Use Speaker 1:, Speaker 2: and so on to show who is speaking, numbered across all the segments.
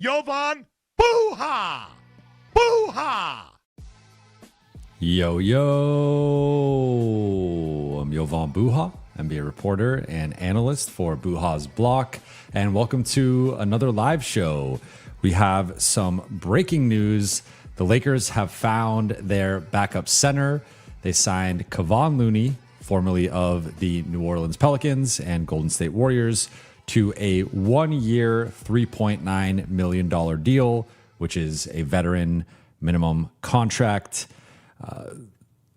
Speaker 1: Jovan Buha! Buha!
Speaker 2: Yo, I'm Jovan Buha, NBA reporter and analyst for Buha's Block, and welcome to another live show. We have some breaking news. The Lakers have found their backup center. They signed Kevon Looney, formerly of the New Orleans Pelicans and Golden State Warriors, to a 1-year, $3.9 million deal, which is a veteran minimum contract.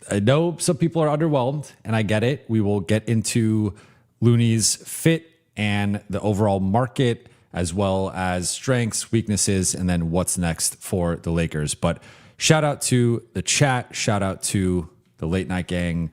Speaker 2: I know some people are underwhelmed, and I get it. We will get into Looney's fit and the overall market, as well as strengths, weaknesses, and then what's next for the Lakers. But shout out to the chat, shout out to the late night gang.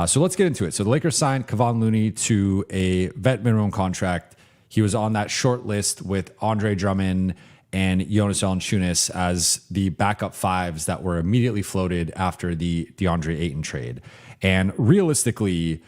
Speaker 2: So let's get into it. So the Lakers signed Kevon Looney to a vet minimum contract. He was on that short list with Andre Drummond and Jonas Valanciunas as the backup fives that were immediately floated after the DeAndre Ayton trade. And realistically,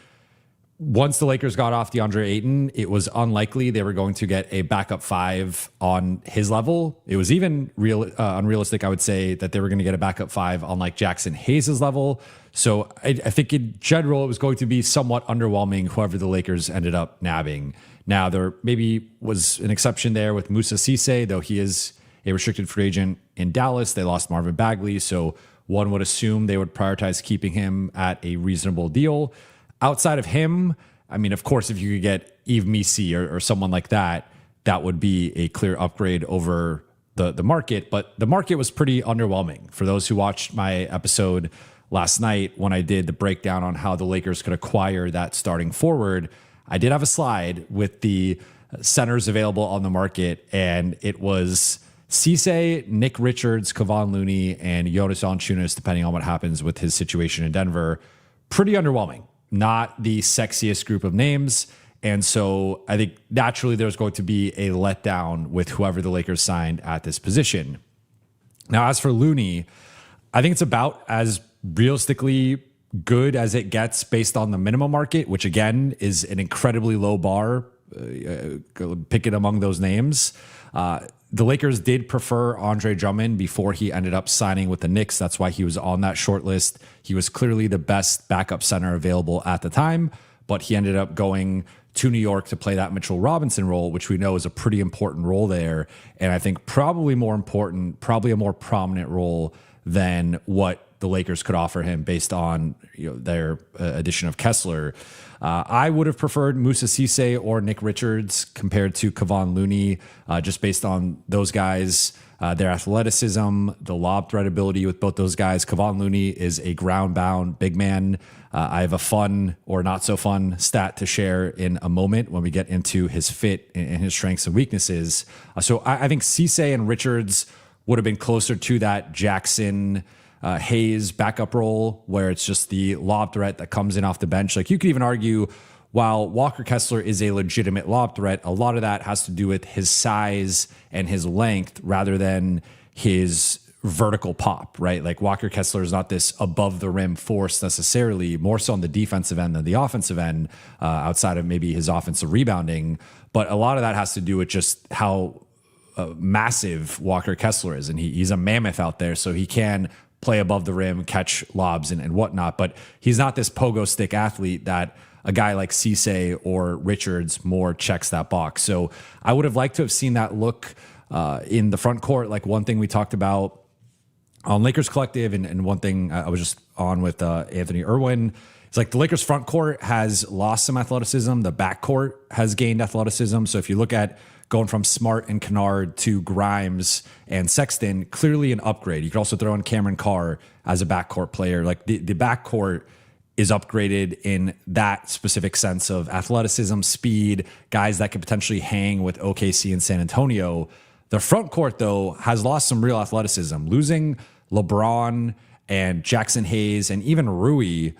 Speaker 2: once the Lakers got off DeAndre Ayton, it was unlikely they were going to get a backup five on his level. It was even unrealistic, I would say, that they were going to get a backup five on like Jackson Hayes' level. So I think in general, it was going to be somewhat underwhelming, whoever the Lakers ended up nabbing. Now, there maybe was an exception there with Moussa Cisse, though he is a restricted free agent in Dallas. They lost Marvin Bagley, so one would assume they would prioritize keeping him at a reasonable deal. Outside of him, I mean, of course, if you could get Yves Missi or someone like that, that would be a clear upgrade over the market. But the market was pretty underwhelming. For those who watched my episode last night when I did the breakdown on how the Lakers could acquire that starting forward, I did have a slide with the centers available on the market, and it was Cisse, Nick Richards, Kevon Looney, and Jonas Valanciunas, depending on what happens with his situation in Denver. Pretty underwhelming. Not the sexiest group of names. And so I think naturally there's going to be a letdown with whoever the Lakers signed at this position. Now, as for Looney, I think it's about as realistically good as it gets based on the minimum market, which again is an incredibly low bar. Pick it among those names. The Lakers did prefer Andre Drummond before he ended up signing with the Knicks. That's why he was on that short list. He was clearly the best backup center available at the time, but he ended up going to New York to play that Mitchell Robinson role, which we know is a pretty important role there. And I think probably more important, probably a more prominent role than what the Lakers could offer him based on their addition of Kessler. I would have preferred Moussa Cisse or Nick Richards compared to Kevon Looney, just based on those guys, their athleticism, the lob threat ability with both those guys. Kevon Looney is a ground-bound big man. I have a fun or not so fun stat to share in a moment when we get into his fit and his strengths and weaknesses. So I think Cisse and Richards would have been closer to that Jackson Hayes backup role, where it's just the lob threat that comes in off the bench. Like, you could even argue, while Walker Kessler is a legitimate lob threat, a lot of that has to do with his size and his length rather than his vertical pop, right? Like, Walker Kessler is not this above the rim force necessarily, more so on the defensive end than the offensive end, outside of maybe his offensive rebounding. But a lot of that has to do with just how massive Walker Kessler is. And he's a mammoth out there, so he can play above the rim, catch lobs and whatnot. But he's not this pogo stick athlete that a guy like Cisse or Richards more checks that box. So I would have liked to have seen that look in the front court. Like, one thing we talked about on Lakers Collective, and one thing I was just on with Anthony Irwin, it's like the Lakers front court has lost some athleticism. The back court has gained athleticism. So if you look at going from Smart and Kennard to Grimes and Sexton, clearly an upgrade. You could also throw in Cameron Carr as a backcourt player. Like, the backcourt is upgraded in that specific sense of athleticism, speed, guys that could potentially hang with OKC and San Antonio. The front court, though, has lost some real athleticism. Losing LeBron and Jackson Hayes and even Rui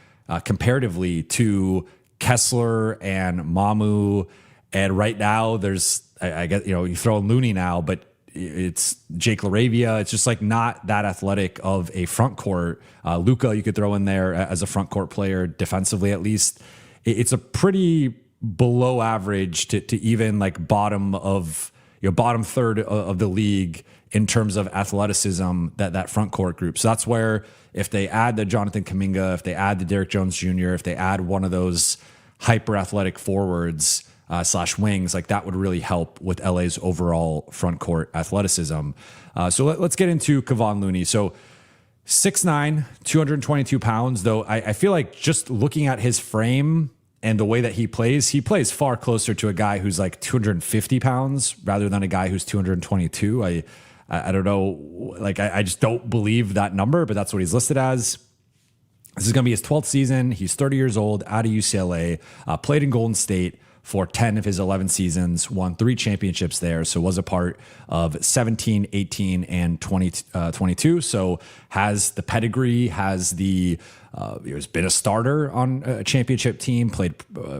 Speaker 2: comparatively to Kessler and Mamu. And right now there's, I guess, you throw in Looney now, but it's Jake LaRavia. It's just like not that athletic of a front court. Luka, you could throw in there as a front court player, defensively at least. It's a pretty below average to even like bottom of bottom third of the league in terms of athleticism, that front court group. So that's where if they add the Jonathan Kuminga, if they add the Derrick Jones Jr., if they add one of those hyper athletic forwards / wings, like that would really help with LA's overall front court athleticism. So let's get into Kevon Looney. So 6'9", 222 pounds, though I feel like just looking at his frame and the way that he plays far closer to a guy who's like 250 pounds rather than a guy who's 222. I don't know, like I just don't believe that number, but that's what he's listed as. This is going to be his 12th season. He's 30 years old, out of UCLA, played in Golden State for 10 of his 11 seasons, won 3 championships there. So was a part of 17, 18, and 22. So has the pedigree, has been a starter on a championship team, played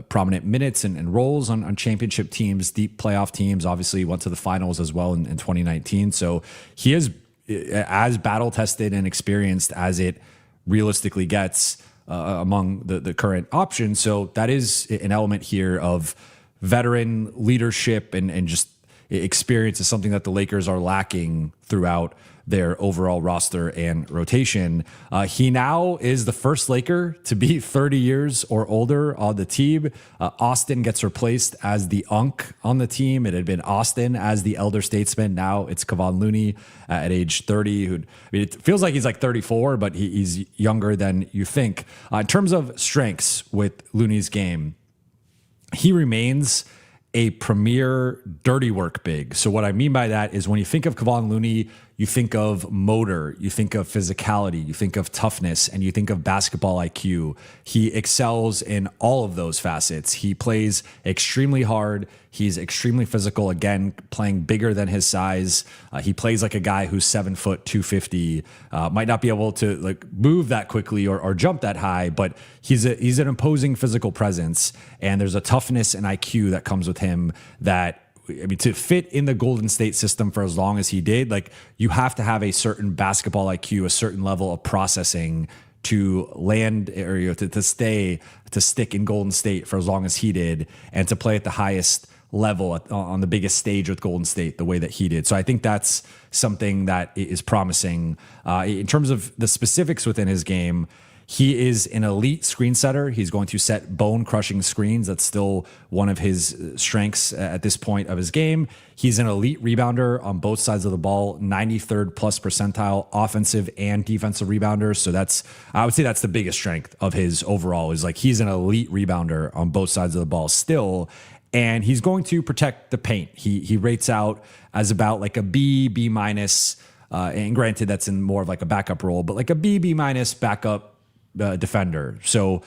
Speaker 2: prominent minutes and roles on championship teams, deep playoff teams, obviously went to the finals as well in 2019. So he is as battle tested and experienced as it realistically gets among the current options. So that is an element here of veteran leadership and just experience is something that the Lakers are lacking throughout their overall roster and rotation. He now is the first Laker to be 30 years or older on the team. Austin gets replaced as the UNC on the team. It had been Austin as the elder statesman. Now it's Kevon Looney at age 30. It feels like he's like 34, but he's younger than you think. In terms of strengths with Looney's game, he remains a premier dirty work big. So what I mean by that is when you think of Kevon Looney, you think of motor, you think of physicality, you think of toughness, and you think of basketball IQ. He excels in all of those facets. He plays extremely hard. He's extremely physical, again, playing bigger than his size. He plays like a guy who's 7 foot, 250, might not be able to like move that quickly or jump that high, but he's an imposing physical presence. And there's a toughness and IQ that comes with him that, I mean, to fit in the Golden State system for as long as he did, like you have to have a certain basketball IQ, a certain level of processing to land or to stick in Golden State for as long as he did, and to play at the highest level on the biggest stage with Golden State the way that he did. So I think that's something that is promising. In terms of the specifics within his game, he is an elite screen setter. He's going to set bone-crushing screens. That's still one of his strengths at this point of his game. He's an elite rebounder on both sides of the ball, 93rd plus percentile offensive and defensive rebounder. So I would say that's the biggest strength of his overall, is like he's an elite rebounder on both sides of the ball still. And he's going to protect the paint. He rates out as about like a B minus, and granted that's in more of like a backup role, but like a B minus backup defender. So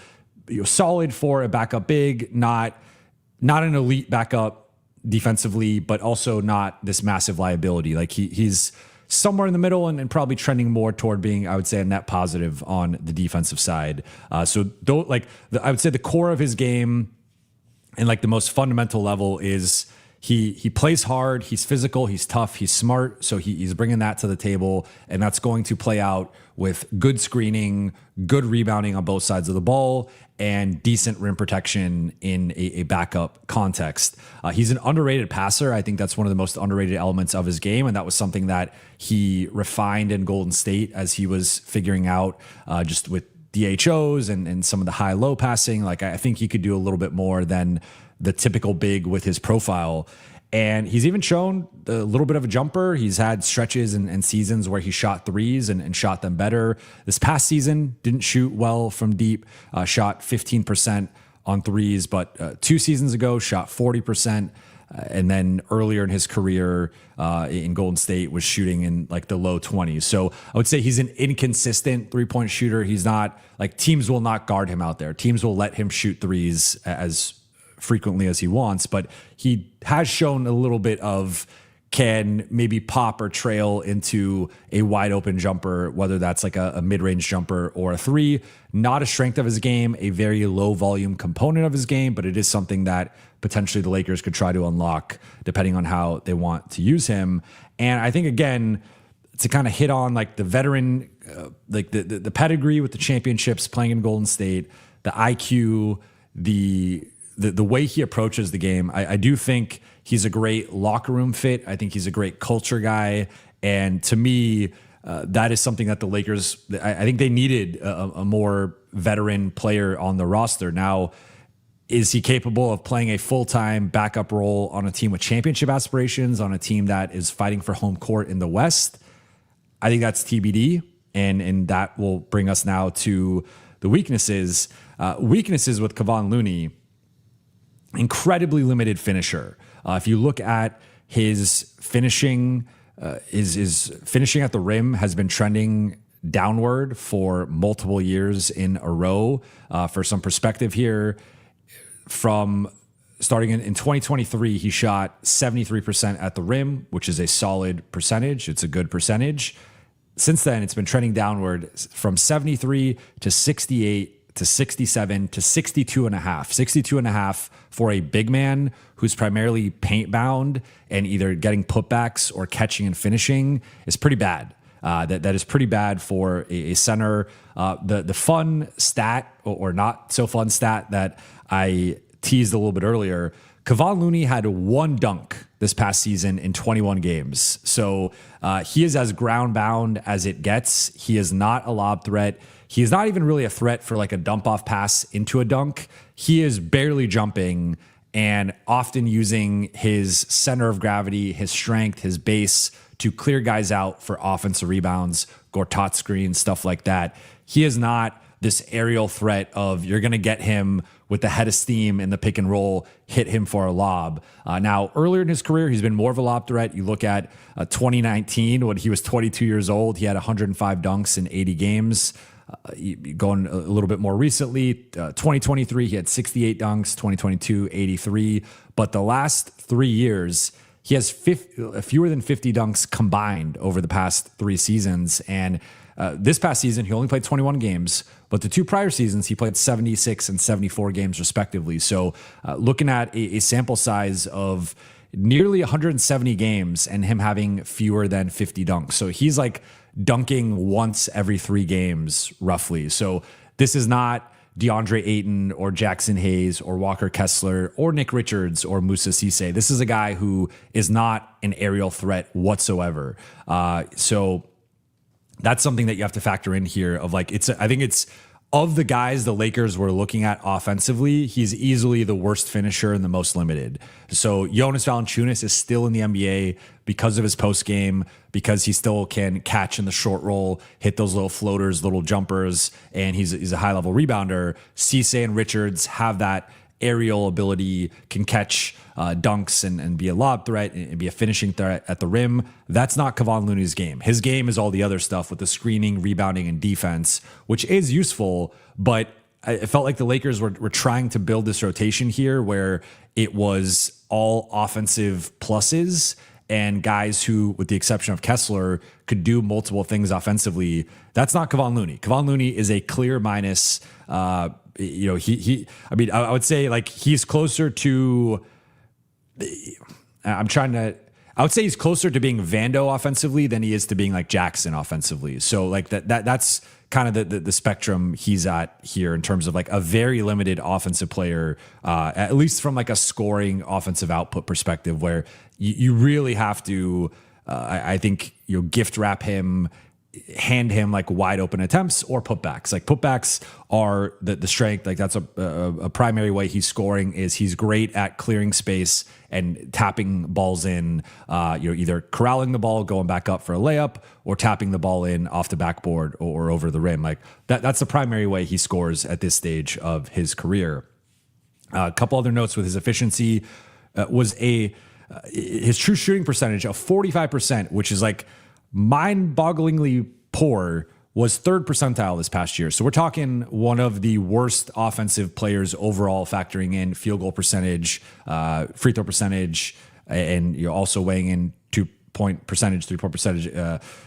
Speaker 2: solid for a backup big, not an elite backup defensively, but also not this massive liability. Like he's somewhere in the middle and probably trending more toward being, I would say, a net positive on the defensive side. I would say the core of his game and like the most fundamental level is he plays hard, he's physical, he's tough, he's smart. So he's bringing that to the table, and that's going to play out with good screening, good rebounding on both sides of the ball, and decent rim protection in a backup context. He's an underrated passer. I think that's one of the most underrated elements of his game, and that was something that he refined in Golden State as he was figuring out just with DHOs and some of the high-low passing. Like I think he could do a little bit more than the typical big with his profile. And he's even shown a little bit of a jumper. He's had stretches and seasons where he shot threes and shot them better. This past season, didn't shoot well from deep, shot 15% on threes, but 2 seasons ago, shot 40%. And then earlier in his career in Golden State was shooting in like the low 20s. So I would say he's an inconsistent 3-point shooter. He's not like, teams will not guard him out there. Teams will let him shoot threes as frequently as he wants, but he has shown a little bit of can maybe pop or trail into a wide open jumper, whether that's like a mid-range jumper or a three. Not a strength of his game, a very low volume component of his game, but it is something that potentially the Lakers could try to unlock depending on how they want to use him. And I think, again, to kind of hit on like the veteran, like the pedigree with the championships, playing in Golden State, the IQ, the way he approaches the game, I do think he's a great locker room fit. I think he's a great culture guy. And to me, that is something that the Lakers, I think they needed a more veteran player on the roster. Now, is he capable of playing a full-time backup role on a team with championship aspirations, on a team that is fighting for home court in the West? I think that's TBD, and that will bring us now to the weaknesses. Weaknesses with Kevon Looney, incredibly limited finisher. If you look at his finishing, his finishing at the rim has been trending downward for multiple years in a row. For some perspective here, from starting in 2023, he shot 73% at the rim, which is a solid percentage. It's a good percentage. Since then, it's been trending downward from 73 to 68 to 67 to 62 and a half. 62 and a half for a big man who's primarily paint bound and either getting putbacks or catching and finishing is pretty bad. That is pretty bad for a center. The fun stat or not so fun stat that I teased a little bit earlier, Kevon Looney had one dunk this past season in 21 games. So he is as ground bound as it gets. He is not a lob threat. He is not even really a threat for like a dump off pass into a dunk. He is barely jumping and often using his center of gravity, his strength, his base to clear guys out for offensive rebounds, Gortat screens, stuff like that. He is not this aerial threat of you're going to get him with the head of steam in the pick and roll, hit him for a lob. Now, earlier in his career, he's been more of a lob threat. You look at 2019, when he was 22 years old, he had 105 dunks in 80 games. Going a little bit more recently, 2023, he had 68 dunks, 2022, 83. But the last 3 years, he has fewer than 50 dunks combined over the past 3 seasons. And this past season, he only played 21 games, but the 2 prior seasons, he played 76 and 74 games respectively. So looking at a sample size of nearly 170 games and him having fewer than 50 dunks. So he's like dunking once every 3 games roughly. So this is not DeAndre Ayton or Jackson Hayes or Walker Kessler or Nick Richards or Musa Cisse. This is a guy who is not an aerial threat whatsoever. So that's something that you have to factor in here of like, I think it's of the guys the Lakers were looking at offensively, he's easily the worst finisher and the most limited. So Jonas Valanciunas is still in the NBA because of his post game, because he still can catch in the short roll, hit those little floaters, little jumpers, and he's a high level rebounder. Cisse and Richards have that aerial ability, can catch dunks and be a lob threat and be a finishing threat at the rim. That's not Kevon Looney's game. His game is all the other stuff with the screening, rebounding, and defense, which is useful, but it felt like the Lakers were trying to build this rotation here where it was all offensive pluses and guys who, with the exception of Kessler, could do multiple things offensively. That's not Kevon Looney. Kevon Looney is a clear minus. I would say like he's closer to, I would say he's closer to being Vando offensively than he is to being like Jackson offensively. So like that's kind of the spectrum he's at here in terms of like a very limited offensive player, at least from like a scoring offensive output perspective, where you really have to, I think, gift wrap him, hand him like wide open attempts or putbacks. Like putbacks are the strength. Like that's a primary way he's scoring is he's great at clearing space and tapping balls in, either corralling the ball, going back up for a layup, or tapping the ball in off the backboard or over the rim. Like that's the primary way he scores at this stage of his career. A couple other notes with his efficiency was his true shooting percentage of 45%, which is like mind-bogglingly poor, was 3rd percentile this past year. So we're talking one of the worst offensive players overall, factoring in field goal percentage, free throw percentage, and you're also weighing in 2-point percentage, 3-point percentage.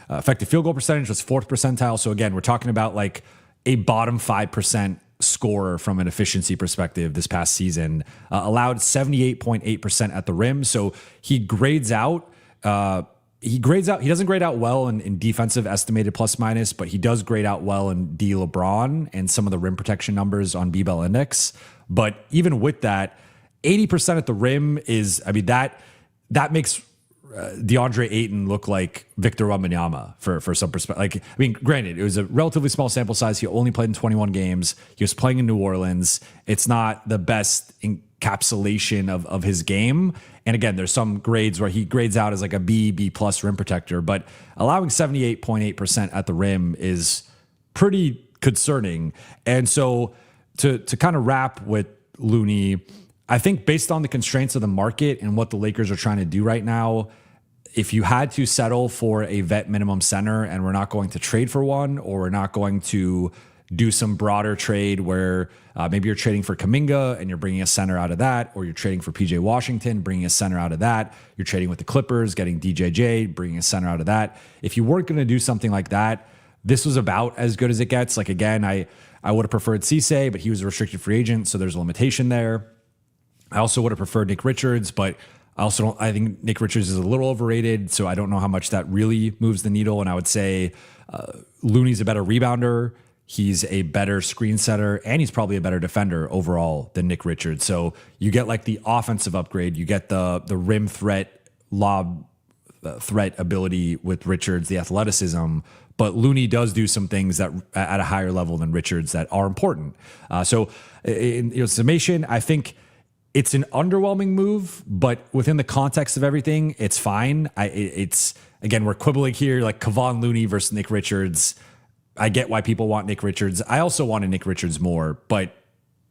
Speaker 2: Effective field goal percentage was 4th percentile. So again, we're talking about like a bottom 5% scorer from an efficiency perspective this past season. Allowed 78.8% at the rim. So he grades out. He doesn't grade out well in defensive estimated plus minus, but he does grade out well in D LeBron and some of the rim protection numbers on B-Bell Index. But even with that, 80% at the rim is, that that makes DeAndre Ayton look like Victor Wembanyama for some perspective. Like, I mean, granted, it was a relatively small sample size. He only played in 21 games. He was playing in New Orleans. It's not the best encapsulation of his game. And again, there's some grades where he grades out as like a B plus rim protector, but allowing 78.8% at the rim is pretty concerning. And so to kind of wrap with Looney, I think based on the constraints of the market and what the Lakers are trying to do right now, if you had to settle for a vet minimum center and we're not going to trade for one, or we're not going to do some broader trade where maybe you're trading for Kuminga and you're bringing a center out of that, or you're trading for PJ Washington, bringing a center out of that. You're trading with the Clippers, getting DJJ, bringing a center out of that. If you weren't going to do something like that, this was about as good as it gets. Like, again, I would have preferred Cisse, but he was a restricted free agent, so there's a limitation there. I also would have preferred Nick Richards, but I think Nick Richards is a little overrated, so I don't know how much that really moves the needle. And I would say Looney's a better rebounder. He's a better screen setter, and he's probably a better defender overall than Nick Richards. So you get like the offensive upgrade. You get the rim threat, lob threat ability with Richards, the athleticism. But Looney does do some things that at a higher level than Richards that are important. So in summation, I think it's an underwhelming move, but within the context of everything, it's fine. It's again, we're quibbling here, like Kevon Looney versus Nick Richards. I get why people want Nick Richards. I also wanted Nick Richards more, but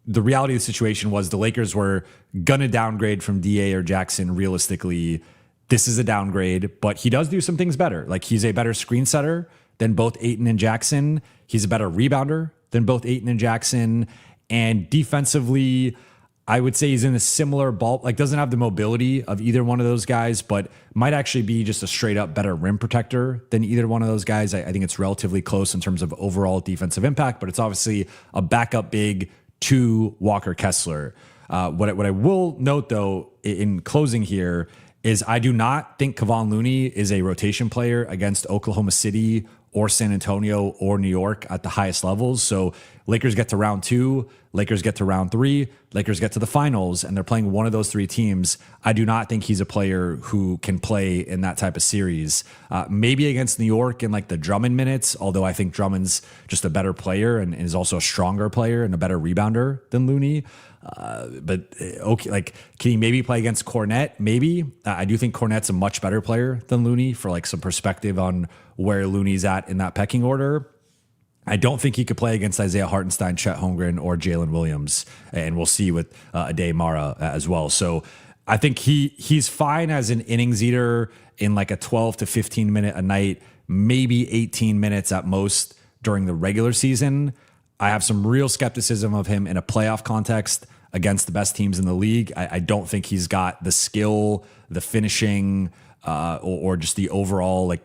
Speaker 2: the reality of the situation was the Lakers were gonna downgrade from DA or Jackson. Realistically, this is a downgrade, but he does do some things better. Like, he's a better screen setter than both Ayton and Jackson. He's a better rebounder than both Ayton and Jackson. And defensively, I would say he's in a similar ball, like doesn't have the mobility of either one of those guys, but might actually be just a straight up better rim protector than either one of those guys. I think it's relatively close in terms of overall defensive impact, but it's obviously a backup big to Walker Kessler. What I will note though, in closing here, is I do not think Kevon Looney is a rotation player against Oklahoma City or San Antonio or New York at the highest levels. So Lakers get to round 2, Lakers get to round 3, Lakers get to the finals, and they're playing one of those 3 teams. I do not think he's a player who can play in that type of series. Maybe against New York in like the Drummond minutes, although I think Drummond's just a better player and is also a stronger player and a better rebounder than Looney. But okay, like, can he maybe play against Cornet? Maybe. I do think Cornet's a much better player than Looney for like some perspective on where Looney's at in that pecking order. I don't think he could play against Isaiah Hartenstein, Chet Holmgren, or Jalen Williams, and we'll see with Ade Mara as well. So I think he's fine as an innings eater in like a 12 to 15 minute a night, maybe 18 minutes at most during the regular season. I have some real skepticism of him in a playoff context against the best teams in the league. I don't think he's got the skill, the finishing, or just the overall like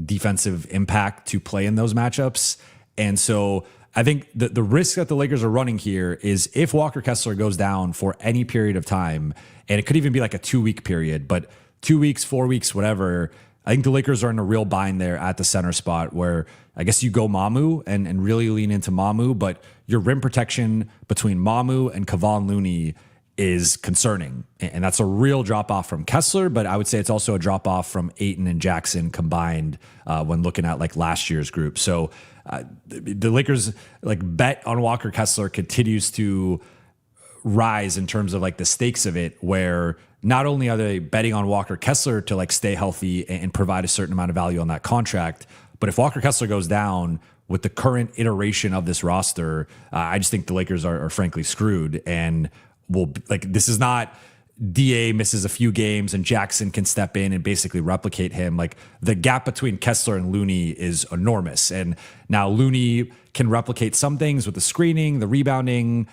Speaker 2: defensive impact to play in those matchups. And so I think the risk that the Lakers are running here is if Walker Kessler goes down for any period of time, and it could even be like a 2-week period, but 2 weeks, 4 weeks, whatever, I think the Lakers are in a real bind there at the center spot where I guess you go Mamu and really lean into Mamu, but your rim protection between Mamu and Kevon Looney is concerning. And that's a real drop off from Kessler, but I would say it's also a drop off from Ayton and Jackson combined when looking at like last year's group. So the Lakers like bet on Walker Kessler continues to rise in terms of like the stakes of it, where not only are they betting on Walker Kessler to like stay healthy and provide a certain amount of value on that contract, but if Walker Kessler goes down with the current iteration of this roster, I just think the Lakers are frankly screwed. And will like, this is not DA misses a few games and Jackson can step in and basically replicate him. Like, the gap between Kessler and Looney is enormous. And now Looney can replicate some things with the screening, the rebounding,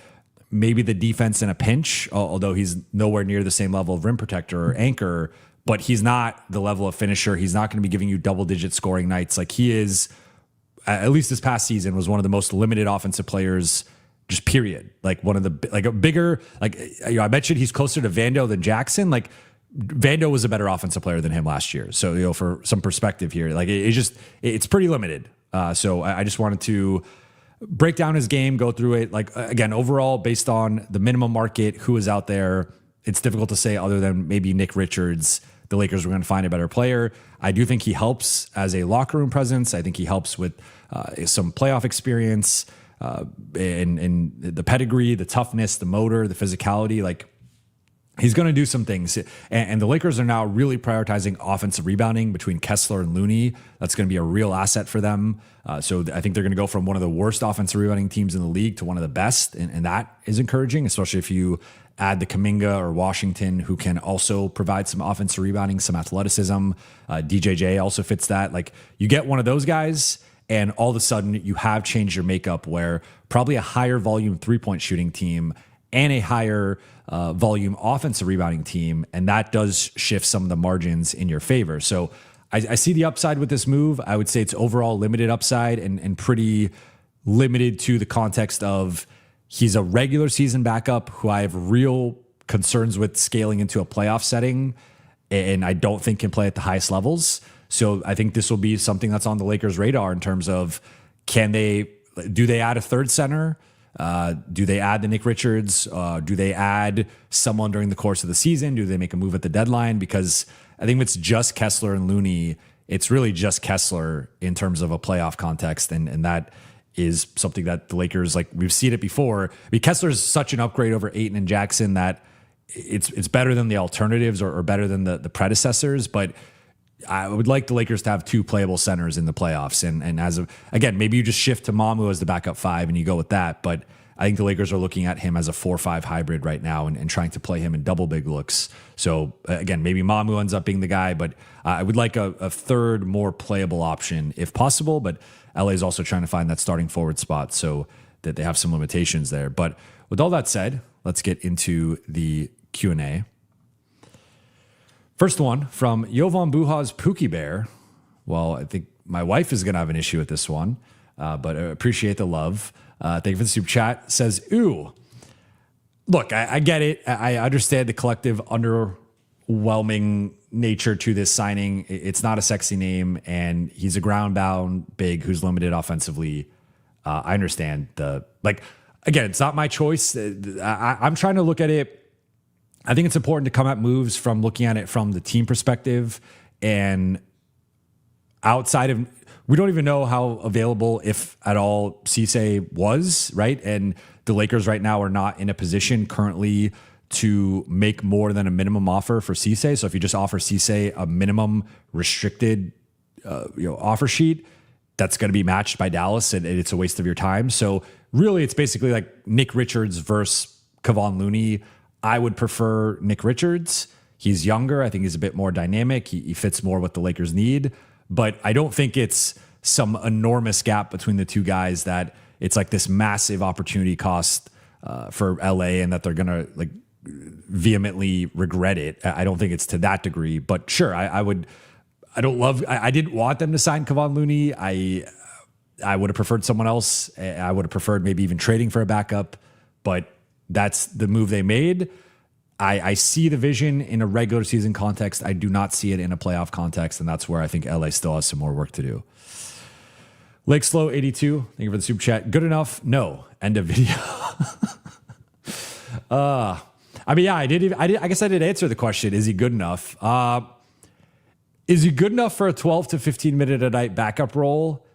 Speaker 2: maybe the defense in a pinch, although he's nowhere near the same level of rim protector or anchor, but he's not the level of finisher. He's not going to be giving you double-digit scoring nights. Like, he is, at least this past season, was one of the most limited offensive players, just period. Like, one of the, like, a bigger, like, you know, I mentioned he's closer to Vando than Jackson. Like, Vando was a better offensive player than him last year. So, you know, for some perspective here, like, it's pretty limited. So I just wanted to break down his game, go through it. Like, again, overall, based on the minimum market, who is out there, it's difficult to say other than maybe Nick Richards the Lakers were going to find a better player. I do think he helps as a locker room presence. I think he helps with some playoff experience and the pedigree, the toughness, the motor, the physicality. Like, he's going to do some things. And the Lakers are now really prioritizing offensive rebounding between Kessler and Looney. That's going to be a real asset for them. So I think they're going to go from one of the worst offensive rebounding teams in the league to one of the best. And that is encouraging, especially if you add the Kuminga or Washington, who can also provide some offensive rebounding, some athleticism. DJJ also fits that. Like, you get one of those guys, and all of a sudden you have changed your makeup where probably a higher volume 3-point shooting team and a higher volume offensive rebounding team, and that does shift some of the margins in your favor. So I see the upside with this move. I would say it's overall limited upside and pretty limited to the context of he's a regular season backup who I have real concerns with scaling into a playoff setting, and I don't think can play at the highest levels. So I think this will be something that's on the Lakers' radar in terms of do they add a third center? Do they add the Nick Richards? Do they add someone during the course of the season? Do they make a move at the deadline? Because I think if it's just Kessler and Looney, it's really just Kessler in terms of a playoff context. And that is something that the Lakers, like, we've seen it before. I mean, Kessler is such an upgrade over Ayton and Jackson that it's better than the alternatives or better than the predecessors. But I would like the Lakers to have two playable centers in the playoffs. And again, maybe you just shift to Mamu as the backup 5 and you go with that. But I think the Lakers are looking at him as a 4-5 hybrid right now and trying to play him in double big looks. So again, maybe Mamu ends up being the guy, but I would like a third more playable option if possible. But LA is also trying to find that starting forward spot so that they have some limitations there. But with all that said, let's get into the Q&A. First one from Jovan Buha's Pookie Bear. Well, I think my wife is going to have an issue with this one, but I appreciate the love. Thank you for the super chat. Says, ooh, look, I get it. I understand the collective underwhelming nature to this signing. It's not a sexy name, and he's a ground-bound big who's limited offensively. I understand again, it's not my choice. I'm trying to look at it. I think it's important to come at moves from looking at it from the team perspective, and outside of, we don't even know how available, if at all, Cisse was, right? And the Lakers right now are not in a position currently to make more than a minimum offer for Cisse. So if you just offer Cisse a minimum restricted offer sheet, that's going to be matched by Dallas, and it's a waste of your time. So really, it's basically like Nick Richards versus Kevon Looney. I would prefer Nick Richards. He's younger. I think he's a bit more dynamic. He fits more what the Lakers need. But I don't think it's some enormous gap between the two guys that it's like this massive opportunity cost for LA and that they're going to like vehemently regret it. I don't think it's to that degree. But sure, I didn't want them to sign Kevon Looney. I would have preferred someone else. I would have preferred maybe even trading for a backup. But that's the move they made. I see the vision in a regular season context. I do not see it in a playoff context, and that's where I think LA still has some more work to do. Lake Slow 82, thank you for the super chat. Good enough? No. End of video. I mean, yeah, I guess I did answer the question. Is he good enough? Is he good enough for a 12 to 15 minute a night backup role?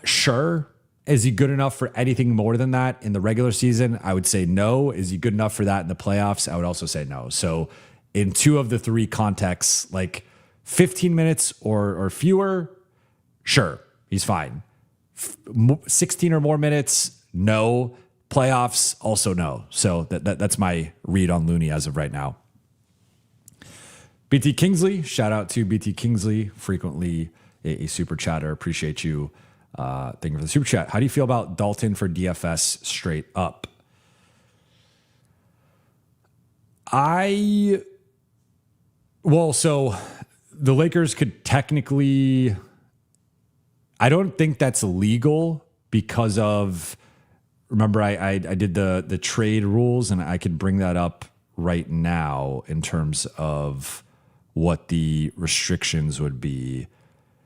Speaker 2: Sure. Is he good enough for anything more than that in the regular season? I would say no. Is he good enough for that in the playoffs? I would also say no. So in two of the three contexts, like 15 minutes or fewer, sure, he's fine. 16 or more minutes, no. Playoffs, also no. So that's my read on Looney as of right now. BT Kingsley, shout out to BT Kingsley, frequently a super chatter. Appreciate you. Thank you for the super chat. How do you feel about Dalton for DFS straight up? So the Lakers could technically, I don't think that's illegal because of, remember I did the trade rules, and I could bring that up right now in terms of what the restrictions would be.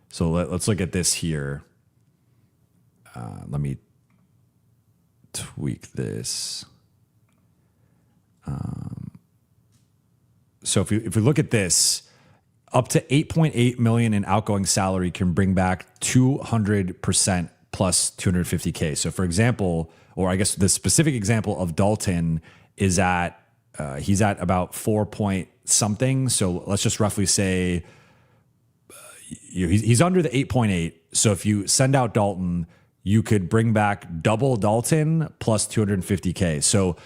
Speaker 2: So let's look at this here. Let me tweak this. So if we look at this, up to 8.8 million in outgoing salary can bring back 200% plus 250K. So for example, or I guess the specific example of Dalton is at, he's at about 4 point something. So let's just roughly say he's under the 8.8. So if you send out Dalton, you could bring back double Dalton plus 250K. So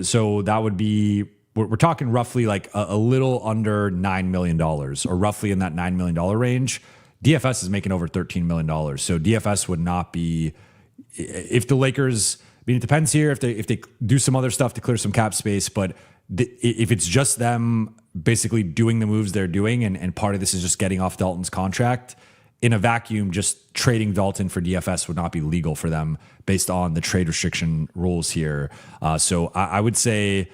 Speaker 2: so that would be, we're talking roughly like a little under $9 million or roughly in that $9 million range. DFS is making over $13 million. So DFS would not be, if the Lakers, I mean, it depends here if they do some other stuff to clear some cap space, but if it's just them basically doing the moves they're doing and part of this is just getting off Dalton's contract, in a vacuum, just trading Dalton for DFS would not be legal for them based on the trade restriction rules here. So I would say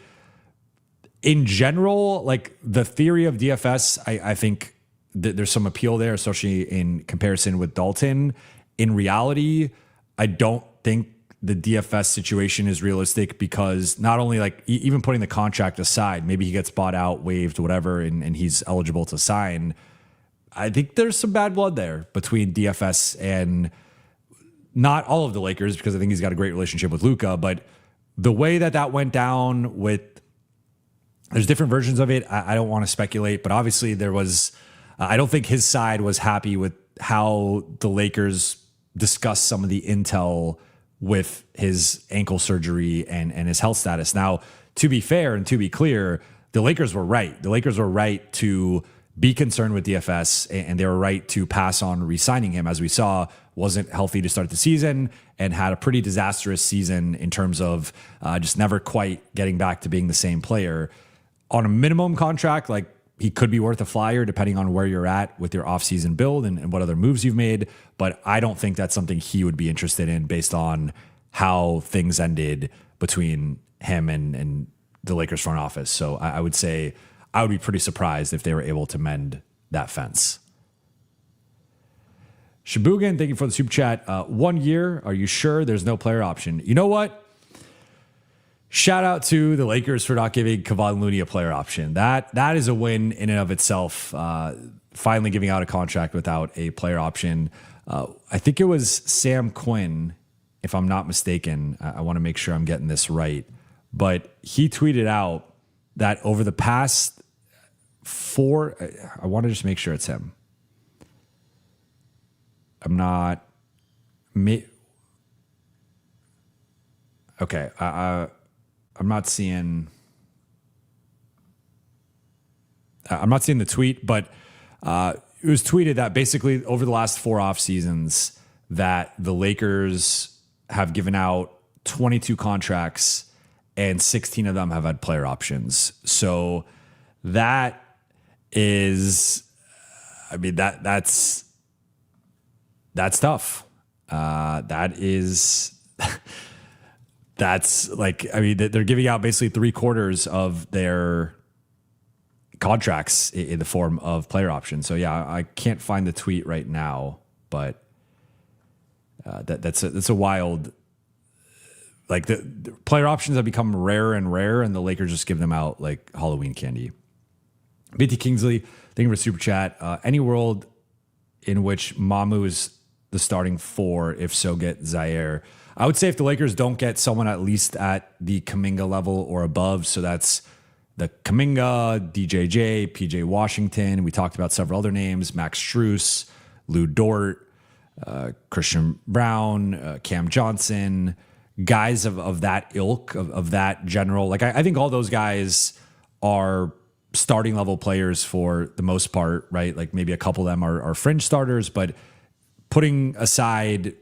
Speaker 2: in general, like the theory of DFS, I think there's some appeal there, especially in comparison with Dalton. In reality, I don't think the DFS situation is realistic because not only like even putting the contract aside, maybe he gets bought out, waived, whatever, and he's eligible to sign. I think there's some bad blood there between DFS and not all of the Lakers because I think he's got a great relationship with Luka, but the way that went down with, there's different versions of it. I don't want to speculate, but obviously there was, I don't think his side was happy with how the Lakers discussed some of the intel with his ankle surgery and his health status. Now, to be fair and to be clear, the Lakers were right. The Lakers were right to be concerned with DFS, and they were right to pass on re-signing him. As we saw, wasn't healthy to start the season and had a pretty disastrous season in terms of just never quite getting back to being the same player. On a minimum contract, like he could be worth a flyer depending on where you're at with your offseason build and what other moves you've made. But I don't think that's something he would be interested in based on how things ended between him and the Lakers front office. So I would say I would be pretty surprised if they were able to mend that fence. Shabugan, thank you for the super chat. 1 year, are you sure there's no player option? You know what? Shout out to the Lakers for not giving Kevon Looney a player option. That is a win in and of itself. Finally giving out a contract without a player option. I think it was Sam Quinn, if I'm not mistaken. I want to make sure I'm getting this right. But he tweeted out that over the past I want to just make sure it's him. I'm not. Okay. I'm not seeing the tweet, but it was tweeted that basically over the last 4 off seasons that the Lakers have given out 22 contracts and 16 of them have had player options. So that is, I mean, that's tough. That's like, I mean, they're giving out basically 3/4 of their contracts in the form of player options. So yeah, I can't find the tweet right now, but that's a wild, like the player options have become rarer and rarer and the Lakers just give them out like Halloween candy. BT Kingsley, thank you for super chat. Any world in which Mamu is the starting 4, if so get Zaire. I would say if the Lakers don't get someone at least at the Kuminga level or above, so that's the Kuminga, DJJ, PJ Washington. We talked about several other names, Max Strus, Lou Dort, Christian Brown, Cam Johnson, guys of that ilk, of that general. Like I think all those guys are starting level players for the most part, right? Like maybe a couple of them are fringe starters, but putting aside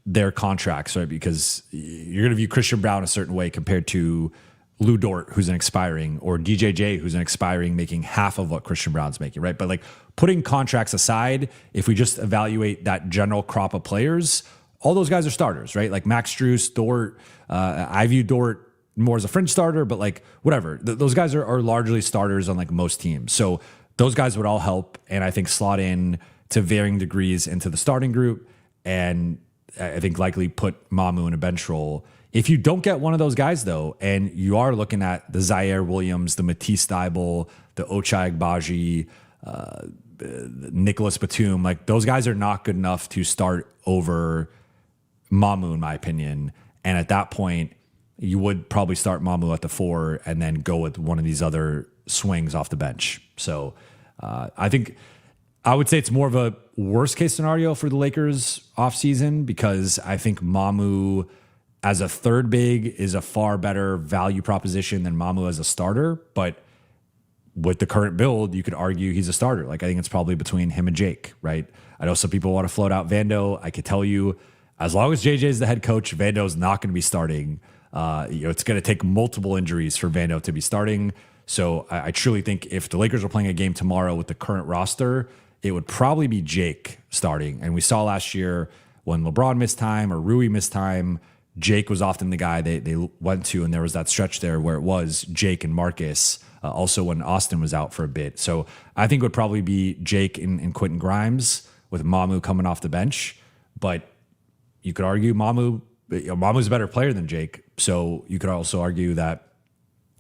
Speaker 2: their contracts, right? Because you're going to view Christian Brown a certain way compared to Lou Dort, who's an expiring, or DJJ, who's an expiring, making half of what Christian Brown's making, right? But like putting contracts aside, if we just evaluate that general crop of players, all those guys are starters, right? Like Max Strus, Dort, I view Dort more as a fringe starter, but like whatever. Those guys are largely starters on like most teams. So those guys would all help, and I think slot in to varying degrees into the starting group, and I think likely put Mamu in a bench role. If you don't get one of those guys though, and you are looking at the Zaire Williams, the Matisse Thybulle, the Ochai Agbaji, Nicholas Batum, like those guys are not good enough to start over Mamu, in my opinion. And at that point, you would probably start Mamu at the 4 and then go with one of these other swings off the bench. So I think I would say it's more of a worst case scenario for the Lakers offseason, because I think Mamu as a third big is a far better value proposition than Mamu as a starter. But with the current build, you could argue he's a starter. Like, I think it's probably between him and Jake, right? I know some people want to float out Vando. I could tell you, as long as JJ is the head coach, Vando's not going to be starting. It's going to take multiple injuries for Vando to be starting. So I truly think if the Lakers were playing a game tomorrow with the current roster, it would probably be Jake starting. And we saw last year when LeBron missed time or Rui missed time, Jake was often the guy they went to, and there was that stretch there where it was Jake and Marcus. Also when Austin was out for a bit. So I think it would probably be Jake and Quentin Grimes with Mamu coming off the bench. But you could argue Mamu's a better player than Jake. So you could also argue that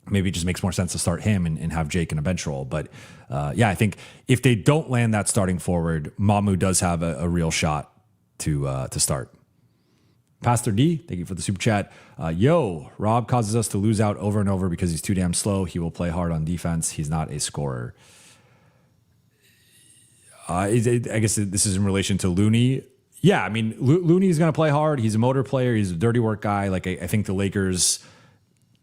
Speaker 2: maybe it just makes more sense to start him and have Jake in a bench role. But I think if they don't land that starting forward, Mamu does have a real shot to start. Pastor D, thank you for the super chat. Rob causes us to lose out over and over because he's too damn slow. He will play hard on defense. He's not a scorer. I guess this is in relation to Looney. Yeah, I mean, Looney's going to play hard. He's a motor player. He's a dirty work guy. Like, I think the Lakers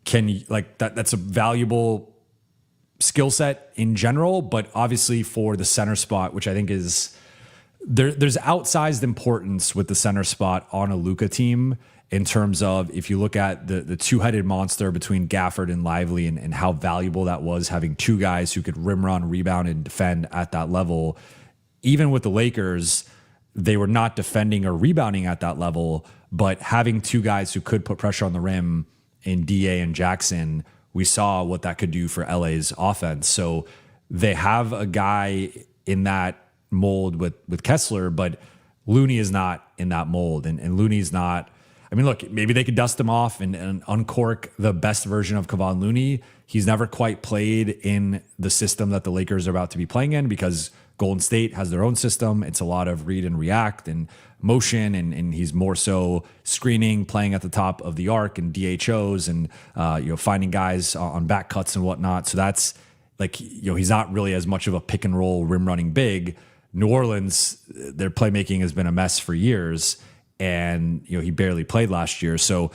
Speaker 2: can, like, that's a valuable skill set in general, but obviously for the center spot, which I think is... There's outsized importance with the center spot on a Luka team in terms of if you look at the two-headed monster between Gafford and Lively and how valuable that was, having two guys who could rim run, rebound, and defend at that level. Even with the Lakers, they were not defending or rebounding at that level, but having two guys who could put pressure on the rim in DA and Jackson, we saw what that could do for LA's offense. So they have a guy in that mold with Kessler, but Looney is not in that mold, and Looney's not. I mean, look, maybe they could dust him off and uncork the best version of Kevon Looney. He's never quite played in the system that the Lakers are about to be playing in, because Golden State has their own system. It's a lot of read and react and motion, and he's more so screening, playing at the top of the arc and DHOs and finding guys on back cuts and whatnot. So that's like, he's not really as much of a pick and roll rim running big. New Orleans, their playmaking has been a mess for years, and he barely played last year. So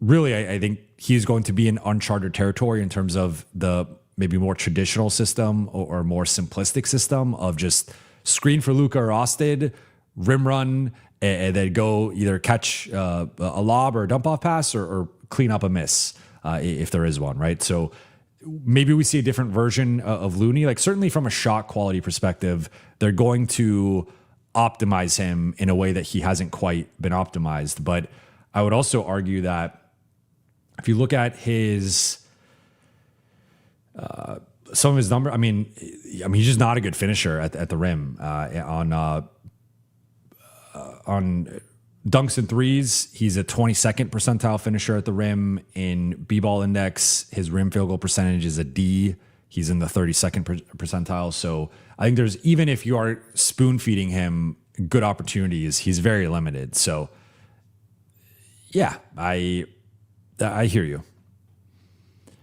Speaker 2: really, I think he's going to be in uncharted territory in terms of the maybe more traditional system or more simplistic system of just screen for Luka or Austin, rim run, and then go either catch a lob or a dump off pass or clean up a miss if there is one, right? So maybe we see a different version of Looney. Like, certainly from a shot quality perspective, they're going to optimize him in a way that he hasn't quite been optimized. But I would also argue that if you look at his some of his number, I mean, he's just not a good finisher at the rim. On dunks and threes, he's a 22nd percentile finisher at the rim. In B-ball index, his rim field goal percentage is a D. He's in the 32nd percentile. So I think there's, even if you are spoon feeding him good opportunities, he's very limited. So yeah, I hear you.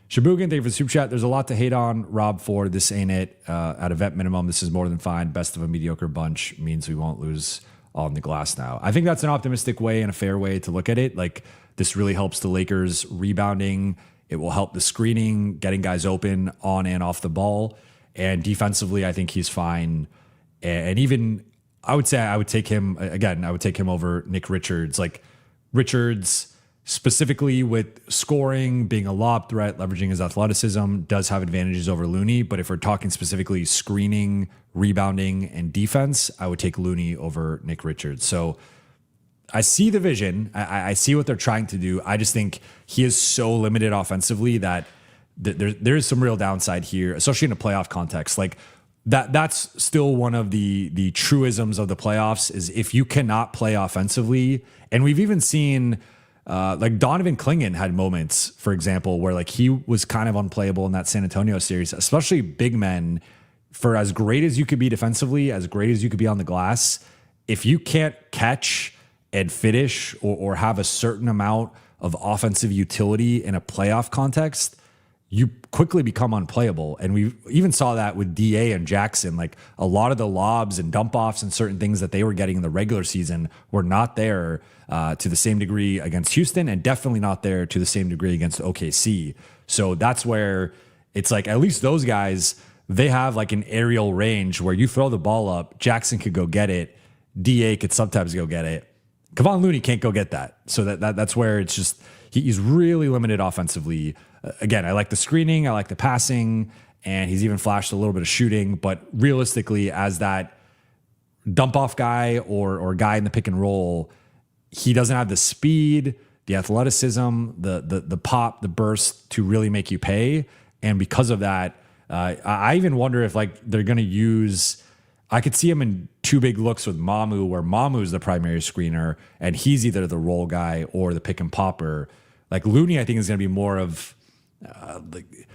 Speaker 2: Shabugan, thank you for the super chat. There's a lot to hate on Rob for. This ain't it. At a vet minimum, this is more than fine. Best of a mediocre bunch means we won't lose on the glass now. I think that's an optimistic way and a fair way to look at it. Like, this really helps the Lakers rebounding. It will help the screening, getting guys open on and off the ball. And defensively, I think he's fine. And even, I would say I would take him over Nick Richards. Like, Richards, specifically with scoring, being a lob threat, leveraging his athleticism, does have advantages over Looney. But if we're talking specifically screening, rebounding, and defense, I would take Looney over Nick Richards. So I see the vision. I see what they're trying to do. I just think he is so limited offensively that there is some real downside here, especially in a playoff context. Like, that's still one of the truisms of the playoffs, is if you cannot play offensively. And we've even seen like Donovan Clingan had moments, for example, where like he was kind of unplayable in that San Antonio series, especially big men. For as great as you could be defensively, as great as you could be on the glass, if you can't catch and finish or have a certain amount of offensive utility in a playoff context, you quickly become unplayable. And we even saw that with DA and Jackson. Like a lot of the lobs and dump offs and certain things that they were getting in the regular season were not there to the same degree against Houston, and definitely not there to the same degree against OKC. So that's where it's like, at least those guys, they have like an aerial range where you throw the ball up, Jackson could go get it, DA could sometimes go get it. Kevon Looney can't go get that. So that's where it's just, he's really limited offensively. Again, I like the screening, I like the passing, and he's even flashed a little bit of shooting. But realistically, as that dump off guy or guy in the pick and roll, he doesn't have the speed, the athleticism, the pop, the burst to really make you pay. And because of that, I even wonder if like they're going to use, I could see him in two big looks with Mamu, where Mamu's the primary screener and he's either the roll guy or the pick and popper. Like Looney, I think is going to be more of like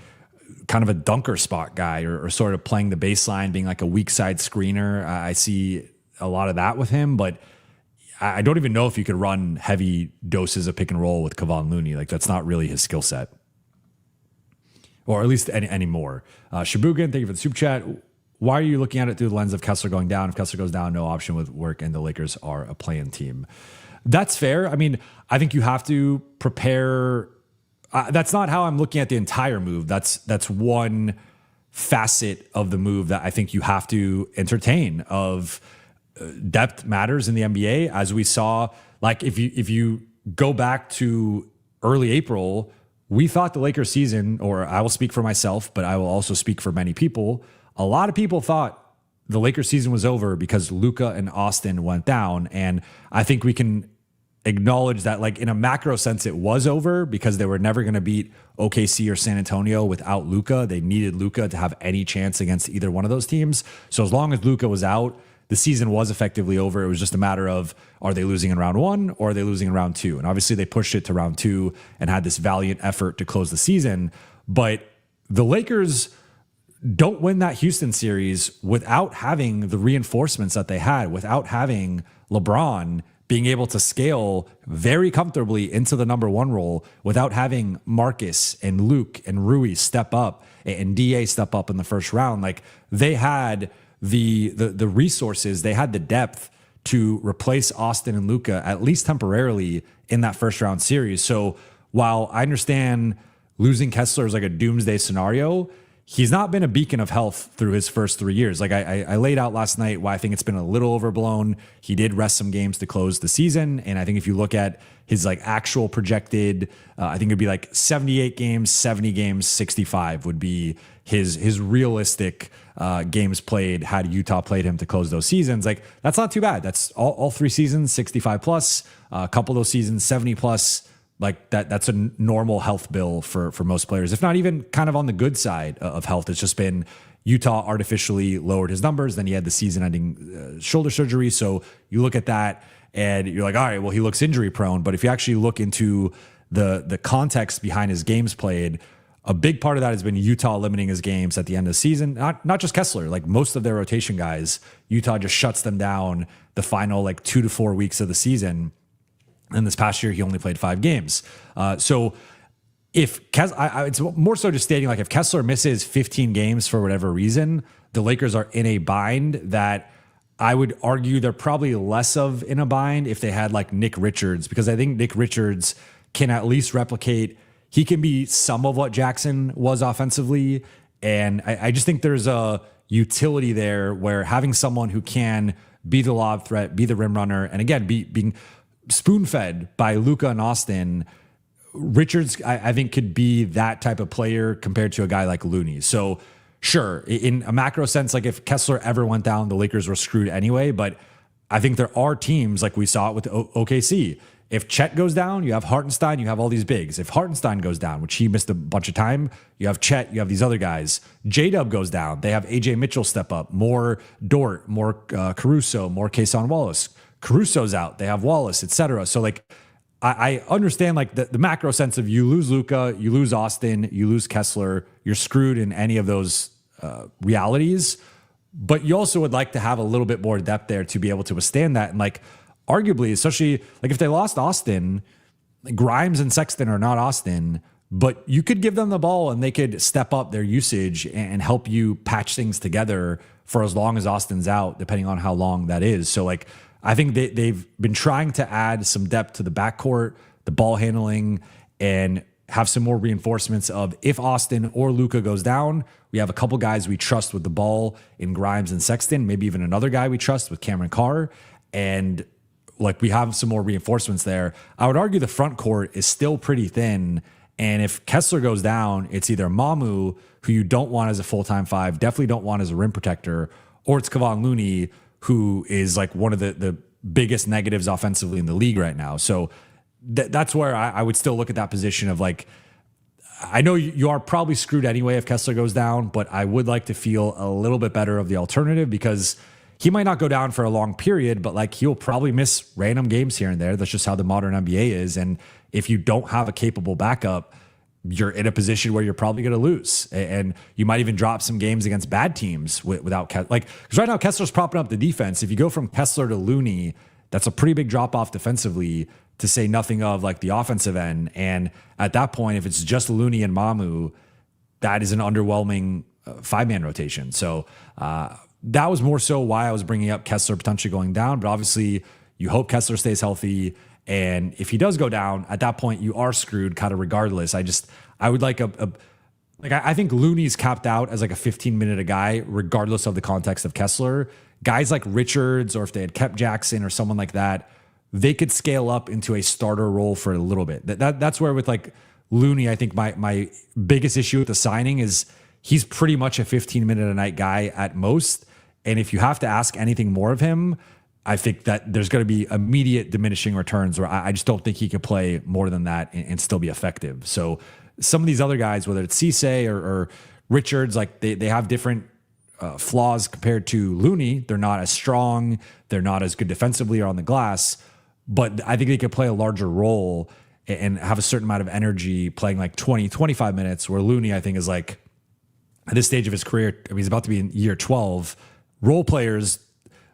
Speaker 2: kind of a dunker spot guy or sort of playing the baseline, being like a weak side screener. I see a lot of that with him, but I don't even know if you could run heavy doses of pick and roll with Kevon Looney. Like that's not really his skill set. Or at least anymore. Shabugan, thank you for the super chat. Why are you looking at it through the lens of Kessler going down? If Kessler goes down, no option with work, and the Lakers are a play-in team. That's fair. I mean, I think you have to prepare. That's not how I'm looking at the entire move. That's one facet of the move that I think you have to entertain. Of depth matters in the NBA, as we saw. Like if you go back to early April, we thought the Lakers season, or I will speak for myself, but I will also speak for many people. A lot of people thought the Lakers season was over because Luka and Austin went down. And I think we can acknowledge that, like in a macro sense, it was over because they were never going to beat OKC or San Antonio without Luka. They needed Luka to have any chance against either one of those teams. So as long as Luka was out, the season was effectively over. It was just a matter of, are they losing in round one or are they losing in round two? And obviously they pushed it to round two and had this valiant effort to close the season. But the Lakers don't win that Houston series without having the reinforcements that they had, without having LeBron being able to scale very comfortably into the number one role, without having Marcus and Luke and Rui step up and DA step up in the first round. Like they had the resources, they had the depth to replace Austin and Luka, at least temporarily, in that first round series. So while I understand losing Kessler is like a doomsday scenario, he's not been a beacon of health through his first 3 years. Like I laid out last night why I think it's been a little overblown. He did rest some games to close the season. And I think if you look at his like actual projected, I think it'd be like 78 games, 70 games, 65 would be his realistic games played had Utah played him to close those seasons. Like that's not too bad. That's all 3 seasons, 65 plus, a couple of those seasons, 70 plus. Like that's a normal health bill for most players, if not even kind of on the good side of health. It's just been Utah artificially lowered his numbers. Then he had the season-ending shoulder surgery. So you look at that and you're like, all right, well, he looks injury prone. But if you actually look into the context behind his games played, a big part of that has been Utah limiting his games at the end of the season. Not just Kessler, like most of their rotation guys, Utah just shuts them down the final like 2 to 4 weeks of the season. And this past year, he only played 5 games. So if it's more so just stating like if Kessler misses 15 games for whatever reason, the Lakers are in a bind that I would argue they're probably less of in a bind if they had like Nick Richards, because I think Nick Richards can at least replicate. He can be some of what Jackson was offensively. And I just think there's a utility there where having someone who can be the lob threat, be the rim runner, and again, being spoon-fed by Luka and Austin, Richards, I think, could be that type of player compared to a guy like Looney. So sure, in a macro sense, like if Kessler ever went down, the Lakers were screwed anyway. But I think there are teams like we saw it with OKC. If Chet goes down, you have Hartenstein, you have all these bigs. If Hartenstein goes down, which he missed a bunch of time, you have Chet, you have these other guys. J-Dub goes down, they have AJ Mitchell step up, more Dort, more Caruso, more Kason Wallace. Caruso's out, they have Wallace, etc. So like I understand like the macro sense of you lose Luka, you lose Austin, you lose Kessler, you're screwed in any of those realities. But you also would like to have a little bit more depth there to be able to withstand that. And like arguably, especially like if they lost Austin, Grimes and Sexton are not Austin, but you could give them the ball and they could step up their usage and help you patch things together for as long as Austin's out, depending on how long that is. So like, I think they've been trying to add some depth to the backcourt, the ball handling, and have some more reinforcements of if Austin or Luka goes down, we have a couple guys we trust with the ball in Grimes and Sexton, maybe even another guy we trust with Cameron Carr. And like we have some more reinforcements there. I would argue the front court is still pretty thin. And if Kessler goes down, it's either Mamu, who you don't want as a full-time five, definitely don't want as a rim protector, or it's Kevon Looney, who is like one of the biggest negatives offensively in the league right now. So that's where I would still look at that position of like, I know you are probably screwed anyway if Kessler goes down, but I would like to feel a little bit better of the alternative because he might not go down for a long period, but like he'll probably miss random games here and there. That's just how the modern NBA is. And if you don't have a capable backup, you're in a position where you're probably going to lose. And you might even drop some games against bad teams without Kessler. Like, because right now Kessler's propping up the defense. If you go from Kessler to Looney, that's a pretty big drop off defensively, to say nothing of like the offensive end. And at that point, if it's just Looney and Mamu, that is an underwhelming five-man rotation. So that was more so why I was bringing up Kessler potentially going down. But obviously, you hope Kessler stays healthy. And if he does go down, at that point, you are screwed kind of regardless. I would like I think Looney's capped out as like a 15-minute a guy, regardless of the context of Kessler. Guys like Richards, or if they had kept Jackson or someone like that, they could scale up into a starter role for a little bit. That's where with like Looney, I think my biggest issue with the signing is he's pretty much a 15-minute a night guy at most. And if you have to ask anything more of him, I think that there's going to be immediate diminishing returns where I just don't think he could play more than that and still be effective. So some of these other guys, whether it's Cisse or Richards, like they have different flaws compared to Looney. They're not as strong. They're not as good defensively or on the glass, but I think they could play a larger role and have a certain amount of energy playing like 20, 25 minutes, where Looney, I think, is like at this stage of his career, I mean, he's about to be in year 12. Role players,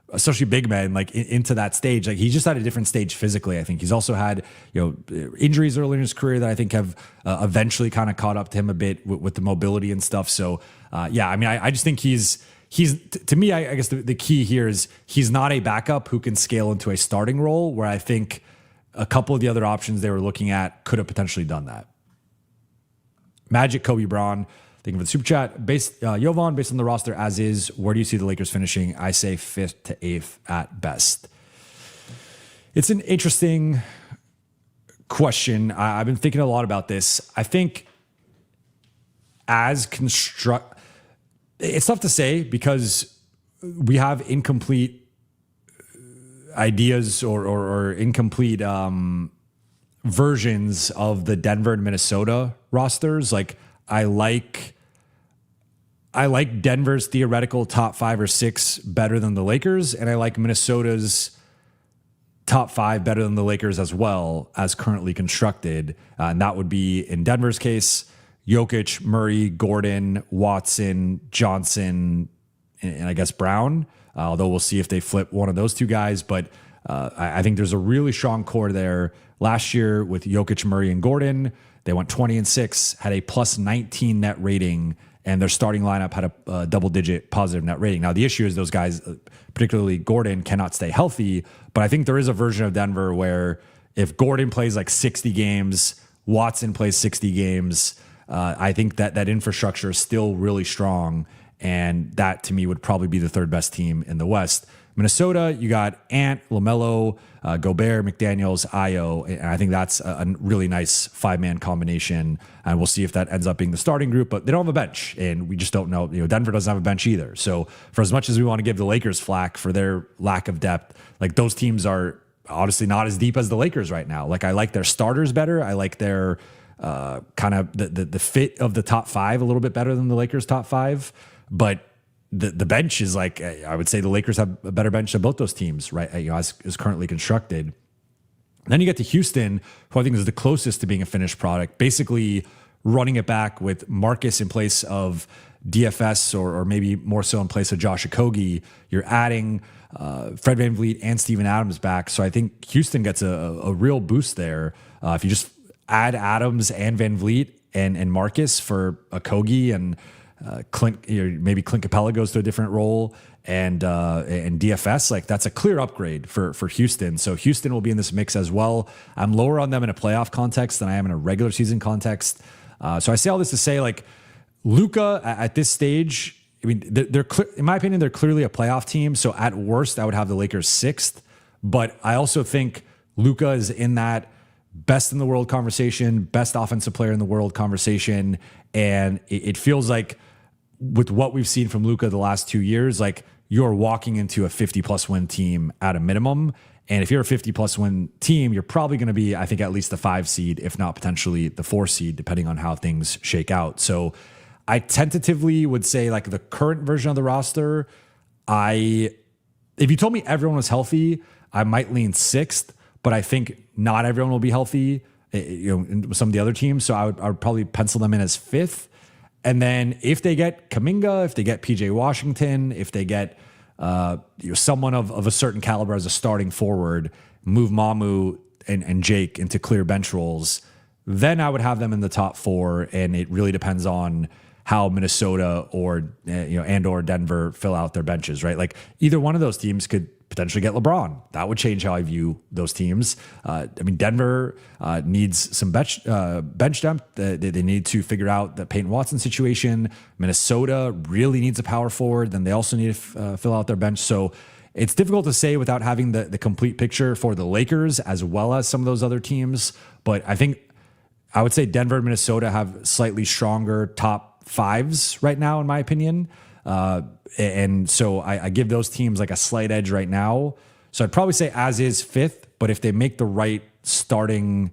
Speaker 2: especially big men, like into that stage, like he's just at a different stage physically. I think he's also had, injuries early in his career that I think have eventually kind of caught up to him a bit with the mobility and stuff. So yeah, I mean, I just think he's to me, I guess the key here is he's not a backup who can scale into a starting role, where I think a couple of the other options they were looking at could have potentially done that. Magic Kobe Braun, thank you for the super chat. Jovan, based on the roster as is, where do you see the Lakers finishing? I say 5th to 8th at best. It's an interesting question. I've been thinking a lot about this. I think it's tough to say because we have incomplete ideas or incomplete versions of the Denver and Minnesota rosters. Like, I like Denver's theoretical top 5 or 6 better than the Lakers, and I like Minnesota's top 5 better than the Lakers as well, as currently constructed. And that would be, in Denver's case, Jokic, Murray, Gordon, Watson, Johnson, and I guess Brown. Although we'll see if they flip one of those two guys. But I think there's a really strong core there. Last year with Jokic, Murray, and Gordon, they went 20-6, had a plus 19 net rating, and their starting lineup had a double-digit positive net rating. Now, the issue is those guys, particularly Gordon, cannot stay healthy. But I think there is a version of Denver where if Gordon plays like 60 games, Watson plays 60 games, I think that infrastructure is still really strong. And that, to me, would probably be the 3rd best team in the West. Minnesota, you got Ant, LaMelo, Gobert, McDaniels, Ayo, and I think that's a really nice 5-man combination. And we'll see if that ends up being the starting group, but they don't have a bench, and we just don't know. Denver doesn't have a bench either. So for as much as we want to give the Lakers flack for their lack of depth, like those teams are honestly not as deep as the Lakers right now. Like, I like their starters better. I like their kind of the fit of the top 5 a little bit better than the Lakers' top 5, but the bench is like, I would say the Lakers have a better bench than both those teams, right? As currently constructed. Then you get to Houston, who I think is the closest to being a finished product, basically running it back with Marcus in place of DFS or maybe more so in place of Josh Okogie. You're adding Fred VanVleet and Steven Adams back. So I think Houston gets a real boost there. If you just add Adams and VanVleet and Marcus for Okogie and Clint, maybe Clint Capella goes to a different role and DFS, like that's a clear upgrade for Houston. So Houston will be in this mix as well. I'm lower on them in a playoff context than I am in a regular season context. So I say all this to say, like, Luka at this stage, I mean, they're in my opinion, they're clearly a playoff team. So at worst, I would have the Lakers 6th. But I also think Luka is in that best in the world conversation, best offensive player in the world conversation. And it feels like with what we've seen from Luka the last 2 years, like you're walking into a 50+ win team at a minimum. And if you're a 50+ win team, you're probably going to be, I think, at least the 5 seed, if not potentially the 4 seed, depending on how things shake out. So I tentatively would say, like, the current version of the roster, if you told me everyone was healthy, I might lean 6th, but I think not everyone will be healthy, with some of the other teams. So I would probably pencil them in as 5th. And then if they get Kuminga, if they get PJ Washington, if they get someone of a certain caliber as a starting forward, move Mamu and Jake into clear bench roles, then I would have them in the top 4. And it really depends on how Minnesota or Denver fill out their benches, right? Like either one of those teams could potentially get LeBron. That would change how I view those teams. Denver needs some bench depth. They need to figure out the Peyton Watson situation. Minnesota really needs a power forward. Then they also need to fill out their bench. So it's difficult to say without having the complete picture for the Lakers as well as some of those other teams. But I think I would say Denver and Minnesota have slightly stronger top 5s right now, in my opinion. And so I give those teams like a slight edge right now. So I'd probably say as is 5th, but if they make the right starting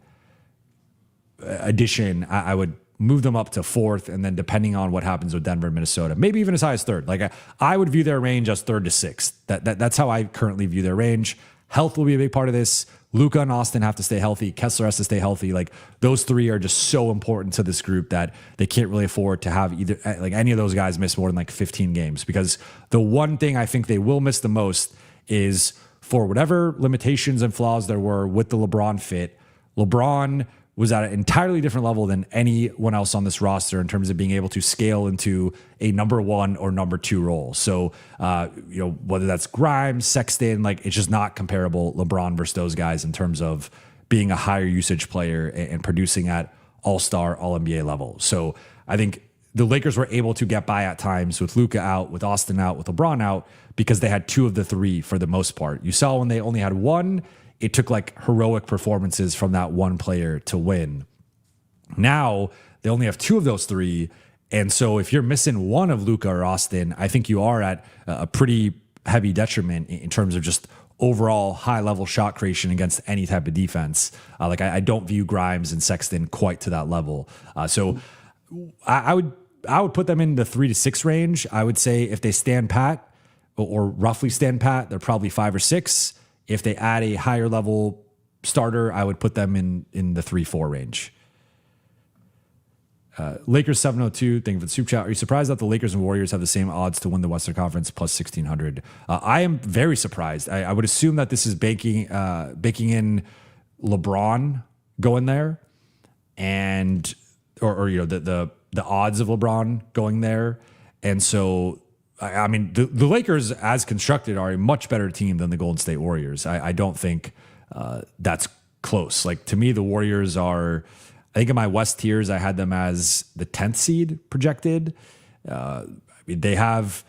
Speaker 2: addition, I would move them up to 4th. And then depending on what happens with Denver and Minnesota, maybe even as high as 3rd. Like I would view their range as 3rd to 6th. That's how I currently view their range. Health will be a big part of this. Luka and Austin have to stay healthy. Kessler has to stay healthy. Like those 3 are just so important to this group that they can't really afford to have either like any of those guys miss more than like 15 games, because the one thing I think they will miss the most is, for whatever limitations and flaws there were with the LeBron fit, LeBron was at an entirely different level than anyone else on this roster in terms of being able to scale into a number 1 or number 2 role. So, whether that's Grimes, Sexton, like it's just not comparable, LeBron versus those guys, in terms of being a higher usage player and producing at all-star, all-NBA level. So I think the Lakers were able to get by at times with Luka out, with Austin out, with LeBron out, because they had 2 of the 3 for the most part. You saw when they only had 1, it took like heroic performances from that 1 player to win. Now they only have 2 of those 3. And so if you're missing 1 of Luka or Austin, I think you are at a pretty heavy detriment in terms of just overall high level shot creation against any type of defense. I don't view Grimes and Sexton quite to that level. So I would put them in the 3 to 6 range. I would say if they stand pat or roughly stand pat, they're probably 5 or 6. If they add a higher level starter, I would put them in the 3-4 range. Lakers 702, thank you for the super chat. Are you surprised that the Lakers and Warriors have the same odds to win the Western Conference plus 1,600? I am very surprised. I would assume that this is baking in LeBron going there, and the odds of LeBron going there, and so. I mean, the Lakers, as constructed, are a much better team than the Golden State Warriors. I don't think that's close. Like, to me, the Warriors are, I think in my West tiers, I had them as the 10th seed projected. They have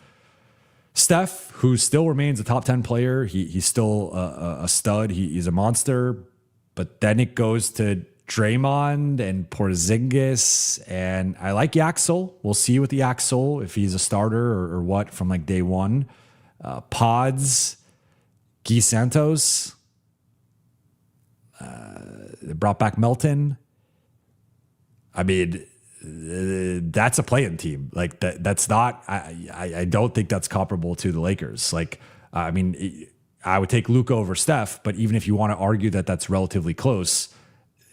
Speaker 2: Steph, who still remains a top 10 player. He's still a stud. He's a monster. But then it goes to Draymond and Porzingis, and I like Yaxel. We'll see with the Yaxel if he's a starter or what from like day one. Pods, Guy Santos, they brought back Melton. I mean, that's a play-in team. Like that's not. I don't think that's comparable to the Lakers. Like, I mean, I would take Luka over Steph, but even if you want to argue that that's relatively close,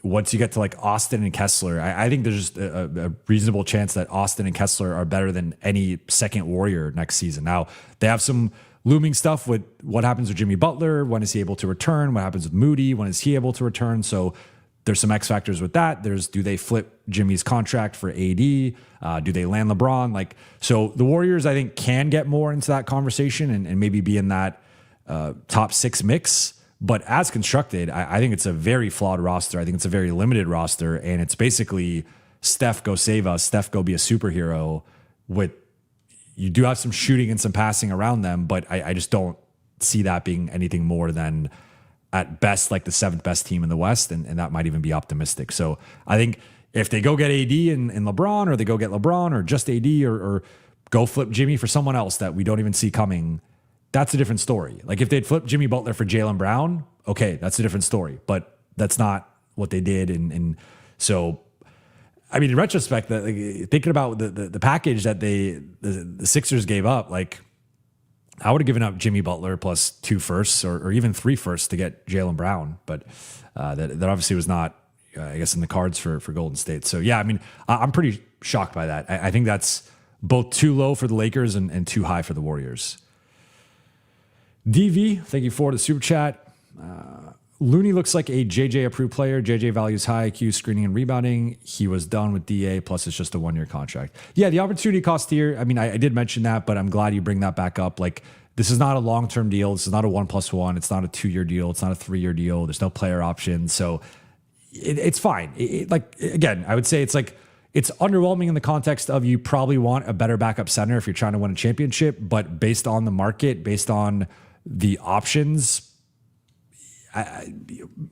Speaker 2: once you get to like Austin and Kessler, I think there's just a reasonable chance that Austin and Kessler are better than any second Warrior next season. Now, they have some looming stuff with what happens with Jimmy Butler. When is he able to return? What happens with Moody? When is he able to return? So there's some X factors with that. Do they flip Jimmy's contract for AD? Do they land LeBron? So the Warriors, I think, can get more into that conversation and maybe be in that top 6 mix. But as constructed, I think it's a very flawed roster. I think it's a very limited roster. And it's basically Steph, go save us. Steph, go be a superhero. You do have some shooting and some passing around them, but I just don't see that being anything more than at best like the 7th best team in the West. And that might even be optimistic. So I think if they go get AD and LeBron, or they go get LeBron or just AD, or go flip Jimmy for someone else that we don't even see coming, that's a different story. Like if they'd flipped Jimmy Butler for Jaylen Brown, okay, that's a different story. But that's not what they did. And so, I mean, in retrospect, thinking about the package that the Sixers gave up, like I would have given up Jimmy Butler plus 2 firsts or even 3 firsts to get Jaylen Brown. But that obviously was not, I guess, in the cards for Golden State. So yeah, I mean, I'm pretty shocked by that. I think that's both too low for the Lakers and too high for the Warriors. DV, thank you for the super chat. Looney looks like a JJ approved player. JJ values high IQ, screening, and rebounding. He was done with DA, plus it's just a 1-year contract. Yeah, the opportunity cost here, I mean, I did mention that, but I'm glad you bring that back up. Like, this is not a long-term deal. This is not a 1+1. It's not a 2-year deal. It's not a 3-year deal. There's no player option. So it's fine. Again, I would say it's underwhelming in the context of you probably want a better backup center if you're trying to win a championship, but based on the market, based on the options,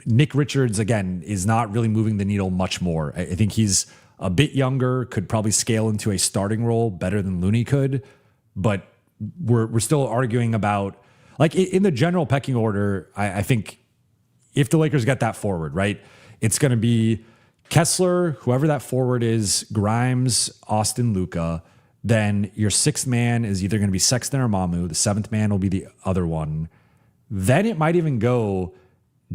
Speaker 2: Nick Richards, again, is not really moving the needle much more. I think he's a bit younger, could probably scale into a starting role better than Looney could, but we're still arguing about, like, in the general pecking order, I think if the Lakers get that forward, right, it's going to be Kessler, whoever that forward is, Grimes, Austin, Luka. Then your 6th man is either going to be Sexton or Mamu. The 7th man will be the other one. Then it might even go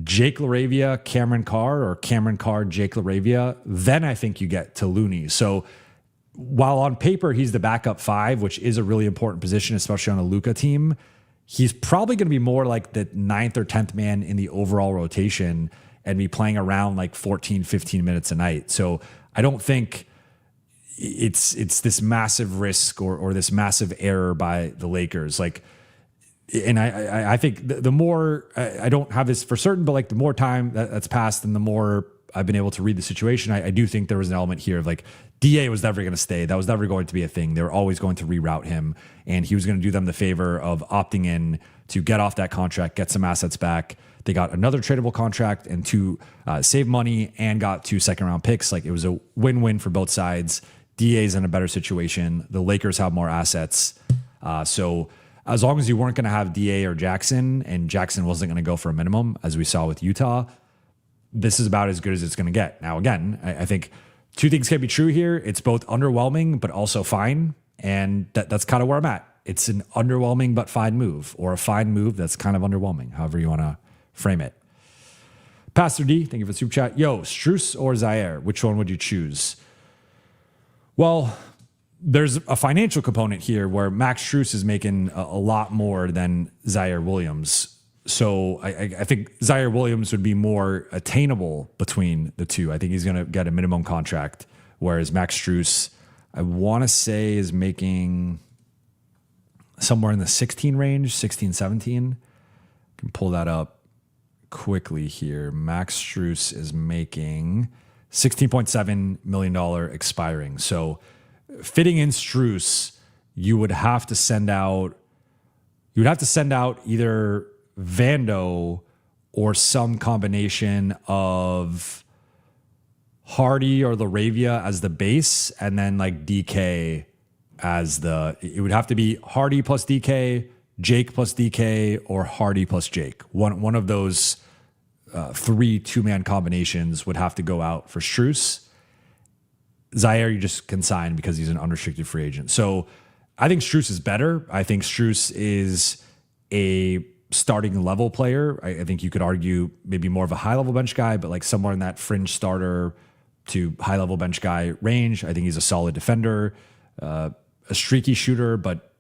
Speaker 2: Jake LaRavia, Cameron Carr, or Cameron Carr, Jake LaRavia. Then I think you get to Looney. So while on paper he's the backup 5, which is a really important position, especially on a Luka team, he's probably going to be more like the 9th or 10th man in the overall rotation and be playing around like 14, 15 minutes a night. So I don't think it's this massive risk or this massive error by the Lakers. Like, and I think the more, I don't have this for certain, but like the more time that's passed and the more I've been able to read the situation, I do think there was an element here of like DA was never going to stay. That was never going to be a thing. They were always going to reroute him, and he was going to do them the favor of opting in to get off that contract, get some assets back. They got another tradable contract and to save money, and got 2 second-round picks. Like, it was a win-win for both sides. DA's in a better situation. The Lakers have more assets. So as long as you weren't going to have DA or Jackson, and Jackson wasn't going to go for a minimum, as we saw with Utah, this is about as good as it's going to get. Now, again, I think 2 things can be true here. It's both underwhelming, but also fine. And that's kind of where I'm at. It's an underwhelming but fine move, or a fine move that's kind of underwhelming, however you want to frame it. Pastor D, thank you for the super chat. Yo, Strus or Zaire, which one would you choose? Well, there's a financial component here where Max Strus is making a lot more than Zaire Williams. So I think Zaire Williams would be more attainable between the two. I think he's going to get a minimum contract, whereas Max Strus, I want to say, is making somewhere in the 16 range, 16, 17. I can pull that up quickly here. Max Strus is making $16.7 million expiring. So fitting in Strus, you would have to send out either Vando or some combination of Hardy or LaRavia as the base, and then like DK as it would have to be Hardy plus DK, Jake plus DK, or Hardy plus Jake. One of those 3 2-man combinations would have to go out for Strus. Zaire, you just can sign because he's an unrestricted free agent. So I think Strus is better. I think Strus is a starting level player. I think you could argue maybe more of a high level bench guy, but like somewhere in that fringe starter to high level bench guy range. I think he's a solid defender, a streaky shooter, but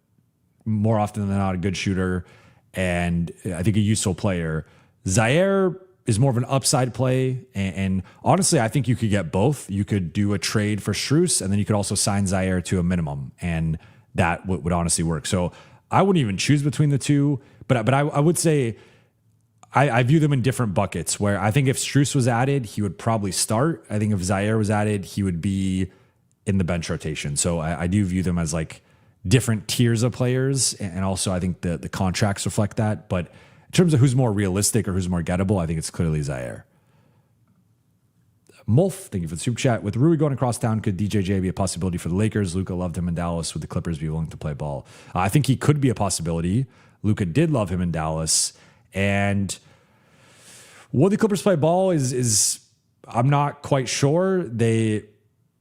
Speaker 2: more often than not a good shooter, and I think a useful player. Zaire is more of an upside play, and honestly, I think you could get both. You could do a trade for Strus, and then you could also sign Zaire to a minimum, and that would honestly work. So I wouldn't even choose between the two, but I would say I view them in different buckets, where I think if Strus was added, he would probably start. I think if Zaire was added, he would be in the bench rotation. So I do view them as like different tiers of players, and also I think the contracts reflect that. But in terms of who's more realistic or who's more gettable, I think it's clearly Zaire. Mulf, thank you for the super chat. With Rui going across town, could DJJ be a possibility for the Lakers? Luka loved him in Dallas. Would the Clippers be willing to play ball? I think he could be a possibility. Luka did love him in Dallas. And would the Clippers play ball is I'm not quite sure. They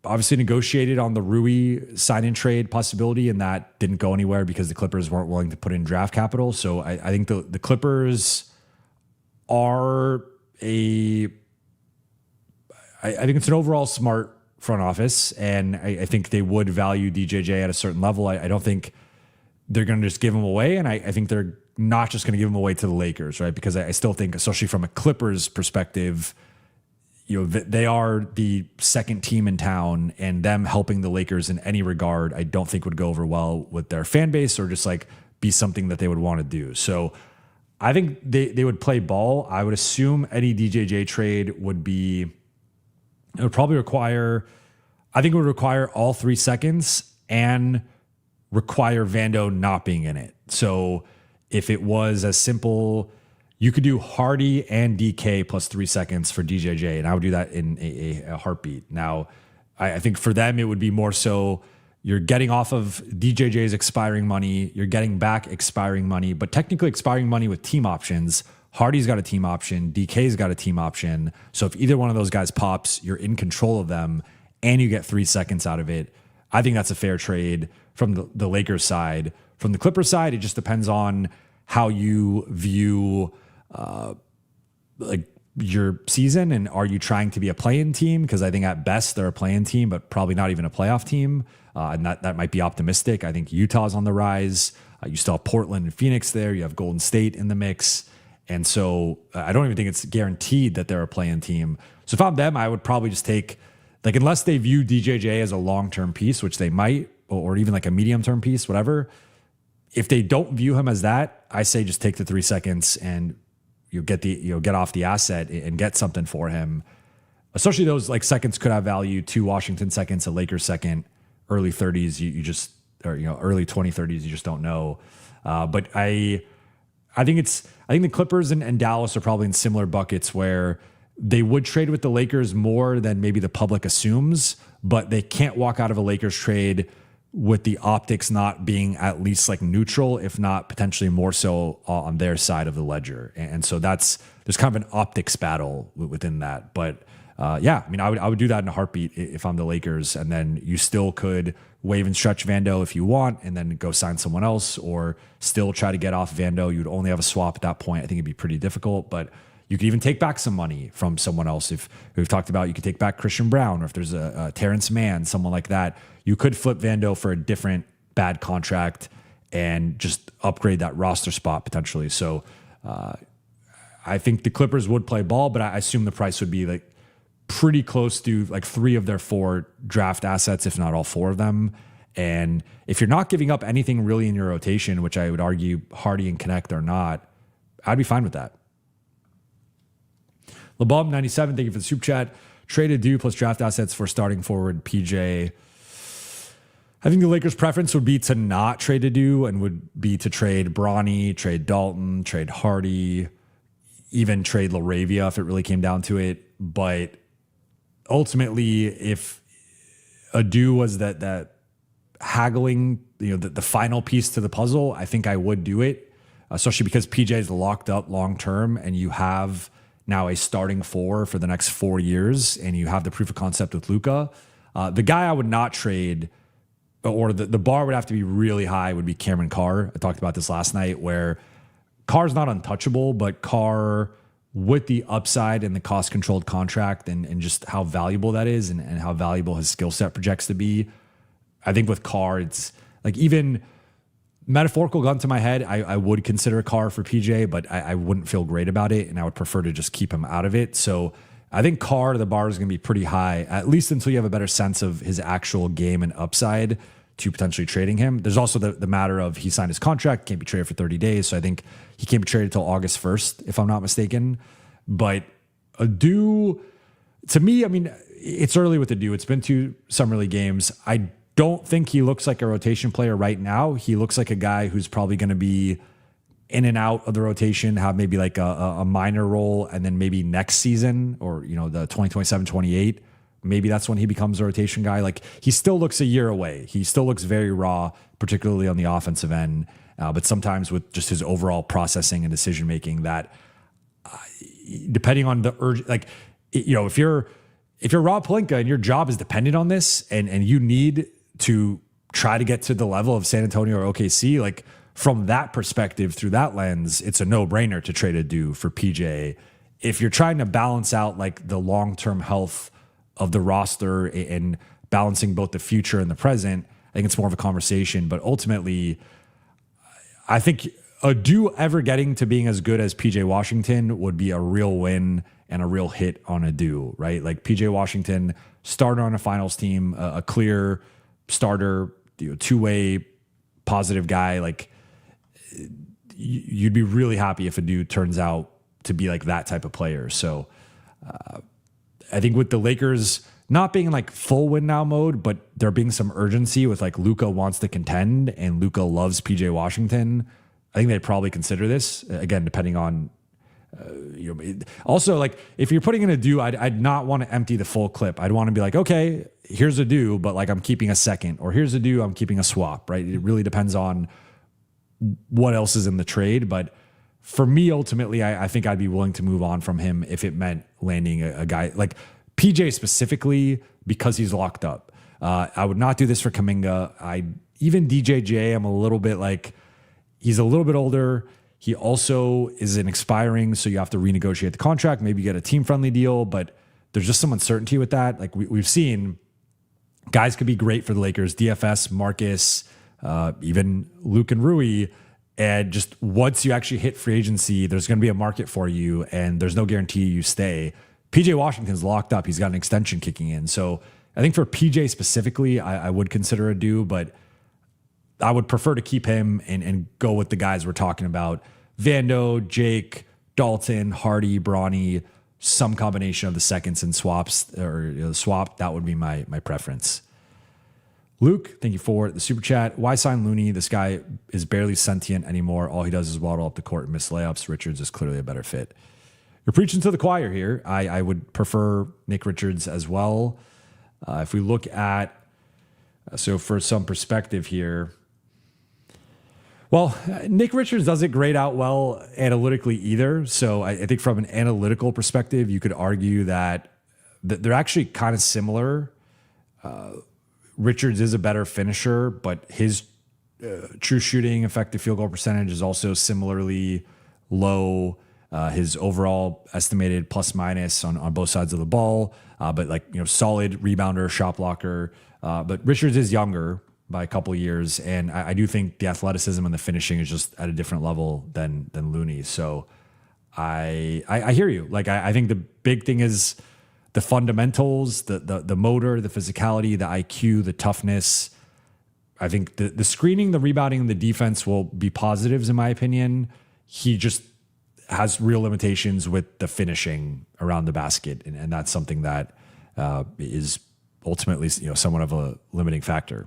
Speaker 2: obviously negotiated on the Rui sign-in trade possibility, and that didn't go anywhere because the Clippers weren't willing to put in draft capital. So I think the Clippers are I think it's an overall smart front office, and I think they would value DJJ at a certain level. I don't think they're going to just give him away, and I think they're not just going to give him away to the Lakers, right? Because I still think, especially from a Clippers perspective, they are the second team in town, and them helping the Lakers in any regard, I don't think would go over well with their fan base or just like be something that they would want to do. So I think they would play ball. I would assume any DJJ trade would be, it would probably require, I think it would require all 3 seconds and require Vando not being in it. So if it was as simple, you could do Hardy and DK plus 3 seconds for DJJ, and I would do that in a heartbeat. Now, I think for them, it would be more so you're getting off of DJJ's expiring money, you're getting back expiring money, but technically expiring money with team options. Hardy's got a team option, DK's got a team option. So if either one of those guys pops, you're in control of them and you get 3 seconds out of it. I think that's a fair trade from the Lakers side. From the Clippers side, it just depends on how you view like your season, and are you trying to be a play-in team? Because I think at best they're a play-in team, but probably not even a playoff team. And that might be optimistic. I think Utah's on the rise. You still have Portland and Phoenix there. You have Golden State in the mix. And so I don't even think it's guaranteed that they're a play-in team. So if I'm them, I would probably just take, like, unless they view DJJ as a long-term piece, which they might, or even like a medium-term piece, whatever. If they don't view him as that, I say just take the 3 seconds and get off the asset and get something for him. Especially those like seconds could have value. 2 Washington seconds, a Lakers second, early 30s. You just, or early 2030s. You just don't know. But I think the Clippers and Dallas are probably in similar buckets where they would trade with the Lakers more than maybe the public assumes, but they can't walk out of a Lakers trade with the optics not being at least like neutral, if not potentially more so on their side of the ledger. And so there's kind of an optics battle within that. But yeah, I mean, I would do that in a heartbeat if I'm the Lakers, and then you still could waive and stretch Vando if you want, and then go sign someone else, or still try to get off Vando. You'd only have a swap at that point. I think it'd be pretty difficult, but you could even take back some money from someone else. If we've talked about, you could take back Christian Brown, or if there's a Terrence Mann, someone like that, you could flip Vando for a different bad contract and just upgrade that roster spot potentially. So I think the Clippers would play ball, but I assume the price would be like pretty close to like 3 of their 4 draft assets, if not all 4 of them. And if you're not giving up anything really in your rotation, which I would argue Hardy and Connect are not, I'd be fine with that. LeBum97, thank you for the super chat. Traded due plus draft assets for starting forward PJ. I think the Lakers' preference would be to not trade Adu, and would be to trade Bronny, trade Dalton, trade Hardy, even trade LaRavia if it really came down to it. But ultimately, if Adu was that haggling, the final piece to the puzzle, I think I would do it, especially because PJ is locked up long term, and you have now a starting 4 for the next 4 years, and you have the proof of concept with Luka. The guy I would not trade, or the bar would have to be really high, would be Cameron Carr. I talked about this last night, where Carr's not untouchable, but Carr with the upside and the cost controlled contract and just how valuable that is and how valuable his skill set projects to be. I think with Carr, it's like even metaphorical gun to my head, I would consider Carr for PJ, but I wouldn't feel great about it. And I would prefer to just keep him out of it. So I think Carr, the bar is going to be pretty high, at least until you have a better sense of his actual game and upside to potentially trading him. There's also the matter of he signed his contract, can't be traded for 30 days. So I think he can't be traded until August 1st, if I'm not mistaken. But Adu, to me, I mean, it's early with Adu. It's been 2 summer league games. I don't think he looks like a rotation player right now. He looks like a guy who's probably going to be in and out of the rotation, have maybe like a minor role, and then maybe next season or, the 2027-28, maybe that's when he becomes a rotation guy. Like he still looks a year away. He still looks very raw, particularly on the offensive end. But sometimes with just his overall processing and decision making, that depending on the urge, like if you're Rob Pelinka and your job is dependent on this, and you need to try to get to the level of San Antonio or OKC, like from that perspective, through that lens, it's a no-brainer to trade Adu for PJ. If you're trying to balance out like the long-term health of the roster and balancing both the future and the present, I think it's more of a conversation. But ultimately, I think Adu ever getting to being as good as PJ Washington would be a real win and a real hit on Adu, right? Like PJ Washington, starter on a finals team, a clear starter, two-way positive guy. Like you'd be really happy if Adu turns out to be like that type of player. So I think with the Lakers not being in like full win now mode, but there being some urgency with like Luka wants to contend and Luka loves PJ Washington, I think they'd probably consider this again, depending on also like if you're putting in Adu, I'd not want to empty the full clip. I'd want to be like, okay, here's Adu, but like I'm keeping a second, or here's Adu, I'm keeping a swap, right? It really depends on what else is in the trade. But for me, ultimately, I think I'd be willing to move on from him if it meant landing a guy like PJ specifically, because he's locked up. I would not do this for Kuminga. Even DJJ, I'm a little bit like, he's a little bit older. He also is an expiring, so you have to renegotiate the contract, maybe get a team-friendly deal, but there's just some uncertainty with that. Like we've seen, guys could be great for the Lakers, DFS, Marcus, even Luke and Rui, and just once you actually hit free agency, there's going to be a market for you, and there's no guarantee you stay. PJ Washington's locked up. He's got an extension kicking in. So I think for PJ specifically, I would consider Adu, but I would prefer to keep him and go with the guys we're talking about. Vando, Jake, Dalton, Hardy, Bronny, some combination of the seconds and swaps or swap. That would be my preference. Luke, thank you for the super chat. Why sign Looney? This guy is barely sentient anymore. All he does is waddle up the court and miss layups. Richards is clearly a better fit. You're preaching to the choir here. I would prefer Nick Richards as well. If we look at, so for some perspective here, well, Nick Richards doesn't grade out well analytically either. So I think from an analytical perspective, you could argue that they're actually kind of similar. Richards is a better finisher, but his true shooting, effective field goal percentage is also similarly low. His overall estimated plus minus on both sides of the ball, but solid rebounder, shot blocker. But Richards is younger by a couple of years, and I do think the athleticism and the finishing is just at a different level than Looney. So I hear you. Like I think the big thing is the fundamentals, the motor, the physicality, the IQ, the toughness. I think the screening, the rebounding, and the defense will be positives in my opinion. He just has real limitations with the finishing around the basket, and that's something that is ultimately somewhat of a limiting factor.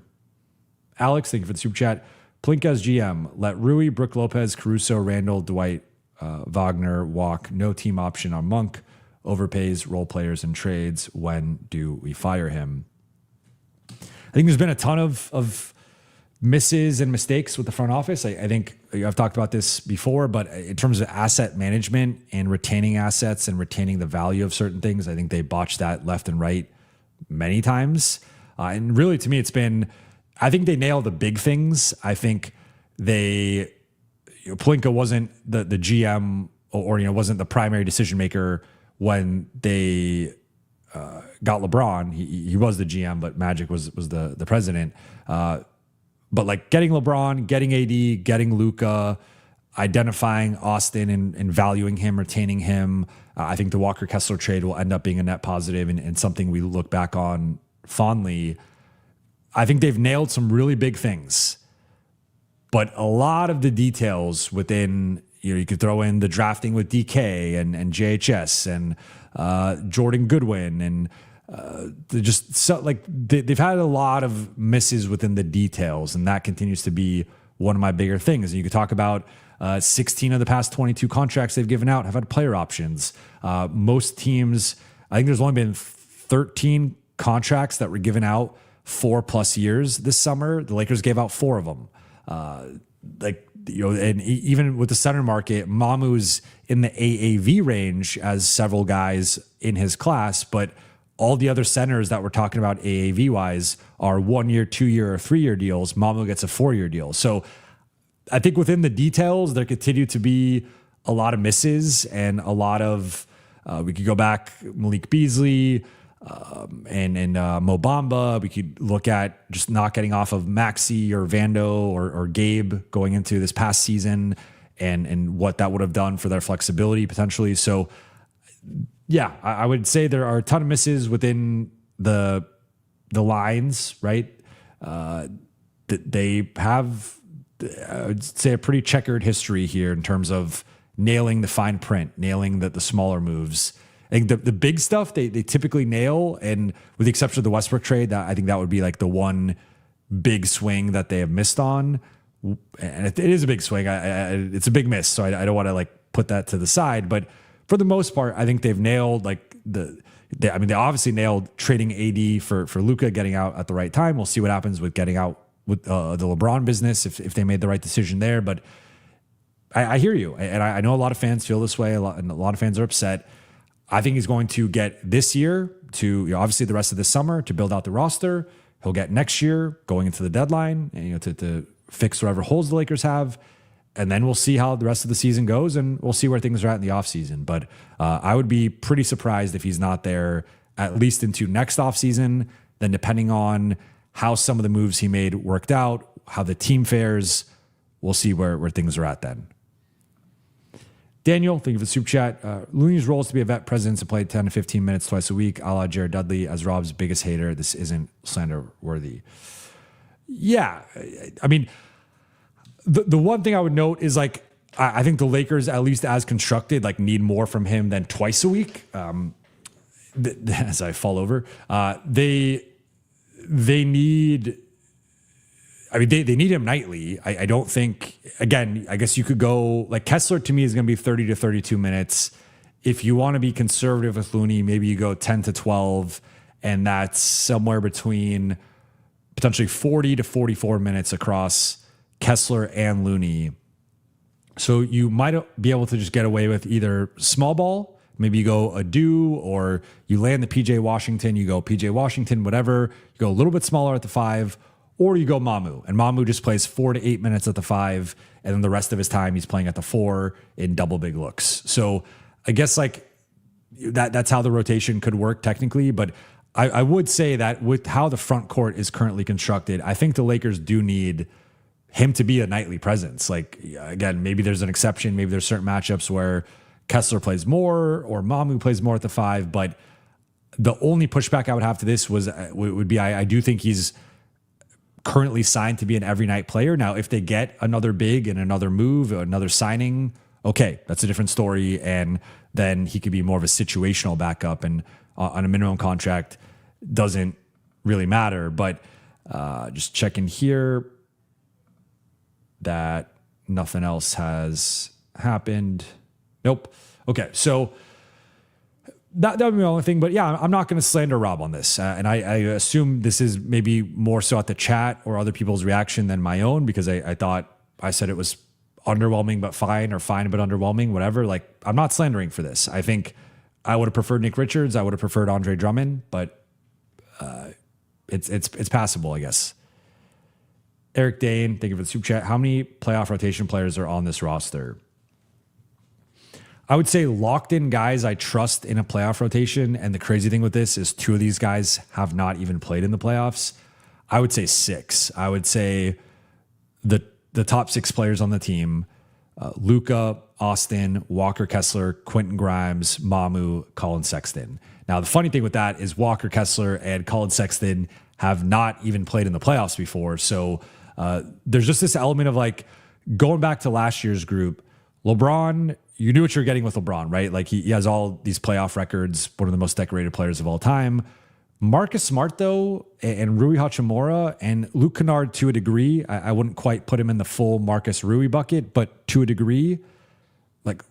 Speaker 2: Alex, thank you for the super chat. Pelinka as GM, let Rui, Brook Lopez, Caruso, Randall, Dwight, Wagner walk. No team option on Monk. Overpays role players and trades. When do we fire him? I think there's been a ton of misses and mistakes with the front office. I think I've talked about this before, but in terms of asset management and retaining assets and retaining the value of certain things, I think they botched that left and right many times. And really, to me, I think they nail the big things. I think they, Pelinka wasn't the GM or wasn't the primary decision maker when they got LeBron. He was the GM, but Magic was the president. But like getting LeBron, getting AD, getting Luka, identifying Austin and valuing him, retaining him. I think the Walker Kessler trade will end up being a net positive and something we look back on fondly. I think they've nailed some really big things, but a lot of the details within, you could throw in the drafting with DK and JHS and Jordan Goodwin and they've had a lot of misses within the details, and that continues to be one of my bigger things. And you could talk about 16 of the past 22 contracts they've given out have had player options. Most teams, I think there's only been 13 contracts that were given out 4+ years this summer. The Lakers gave out 4 of them. And even with the center market, Mamu's in the AAV range as several guys in his class, but all the other centers that we're talking about AAV wise are 1 year, 2 year, or 3 year deals. Mamu gets a 4-year deal. So I think within the details, there continue to be a lot of misses and a lot of, we could go back Malik Beasley and Mo Bamba. We could look at just not getting off of Maxey or Vando or Gabe going into this past season and what that would have done for their flexibility potentially. So yeah, I would say there are a ton of misses within the lines, right? They have, I would say, a pretty checkered history here in terms of nailing the fine print, nailing the smaller moves. I think the big stuff they typically nail, and with the exception of the Westbrook trade, I think that would be like the one big swing that they have missed on. And it is a big swing. It's a big miss, so I don't want to like put that to the side. But for the most part, I think they've nailed like they obviously nailed trading AD for Luka, getting out at the right time. We'll see what happens with getting out with the LeBron business if they made the right decision there. But I hear you, and I know a lot of fans feel this way. And a lot of fans are upset. I think he's going to get this year to obviously the rest of the summer to build out the roster. He'll get next year going into the deadline and to fix whatever holes the Lakers have. And then we'll see how the rest of the season goes, and we'll see where things are at in the offseason. But I would be pretty surprised if he's not there at least into next offseason. Then depending on how some of the moves he made worked out, how the team fares, we'll see where things are at then. Daniel, thank you for the super chat. Looney's role is to be a vet presence and play 10 to 15 minutes twice a week, a la Jared Dudley. As Rob's biggest hater, this isn't slander worthy. Yeah, I mean, the one thing I would note is like, I think the Lakers, at least as constructed, like need more from him than twice a week. As I fall over, they need. I mean, they need him nightly. I don't think, again, I guess you could go, like Kessler to me is going to be 30 to 32 minutes. If you want to be conservative with Looney, maybe you go 10 to 12, and that's somewhere between potentially 40 to 44 minutes across Kessler and Looney. So you might be able to just get away with either small ball, maybe you go Adu, or you land the PJ Washington, you go PJ Washington, whatever. You go a little bit smaller at the 5. Or you go Mamu, and Mamu just plays 4 to 8 minutes at the 5, and then the rest of his time he's playing at the 4 in double big looks. So I guess like that's how the rotation could work technically, but I would say that with how the front court is currently constructed, I think the Lakers do need him to be a nightly presence. Like, again, maybe there's an exception, maybe there's certain matchups where Kessler plays more or Mamu plays more at the 5, but the only pushback I would have to this would be I do think he's currently signed to be an every night player. Now, if they get another big and another move, another signing, okay, that's a different story. And then he could be more of a situational backup, and on a minimum contract doesn't really matter. But just checking here that nothing else has happened. Nope. Okay. So that would be the only thing, but yeah, I'm not going to slander Rob on this. And I assume this is maybe more so at the chat or other people's reaction than my own, because I thought I said it was underwhelming but fine, or fine but underwhelming, whatever. Like, I'm not slandering for this. I think I would have preferred Nick Richards. I would have preferred Andre Drummond, but it's passable, I guess. Eric Dane, thank you for the super chat. How many playoff rotation players are on this roster? I would say locked in guys I trust in a playoff rotation. And the crazy thing with this is 2 of these guys have not even played in the playoffs. I would say 6. I would say the top 6 players on the team, Luka, Austin, Walker Kessler, Quentin Grimes, Mamu, Colin Sexton. Now, the funny thing with that is Walker Kessler and Colin Sexton have not even played in the playoffs before. So there's just this element of like going back to last year's group, LeBron, you knew what you're getting with LeBron, right? Like he has all these playoff records, one of the most decorated players of all time. Marcus Smart, though, and Rui Hachimura and Luke Kennard to a degree, I wouldn't quite put him in the full Marcus Rui bucket, but to a degree, like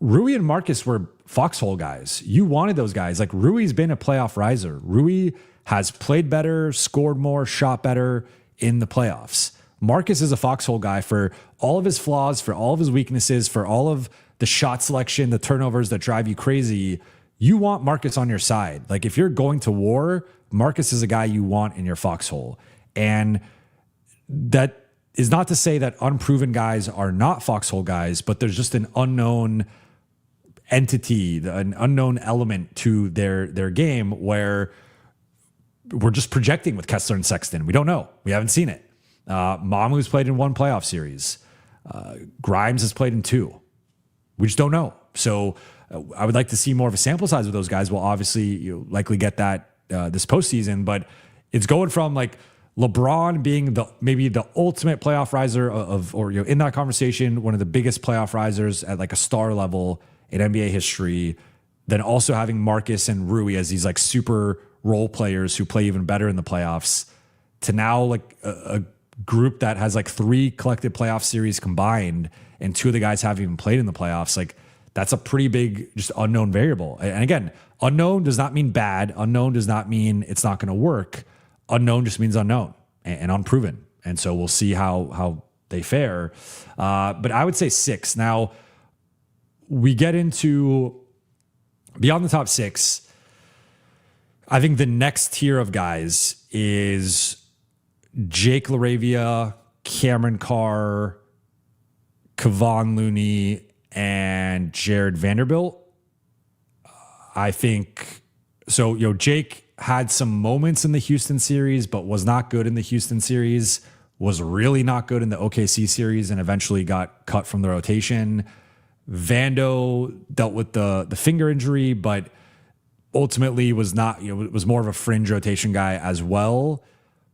Speaker 2: Rui and Marcus were foxhole guys. You wanted those guys. Like Rui's been a playoff riser. Rui has played better, scored more, shot better in the playoffs. Marcus is a foxhole guy for all of his flaws, for all of his weaknesses, for all of the shot selection, the turnovers that drive you crazy. You want Marcus on your side. Like if you're going to war, Marcus is a guy you want in your foxhole. And that is not to say that unproven guys are not foxhole guys, but there's just an unknown entity, an unknown element to their game where we're just projecting with Kessler and Sexton. We don't know. We haven't seen it. Mamu's played in 1 playoff series. Grimes has played in 2. We just don't know. So I would like to see more of a sample size of those guys. We'll obviously likely get that this postseason, but it's going from like LeBron being maybe the ultimate playoff riser or in that conversation, one of the biggest playoff risers at like a star level in NBA history, then also having Marcus and Rui as these like super role players who play even better in the playoffs, to now like a group that has like 3 collective playoff series combined and 2 of the guys haven't even played in the playoffs. Like that's a pretty big, just unknown variable. And again, unknown does not mean bad. Unknown does not mean it's not going to work. Unknown just means unknown and unproven. And so we'll see how they fare. But I would say 6. Now we get into beyond the top 6. I think the next tier of guys is Jake LaRavia, Cameron Carr, Kevon Looney, and Jared Vanderbilt. I think so. Jake had some moments in the Houston series, but was not good in the Houston series, was really not good in the OKC series, and eventually got cut from the rotation. Vando dealt with the finger injury, but ultimately was not, was more of a fringe rotation guy as well.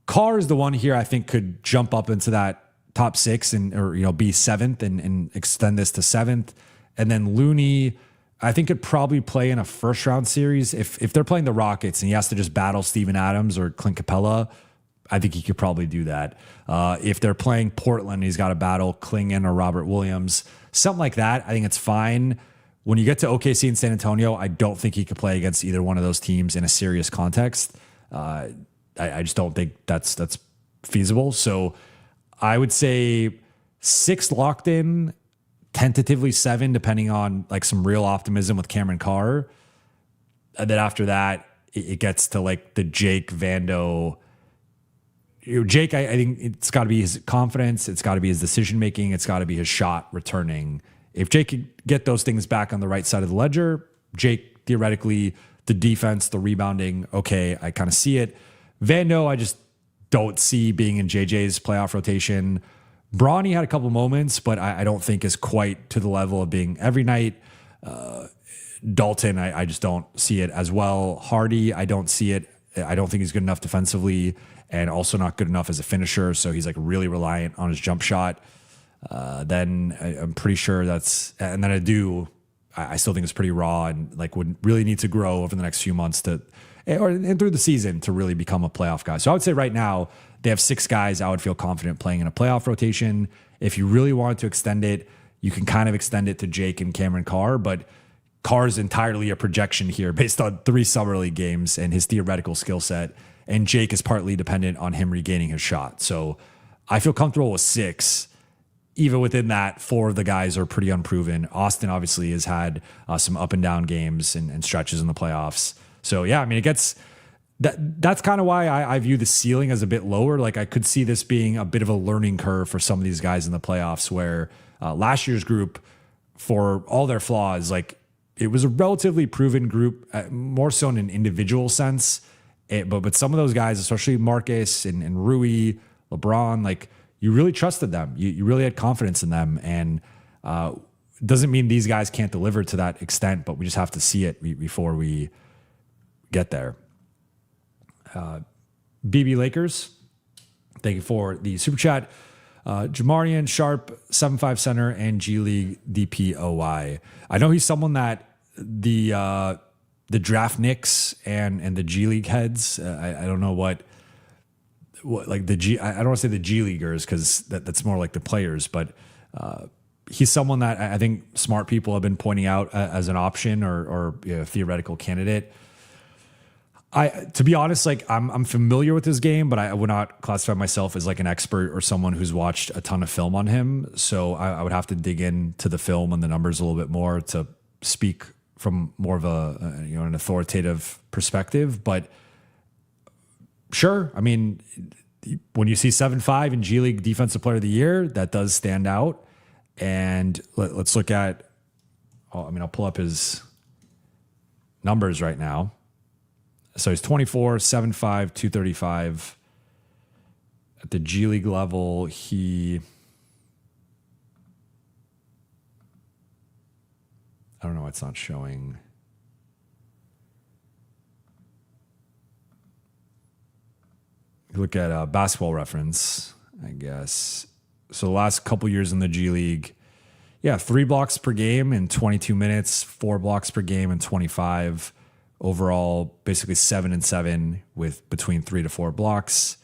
Speaker 2: Carr is the one here I think could jump up into that top 6 or be 7th and extend this to 7th. And then Looney, I think could probably play in a first round series. If they're playing the Rockets and he has to just battle Steven Adams or Clint Capella, I think he could probably do that. If they're playing Portland, he's got to battle Klingon or Robert Williams, something like that. I think it's fine. When you get to OKC and San Antonio, I don't think he could play against either one of those teams in a serious context. I just don't think that's feasible. So I would say 6 locked in, tentatively 7, depending on like some real optimism with Cameron Carr. And then after that, it gets to like the Jake Vando. Jake, I think it's got to be his confidence. It's got to be his decision making. It's got to be his shot returning. If Jake could get those things back on the right side of the ledger, Jake, theoretically, the defense, the rebounding, okay, I kind of see it. Vando, I just don't see being in JJ's playoff rotation. Bronny had a couple moments, but I don't think is quite to the level of being every night. Dalton, I just don't see it as well. Hardy, I don't see it. I don't think he's good enough defensively and also not good enough as a finisher. So he's like really reliant on his jump shot. Then I'm pretty sure and then I still think it's pretty raw and like would really need to grow over the next few months and through the season to really become a playoff guy. So I would say right now they have 6 guys I would feel confident playing in a playoff rotation. If you really wanted to extend it, you can kind of extend it to Jake and Cameron Carr, but Carr's entirely a projection here based on 3 summer league games and his theoretical skill set. And Jake is partly dependent on him regaining his shot. So I feel comfortable with 6. Even within that, 4 of the guys are pretty unproven. Austin obviously has had some up and down games and stretches in the playoffs. So yeah, I mean, it gets that's kind of why I view the ceiling as a bit lower. Like I could see this being a bit of a learning curve for some of these guys in the playoffs, where last year's group, for all their flaws, like it was a relatively proven group, more so in an individual sense. But some of those guys, especially Marcus and Rui, LeBron, like you really trusted them. You really had confidence in them. And doesn't mean these guys can't deliver to that extent, but we just have to see it before we get there. BB Lakers, thank you for the super chat. Jamarian Sharp, 7'5" center, and G League DPOY. I know he's someone that the draft Knicks and the G League heads, I don't know what like the G, I don't want to say the G Leaguers because that's more like the players, but he's someone that I think smart people have been pointing out as an option or theoretical candidate. To be honest, like I'm familiar with his game, but I would not classify myself as like an expert or someone who's watched a ton of film on him. So I would have to dig into the film and the numbers a little bit more to speak from more of an authoritative perspective. But sure, I mean, when you see 7'5" in G League Defensive Player of the Year, that does stand out. And let's look at. I'll pull up his numbers right now. So he's 24, 7'5", 235. At the G League level, I don't know why it's not showing. You look at Basketball Reference, I guess. So the last couple years in the G League, 3 blocks per game in 22 minutes, 4 blocks per game in 25. Overall, basically 7 and 7 with between 3 to 4 blocks,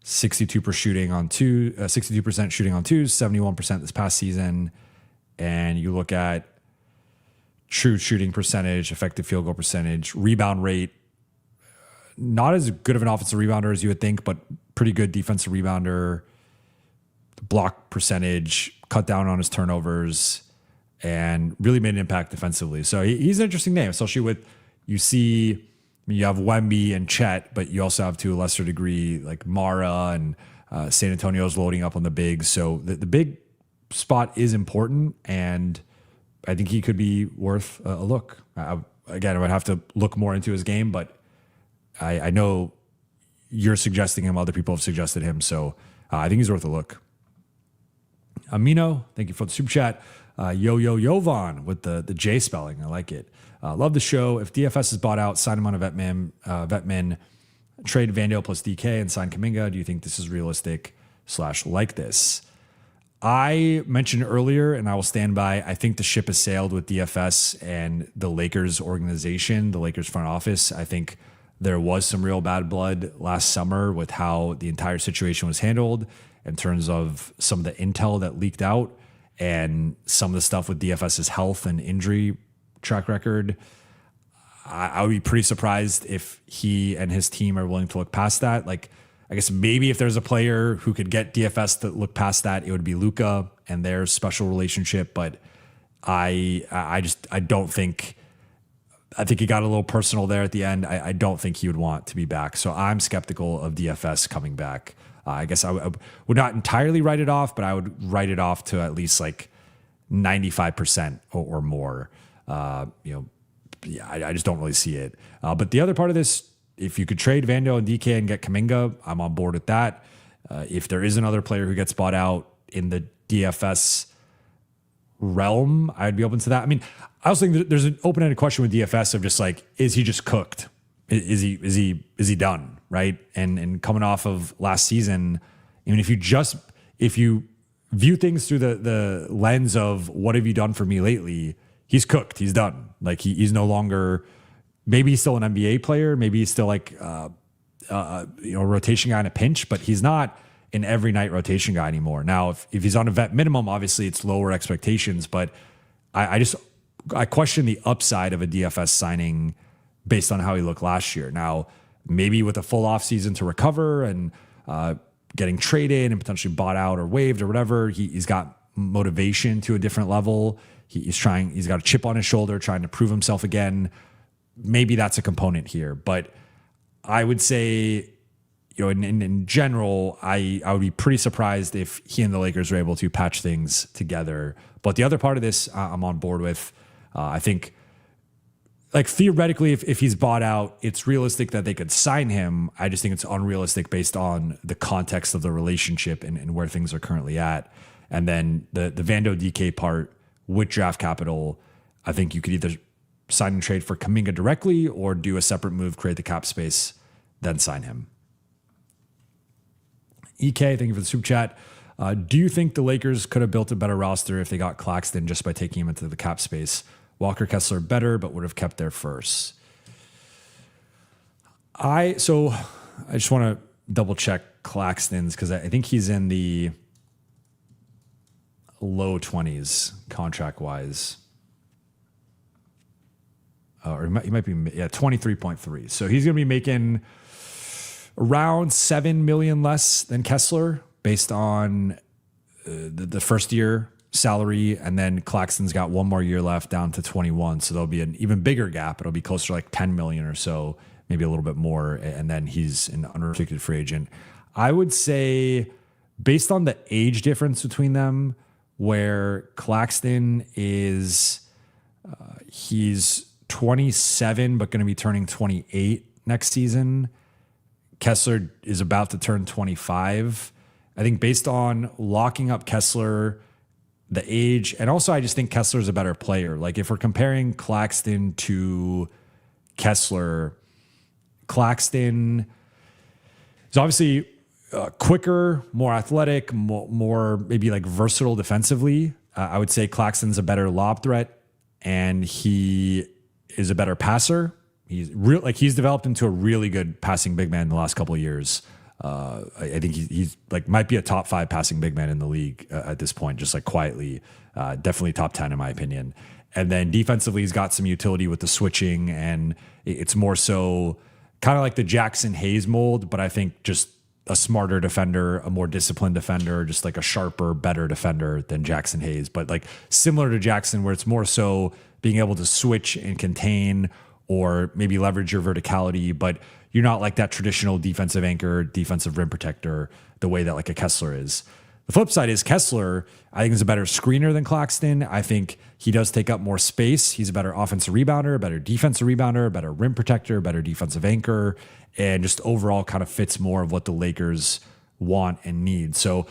Speaker 2: 62% shooting on twos, 71% this past season. And you look at true shooting percentage, effective field goal percentage, rebound rate, not as good of an offensive rebounder as you would think, but pretty good defensive rebounder, block percentage, cut down on his turnovers, and really made an impact defensively. So he's an interesting name, especially with. You see, you have Wemby and Chet, but you also have to a lesser degree like Mara and San Antonio's loading up on the bigs. So the big spot is important, and I think he could be worth a look. Again, I would have to look more into his game, but I know you're suggesting him. Other people have suggested him, so I think he's worth a look. Amino, thank you for the super chat. Jovan with the J spelling. I like it. Love the show. If DFS is bought out, sign him on a Vetmin, trade Vandale plus DK and sign Kuminga. Do you think this is realistic / like this? I mentioned earlier, and I will stand by, I think the ship has sailed with DFS and the Lakers organization, the Lakers front office. I think there was some real bad blood last summer with how the entire situation was handled in terms of some of the intel that leaked out and some of the stuff with DFS's health and injury track record. I would be pretty surprised if he and his team are willing to look past that. Like, I guess maybe if there's a player who could get DFS to look past that, it would be Luka and their special relationship. But I don't think. I think he got a little personal there at the end. I don't think he would want to be back. So I'm skeptical of DFS coming back. I guess I would not entirely write it off, but I would write it off to at least like 95% or more. I just don't really see it. But the other part of this, if you could trade Vandale and DK and get Kuminga, I'm on board with that. If there is another player who gets bought out in the DFS realm, I'd be open to that. I mean, I also think that there's an open-ended question with DFS of just like, is he just cooked? Is he done? Right. And coming off of last season, I mean, if you view things through the lens of what have you done for me lately, he's cooked. He's done. Like he's no longer, maybe he's still an NBA player. Maybe he's still like, a rotation guy in a pinch, but he's not an every night rotation guy anymore. Now, if he's on a vet minimum, obviously it's lower expectations, but I question the upside of a DFS signing based on how he looked last year. Now, maybe with a full off season to recover and getting traded and potentially bought out or waived or whatever, he's got motivation to a different level. He's got a chip on his shoulder, trying to prove himself again. Maybe that's a component here, but I would say, in general, I would be pretty surprised if he and the Lakers were able to patch things together. But the other part of this, I'm on board with. I think, like, theoretically, if he's bought out, it's realistic that they could sign him. I just think it's unrealistic based on the context of the relationship and where things are currently at. And then the Vando DK part with draft capital, I think you could either sign and trade for Kuminga directly or do a separate move, create the cap space, then sign him. EK, thank you for the super chat. Do you think the Lakers could have built a better roster if they got Claxton just by taking him into the cap space? Walker Kessler better, but would have kept their first. So I just want to double check Claxton's because I think he's in the low 20s contract wise. Or he might be 23.3. So he's going to be making around $7 million less than Kessler based on the first year salary, and then Claxton's got one more year left down to 21, so there'll be an even bigger gap. It'll be closer to like 10 million or so, maybe a little bit more, and then he's an unrestricted free agent. I would say, based on the age difference between them, where Claxton is he's 27 but going to be turning 28 next season. Kessler is about to turn 25. I think based on locking up Kessler, the age, and also I just think Kessler's a better player. Like, if we're comparing Claxton to Kessler, Claxton is obviously quicker, more athletic, more maybe like versatile defensively. I would say Claxton's a better lob threat, and he is a better passer. He's developed into a really good passing big man in the last couple of years. I think he's like might be a top 5 passing big man in the league at this point, just like quietly, definitely top 10 in my opinion. And then defensively, he's got some utility with the switching, and it's more so kind of like the Jackson Hayes mold, but I think just a smarter defender, a more disciplined defender, just like a sharper, better defender than Jackson Hayes. But like similar to Jackson, where it's more so being able to switch and contain or maybe leverage your verticality, but you're not like that traditional defensive anchor, defensive rim protector, the way that like a Kessler is. The flip side is Kessler, I think, is a better screener than Claxton. I think he does take up more space. He's a better offensive rebounder, a better defensive rebounder, a better rim protector, a better defensive anchor, and just overall kind of fits more of what the Lakers want and need. So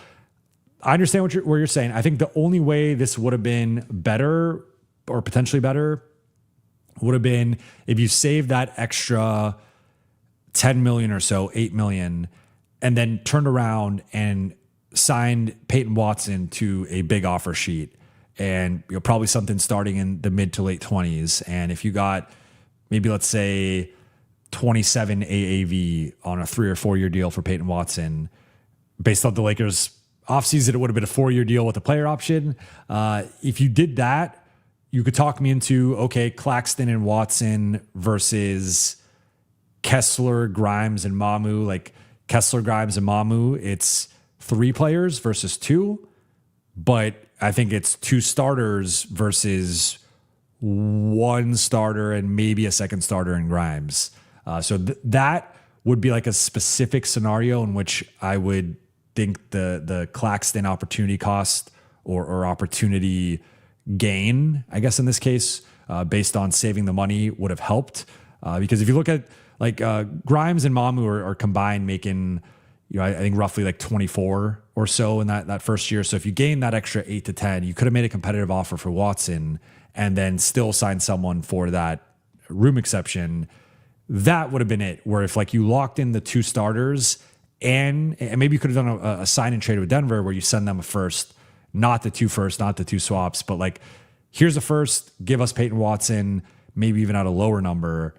Speaker 2: I understand what you're saying. I think the only way this would have been better or potentially better would have been if you saved that extra 10 million or so, 8 million, and then turned around and signed Peyton Watson to a big offer sheet, and probably something starting in the mid to late 20s. And if you got maybe, let's say, 27 AAV on a 3 or 4 year deal for Peyton Watson, based on the Lakers offseason, it would have been a 4-year deal with a player option. If you did that, you could talk me into, okay, Claxton and Watson versus Kessler, Grimes, and Mamu. Like Kessler, Grimes, and Mamu, it's 3 players versus 2, but I think it's 2 starters versus 1 starter and maybe a second starter in Grimes. So that would be like a specific scenario in which I would think the Claxton opportunity cost or opportunity gain, I guess in this case, based on saving the money, would have helped. Because if you look at like Grimes and Mamu are combined making, I think roughly like 24 or so in that first year. So if you gain that extra 8 to 10, you could have made a competitive offer for Watson and then still sign someone for that room exception. That would have been it. Where if like you locked in the 2 starters and maybe you could have done a sign and trade with Denver where you send them a first, not the 2 firsts, not the 2 swaps, but like here's a first, give us Peyton Watson, maybe even at a lower number.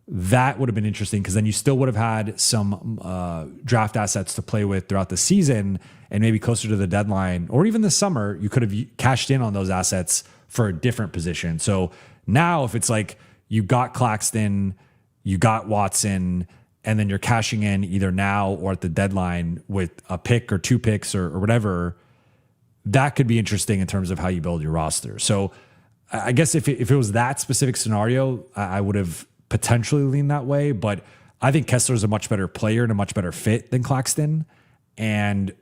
Speaker 2: That would have been interesting because then you still would have had some draft assets to play with throughout the season, and maybe closer to the deadline or even this summer, you could have cashed in on those assets for a different position. So now if it's like you got Claxton, you got Watson, and then you're cashing in either now or at the deadline with a pick or 2 picks or whatever, that could be interesting in terms of how you build your roster. So I guess if it was that specific scenario, I would have potentially leaned that way, but I think Kessler is a much better player and a much better fit than Claxton. And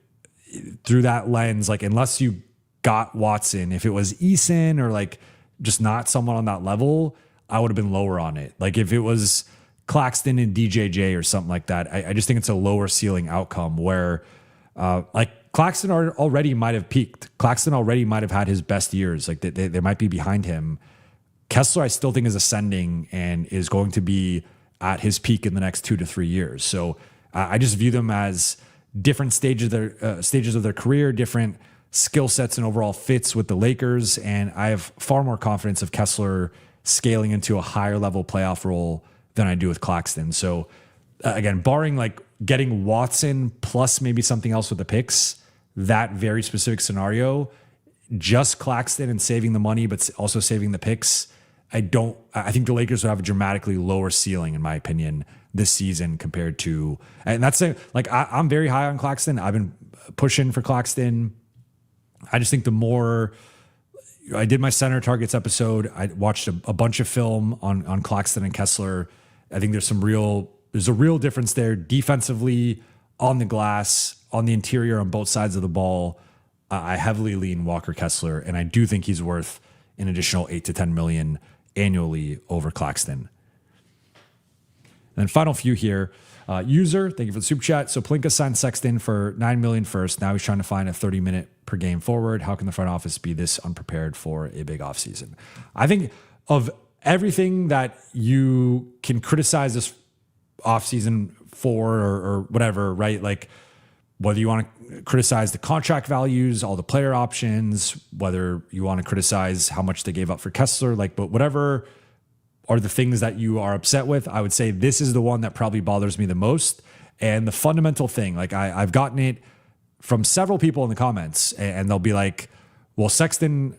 Speaker 2: through that lens, like unless you got Watson, if it was Eason or like just not someone on that level, I would have been lower on it. Like if it was Claxton and DJJ or something like that, I just think it's a lower ceiling outcome where like Claxton already might have peaked. Claxton already might have had his best years. Like they might be behind him. Kessler, I still think is ascending and is going to be at his peak in the next 2 to 3 years. So I just view them as different stages of their career, different skill sets and overall fits with the Lakers. And I have far more confidence of Kessler scaling into a higher level playoff role than I do with Claxton. So again, barring like getting Watson plus maybe something else with the picks, that very specific scenario, just Claxton and saving the money, but also saving the picks. I think the Lakers would have a dramatically lower ceiling, in my opinion, this season compared to, and that's like, I'm very high on Claxton. I've been pushing for Claxton. I just think the more I did my center targets episode, I watched a bunch of film on Claxton and Kessler. I think there's a real difference there defensively, on the glass, on the interior, on both sides of the ball. I heavily lean Walker Kessler, and I do think he's worth an additional 8 to 10 million annually over Claxton. And then final few here. User, thank you for the super chat. So Plinka signed Sexton for $9 million first. Now he's trying to find a 30-minute per game forward. How can the front office be this unprepared for a big offseason? I think of everything that you can criticize this offseason for or whatever, right? Like whether you want to criticize the contract values, all the player options, whether you want to criticize how much they gave up for Kessler, like, but whatever are the things that you are upset with, I would say this is the one that probably bothers me the most. And the fundamental thing, like I've gotten it from several people in the comments, and they'll be like, well, Sexton,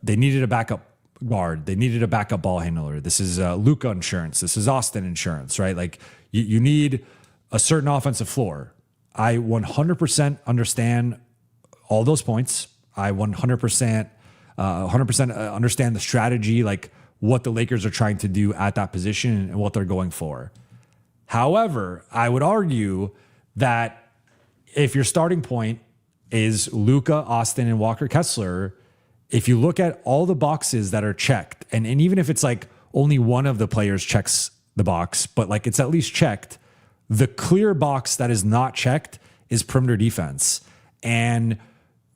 Speaker 2: they needed a backup guard. They needed a backup ball handler. This is Luka insurance. This is Austin insurance, right? Like you need a certain offensive floor. I 100% understand all those points. I 100% understand the strategy, like what the Lakers are trying to do at that position and what they're going for. However, I would argue that if your starting point is Luka, Austin, and Walker Kessler, if you look at all the boxes that are checked, and even if it's like only one of the players checks the box, but like it's at least checked, the clear box that is not checked is perimeter defense. And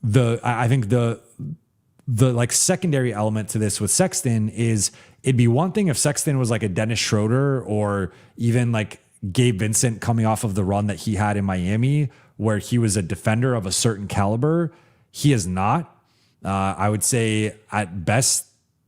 Speaker 2: I think the like secondary element to this with Sexton is it'd be one thing if Sexton was like a Dennis Schroeder or even like Gabe Vincent coming off of the run that he had in Miami, where he was a defender of a certain caliber. He is not. I would say at best,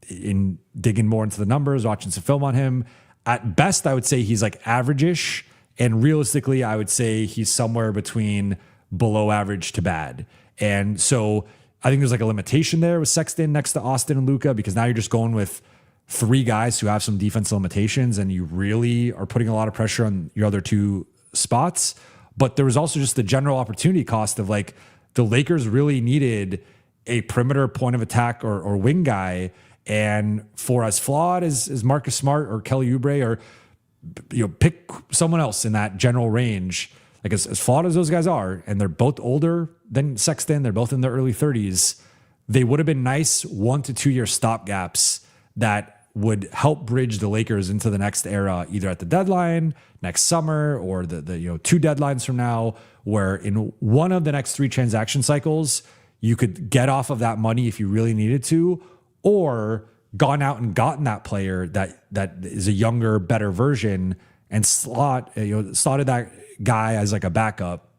Speaker 2: in digging more into the numbers, watching some film on him, at best, I would say he's like average-ish. And realistically, I would say he's somewhere between below average to bad. And so I think there's like a limitation there with Sexton next to Austin and Luka, because now you're just going with 3 guys who have some defensive limitations, and you really are putting a lot of pressure on your other 2 spots. But there was also just the general opportunity cost of like the Lakers really needed a perimeter point of attack or wing guy. And for as flawed as Marcus Smart or Kelly Oubre, or pick someone else in that general range, like as flawed as those guys are, and they're both older than Sexton, they're both in their early 30s, they would have been nice 1 to 2 year stopgaps that would help bridge the Lakers into the next era, either at the deadline next summer or the 2 deadlines from now, where in one of the next 3 transaction cycles, you could get off of that money if you really needed to, or gone out and gotten that player that is a younger, better version and slotted that guy as like a backup.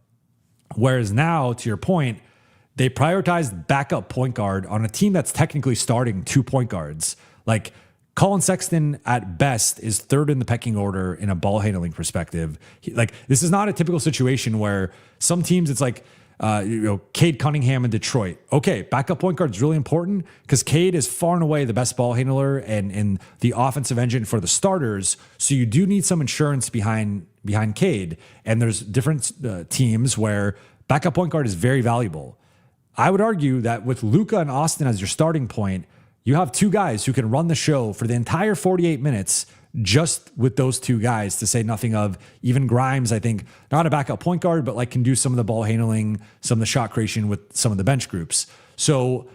Speaker 2: Whereas now, to your point, they prioritized backup point guard on a team that's technically starting 2 point guards. Like Colin Sexton at best is 3rd in the pecking order in a ball handling perspective. This is not a typical situation where some teams it's like, Cade Cunningham in Detroit. Okay, backup point guard is really important because Cade is far and away the best ball handler and the offensive engine for the starters. So you do need some insurance behind Cade. And there's different teams where backup point guard is very valuable. I would argue that with Luka and Austin as your starting point, you have 2 guys who can run the show for the entire 48 minutes, just with those two guys, to say nothing of even Grimes. I think not a backup point guard, but like can do some of the ball handling, some of the shot creation with some of the bench groups. So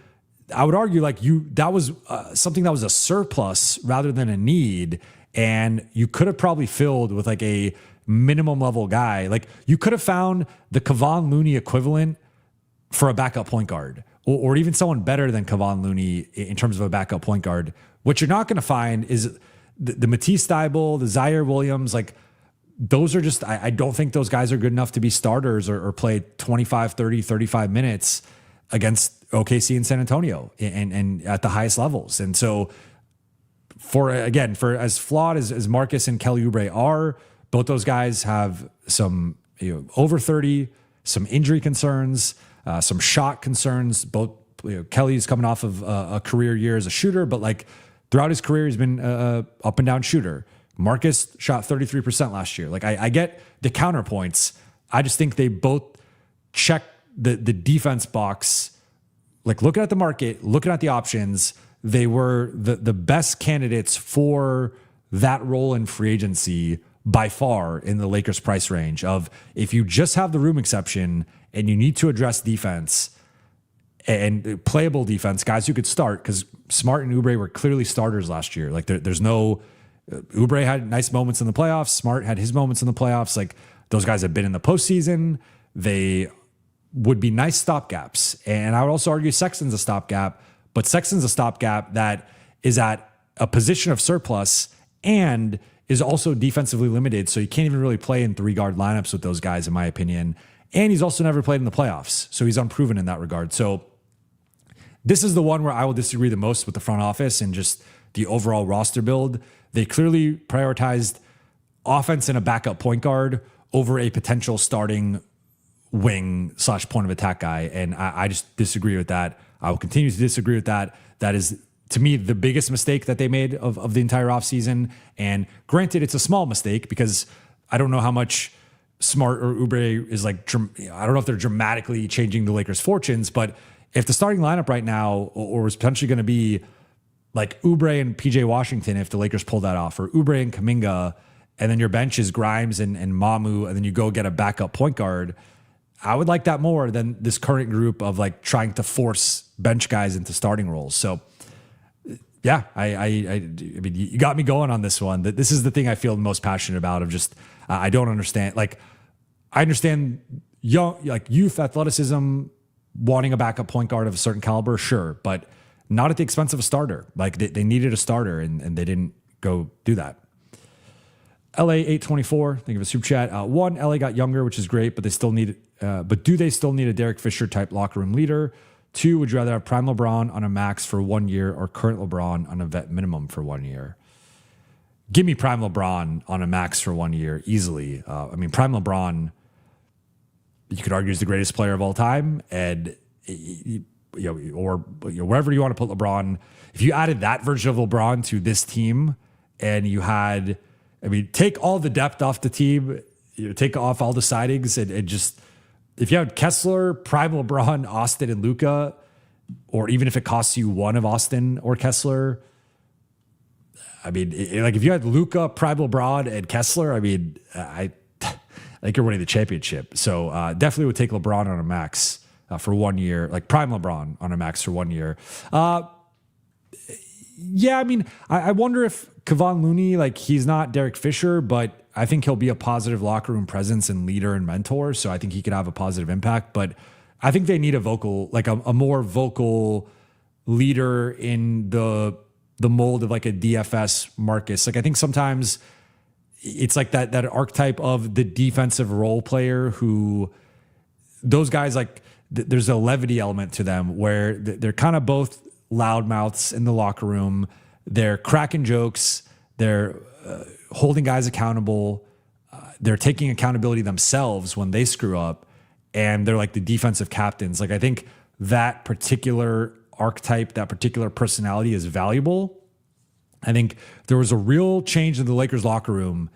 Speaker 2: I would argue like that was something that was a surplus rather than a need. And you could have probably filled with like a minimum level guy. Like you could have found the Kevon Looney equivalent for a backup point guard, or even someone better than Kevon Looney in terms of a backup point guard. What you're not going to find is the Matisse Thybulle, the Zaire Williams. Like those are just, I don't think those guys are good enough to be starters or play 25, 30, 35 minutes against OKC and San Antonio and at the highest levels. And so for as flawed as Marcus and Kelly Oubre are, both those guys have some over 30, some injury concerns, some shot concerns. Both Kelly's coming off of a career year as a shooter, but like throughout his career, he's been up and down shooter. Marcus shot 33% last year. Like I get the counterpoints. I just think they both check the defense box. Like looking at the market, looking at the options, they were the best candidates for that role in free agency by far in the Lakers price range of if you just have the room exception and you need to address defense and playable defense, guys who could start, because Smart and Oubre were clearly starters last year. Like there's no, Oubre had nice moments in the playoffs. Smart had his moments in the playoffs. Like those guys have been in the postseason. They would be nice stopgaps. And I would also argue Sexton's a stopgap, but Sexton's a stopgap that is at a position of surplus and is also defensively limited. So you can't even really play in 3-guard lineups with those guys, in my opinion. And he's also never played in the playoffs. So he's unproven in that regard. So this is the one where I will disagree the most with the front office and just the overall roster build. They clearly prioritized offense and a backup point guard over a potential starting wing / point of attack guy. And I just disagree with that. I will continue to disagree with that. That is, to me, the biggest mistake that they made of the entire offseason. And granted, it's a small mistake because I don't know how much Smart or Oubre is like, I don't know if they're dramatically changing the Lakers' fortunes, but if the starting lineup right now or was potentially going to be like Oubre and PJ Washington, if the Lakers pull that off, or Oubre and Kuminga, and then your bench is Grimes and Mamu, and then you go get a backup point guard, I would like that more than this current group of like trying to force bench guys into starting roles. So yeah, I mean, you got me going on this one. This is the thing I feel most passionate about of just, I don't understand. Like I understand youth athleticism, wanting a backup point guard of a certain caliber. Sure. But not at the expense of a starter. Like they needed a starter and they didn't go do that. LA 824, think of a super chat. One, LA got younger, which is great, but they still need, but do they still need a Derek Fisher type locker room leader? 2, would you rather have prime LeBron on a max for 1 year or current LeBron on a vet minimum for 1 year? Give me prime LeBron on a max for 1 year easily. I mean, prime LeBron, you could argue is the greatest player of all time, and wherever you want to put LeBron. If you added that version of LeBron to this team, and you had, I mean, take all the depth off the team, take off all the sightings, and just, if you had Kessler, prime LeBron, Austin, and Luka, or even if it costs you one of Austin or Kessler, I mean, like if you had Luka, prime LeBron, and Kessler, I mean, I think you're winning the championship. So definitely would take LeBron on a max for 1 year, like prime LeBron on a max for 1 year. Yeah, I mean, I wonder if Kevon Looney, like he's not Derek Fisher, but I think he'll be a positive locker room presence and leader and mentor. So I think he could have a positive impact. But I think they need a vocal, like a more vocal leader in the mold of like a DFS Marcus. Like I think sometimes it's like that archetype of the defensive role player who those guys, like there's a levity element to them where they're kind of both loudmouths in the locker room. They're cracking jokes. They're holding guys accountable. They're taking accountability themselves when they screw up, and they're like the defensive captains. Like I think that particular archetype, that particular personality is valuable. I think there was a real change in the Lakers locker room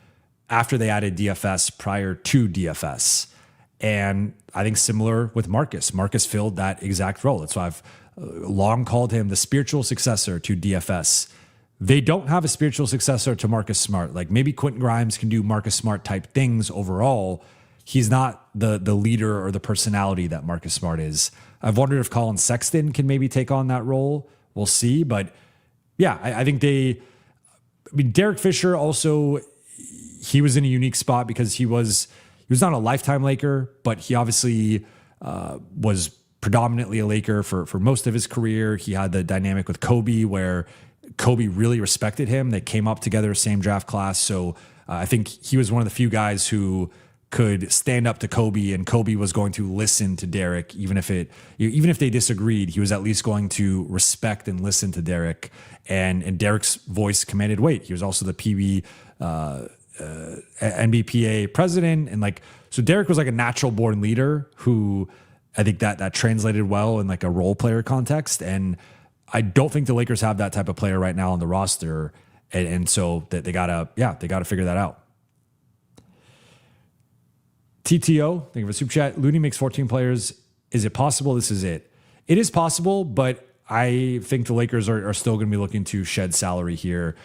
Speaker 2: after they added DFS prior to DFS. And I think similar with Marcus. Marcus filled that exact role. That's why I've long called him the spiritual successor to DFS. they don't have a spiritual successor to Marcus Smart. Like maybe Quentin Grimes can do Marcus Smart type things overall. He's not the leader or the personality that Marcus Smart is. I've wondered if Colin Sexton can maybe take on that role. We'll see. But yeah, I think Derek Fisher also, he was in a unique spot because he was not a lifetime Laker, but he obviously was predominantly a Laker for most of his career. He had the dynamic with Kobe where Kobe really respected him. They came up together, same draft class. So I think he was one of the few guys who could stand up to Kobe, and Kobe was going to listen to Derek, even if they disagreed. He was at least going to respect and listen to Derek, and Derek's voice commanded weight. He was also the NBPA president, and so Derek was like a natural born leader who I think that translated well in like a role player context. And I don't think the Lakers have that type of player right now on the roster, and so they gotta figure that out. TTO, thank you for super chat. Looney makes 14 players. Is it possible this is it? It is possible, but I think the Lakers are still going to be looking to shed salary here.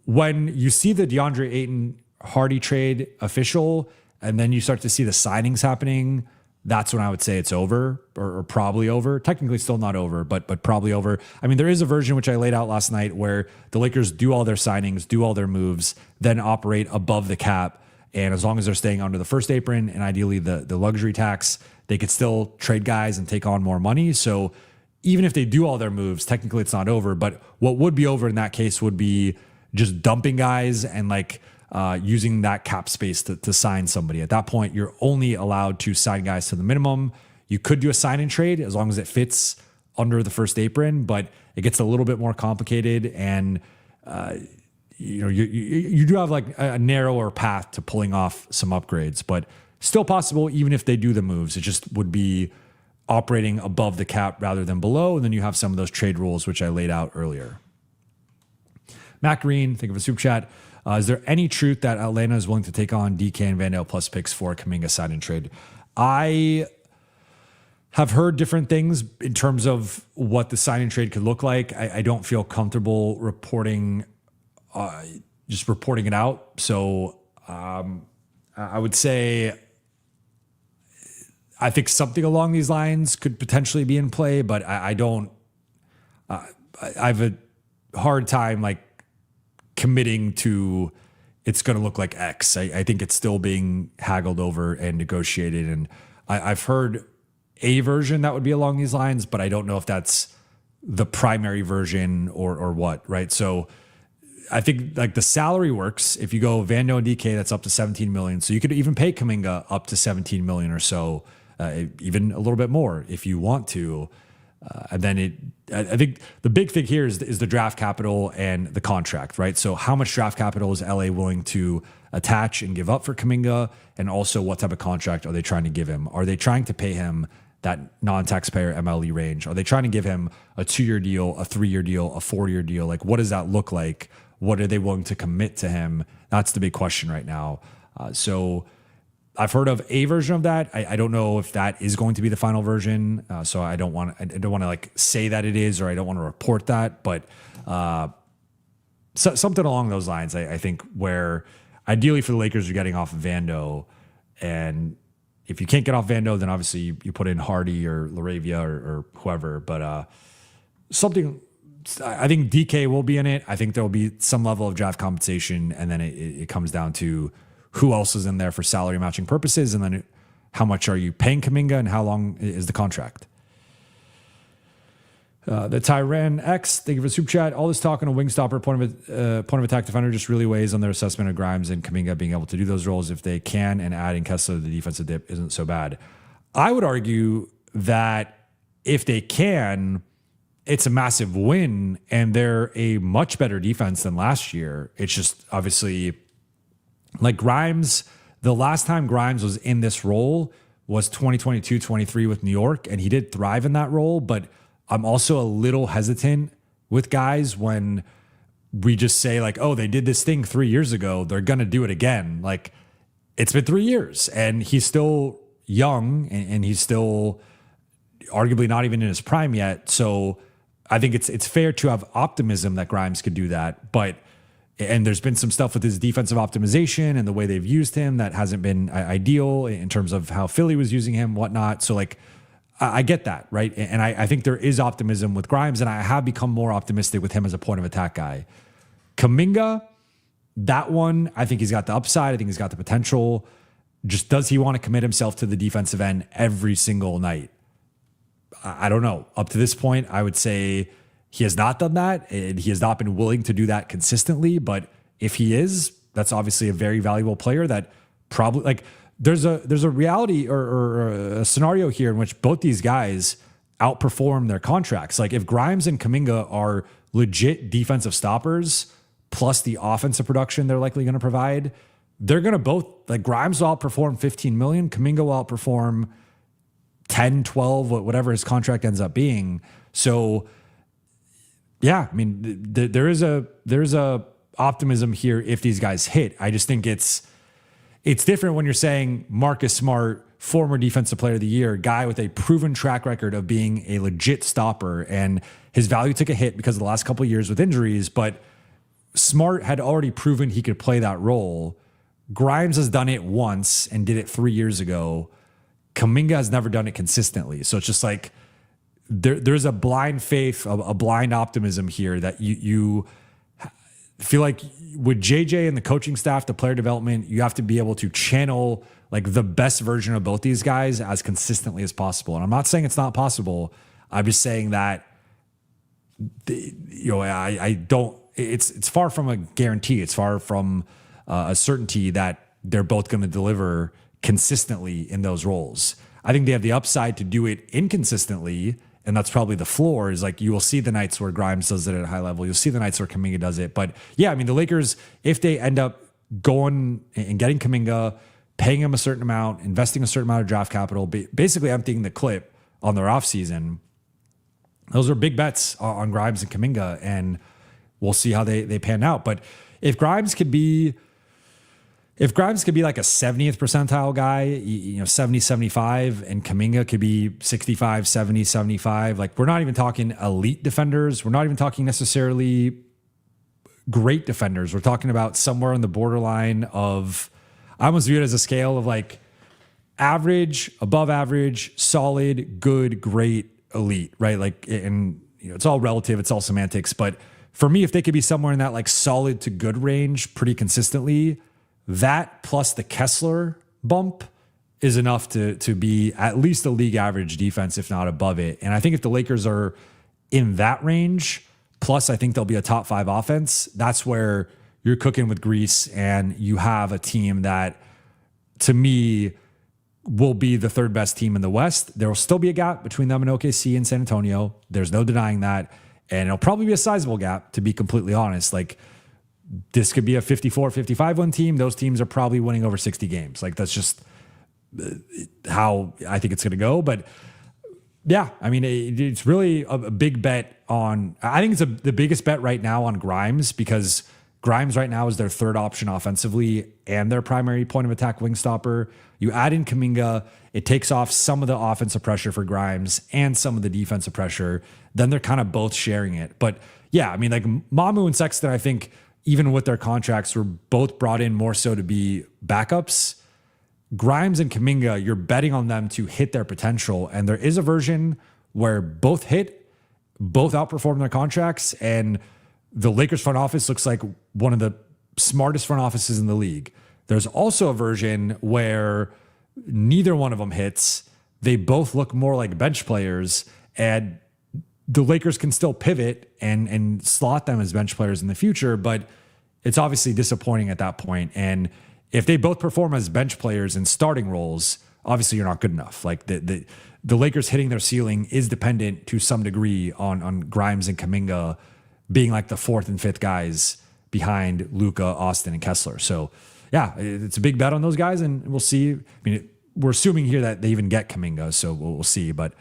Speaker 2: When you see the DeAndre Ayton Hardy trade official, and then you start to see the signings happening, that's when I would say it's over or probably over. Technically still not over, but probably over. I mean, there is a version which I laid out last night where the Lakers do all their signings, do all their moves, then operate above the cap. And as long as they're staying under the first apron and ideally the luxury tax, they could still trade guys and take on more money. So even if they do all their moves, technically it's not over. But what would be over in that case would be just dumping guys and using that cap space to sign somebody. At that point, you're only allowed to sign guys to the minimum. You could do a sign and trade as long as it fits under the first apron, but it gets a little bit more complicated, and you do have like a narrower path to pulling off some upgrades, but still possible even if they do the moves. It just would be operating above the cap rather than below, and then you have some of those trade rules which I laid out earlier. Matt Green, think of a super chat. Is there any truth that Atlanta is willing to take on DK and Vandale plus picks for Kuminga sign and trade? I have heard different things in terms of what the sign and trade could look like. I don't feel comfortable reporting it out. So I would say I think something along these lines could potentially be in play, but I don't. I have a hard time committing to it's going to look like X. I think it's still being haggled over and negotiated. And I've heard a version that would be along these lines, but I don't know if that's the primary version or what, right? So I think the salary works. If you go Vando and DK, that's up to 17 million. So you could even pay Kuminga up to 17 million or so, even a little bit more if you want to. And then I think the big thing here is the draft capital and the contract, right? So how much draft capital is LA willing to attach and give up for Kuminga? And also what type of contract are they trying to give him? Are they trying to pay him that non-taxpayer MLE range? Are they trying to give him a 2-year deal, a 3-year deal, a 4-year deal? What does that look like? What are they willing to commit to him? That's the big question right now. So I've heard of a version of that. I don't know if that is going to be the final version. So I don't want to say that it is, or I don't want to report that, but something along those lines. I think where ideally for the Lakers, you're getting off Vando, and if you can't get off Vando, then obviously you put in Hardy or Laravia or whoever. But something. I think DK will be in it. I think there will be some level of draft compensation, and then it comes down to who else is in there for salary matching purposes, and then how much are you paying Kuminga, and how long is the contract? The Tyran X, thank you for the super chat. All this talk on a wing stopper, point of attack defender just really weighs on their assessment of Grimes and Kuminga being able to do those roles if they can, and adding Kessler to the defensive dip isn't so bad. I would argue that if they can, it's a massive win, and they're a much better defense than last year. It's just obviously Grimes, the last time Grimes was in this role was 2022-23 with New York, and he did thrive in that role. But I'm also a little hesitant with guys when we just say oh, they did this thing 3 years ago, they're going to do it again. It's been 3 years, and he's still young, and he's still arguably not even in his prime yet. So I think it's fair to have optimism that Grimes could do that, and there's been some stuff with his defensive optimization and the way they've used him that hasn't been ideal in terms of how Philly was using him, whatnot. So like, I get that, right? And I think there is optimism with Grimes, and I have become more optimistic with him as a point of attack guy. Kuminga, that one, I think he's got the upside. I think he's got the potential. Just does he want to commit himself to the defensive end every single night? I don't know. Up to this point, I would say he has not done that, and he has not been willing to do that consistently. But if he is, that's obviously a very valuable player that probably like there's a reality or a scenario here in which both these guys outperform their contracts. Like if Grimes and Kuminga are legit defensive stoppers plus the offensive production they're likely going to provide, they're going to both, like Grimes will outperform 15 million, Kuminga will outperform 10, 12, whatever his contract ends up being. So yeah, I mean, there is a optimism here if these guys hit. I just think it's different when you're saying Marcus Smart, former defensive player of the year, guy with a proven track record of being a legit stopper, and his value took a hit because of the last couple of years with injuries, but Smart had already proven he could play that role. Grimes has done it once and did it 3 years ago. Kuminga has never done it consistently. So it's just like there's a blind faith, a blind optimism here that you feel like with JJ and the coaching staff, the player development, you have to be able to channel like the best version of both these guys as consistently as possible. And I'm not saying it's not possible. I'm just saying that, I don't, it's far from a guarantee. It's far from a certainty that they're both going to deliver consistently in those roles. I think they have the upside to do it inconsistently. And that's probably the floor, is like you will see the nights where Grimes does it at a high level. You'll see the nights where Kuminga does it. But yeah, I mean, the Lakers, if they end up going and getting Kuminga, paying him a certain amount, investing a certain amount of draft capital, basically emptying the clip on their offseason, those are big bets on Grimes and Kuminga, and we'll see how they pan out. But if Grimes could be like a 70th percentile guy, 70, 75, and Kuminga could be 65, 70, 75. Like we're not even talking elite defenders. We're not even talking necessarily great defenders. We're talking about somewhere on the borderline of, I almost view it as a scale of like average, above average, solid, good, great, elite, right? Like, and it's all relative. It's all semantics. But for me, if they could be somewhere in that like solid to good range pretty consistently, that plus the Kessler bump is enough to be at least a league average defense, if not above it. And I think if the Lakers are in that range, plus I think they'll be a top 5 offense, that's where you're cooking with grease, and you have a team that, to me, will be the third best team in the West. There will still be a gap between them and OKC and San Antonio. There's no denying that. And it'll probably be a sizable gap, to be completely honest. Like, this could be a 54-55 win team. Those teams are probably winning over 60 games. Like, that's just how I think it's going to go. But yeah, I mean, it's really a big bet on, I think it's the biggest bet right now on Grimes, because Grimes right now is their third option offensively and their primary point of attack wing stopper. You add in Kuminga, it takes off some of the offensive pressure for Grimes and some of the defensive pressure. Then they're kind of both sharing it. But yeah, I mean, like Mamu and Sexton, I think even with their contracts, were both brought in more so to be backups. Grimes and Kuminga, you're betting on them to hit their potential. And there is a version where both hit, both outperform their contracts, and the Lakers front office looks like one of the smartest front offices in the league. There's also a version where neither one of them hits. They both look more like bench players, and the Lakers can still pivot and slot them as bench players in the future, but it's obviously disappointing at that point. And if they both perform as bench players in starting roles, obviously you're not good enough. Like the Lakers hitting their ceiling is dependent to some degree on Grimes and Kuminga being like the fourth and fifth guys behind Luka, Austin, and Kessler. So yeah, it's a big bet on those guys, and we'll see. I mean, we're assuming here that they even get Kuminga, so we'll see. But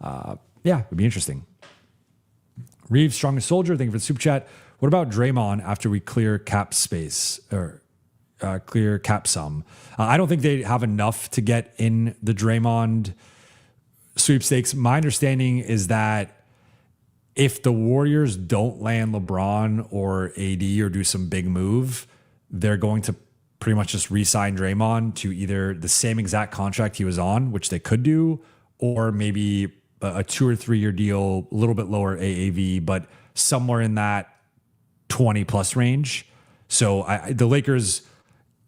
Speaker 2: yeah, it'd be interesting. Reeves, strongest soldier, thank you for the super chat. What about Draymond after we clear cap space or clear cap sum? I don't think they have enough to get in the Draymond sweepstakes. My understanding is that if the Warriors don't land LeBron or AD or do some big move, they're going to pretty much just re-sign Draymond to either the same exact contract he was on, which they could do, or maybe a 2 or 3 year deal, a little bit lower AAV, but somewhere in that 20 plus range. So the Lakers,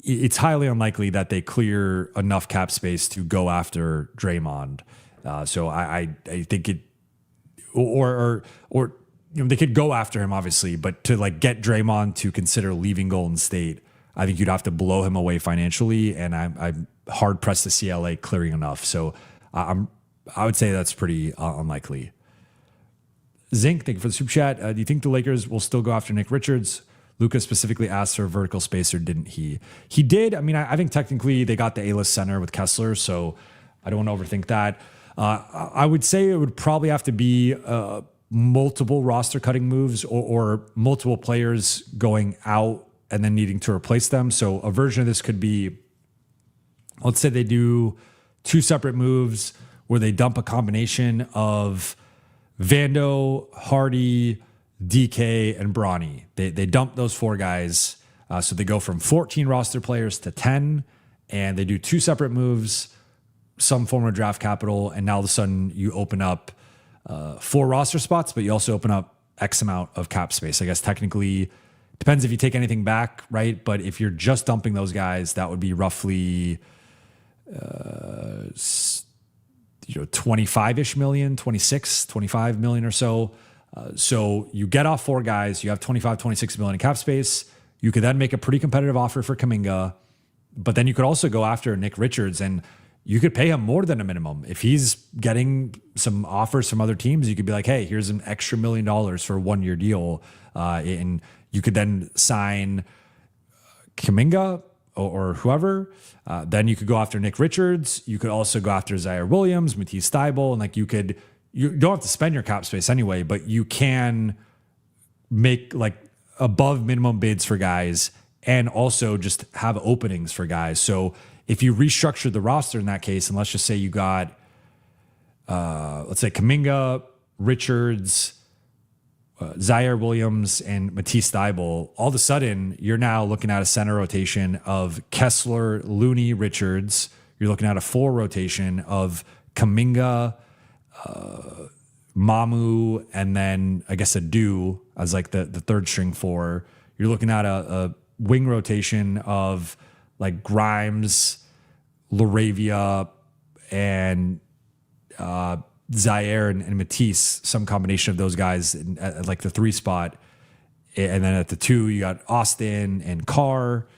Speaker 2: it's highly unlikely that they clear enough cap space to go after Draymond. So I think it, or they could go after him obviously, but to like get Draymond to consider leaving Golden State, I think you'd have to blow him away financially, and I'm hard pressed to see LA clearing enough. So I would say that's pretty unlikely. Zink, thank you for the super chat. Do you think the Lakers will still go after Nick Richards? Luka specifically asked for a vertical spacer, didn't he? He did. I mean, I think technically they got the A-list center with Kessler, so I don't want to overthink that. I would say it would probably have to be multiple roster cutting moves or multiple players going out and then needing to replace them. So a version of this could be, let's say they do 2 separate moves where they dump a combination of Vando, Hardy, DK, and Bronny. They dump those 4 guys. So they go from 14 roster players to 10, and they do 2 separate moves, some form of draft capital, and now all of a sudden you open up 4 roster spots, but you also open up X amount of cap space. I guess technically, depends if you take anything back, right? But if you're just dumping those guys, that would be roughly 25-ish million, 26, 25 million or so. So you get off 4 guys, you have 25, 26 million in cap space. You could then make a pretty competitive offer for Kuminga, but then you could also go after Nick Richards, and you could pay him more than a minimum. If he's getting some offers from other teams, you could be like, hey, here's an extra $1 million for a 1-year deal. And you could then sign Kuminga or whoever. Then you could go after Nick Richards. You could also go after Zaire Williams, Matisse Thybulle, and like you don't have to spend your cap space anyway, but you can make like above minimum bids for guys and also just have openings for guys. So if you restructure the roster in that case, and let's just say you got, let's say Kuminga, Richards, Zaire Williams, and Matisse Thybulle, all of a sudden you're now looking at a center rotation of Kessler, Looney, Richards. You're looking at a 4 rotation of Kuminga, Mamu, and then I guess Adu as like the third string 4. You're looking at a wing rotation of like Grimes, Laravia, and Zaire and Matisse, some combination of those guys at like the 3 spot. And then at the 2, you got Austin and Carr,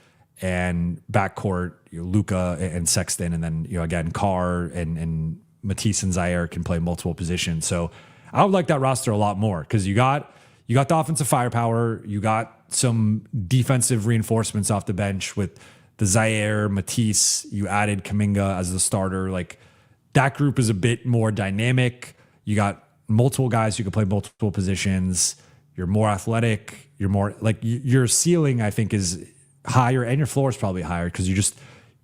Speaker 2: and backcourt, Luka and Sexton. And then, again, Carr and Matisse and Zaire can play multiple positions. So I would like that roster a lot more because you got the offensive firepower. You got some defensive reinforcements off the bench with the Zaire, Matisse. You added Kuminga as the starter. Like that group is a bit more dynamic. You got multiple guys who can play multiple positions. You're more athletic. You're more like your ceiling, I think, is higher, and your floor is probably higher because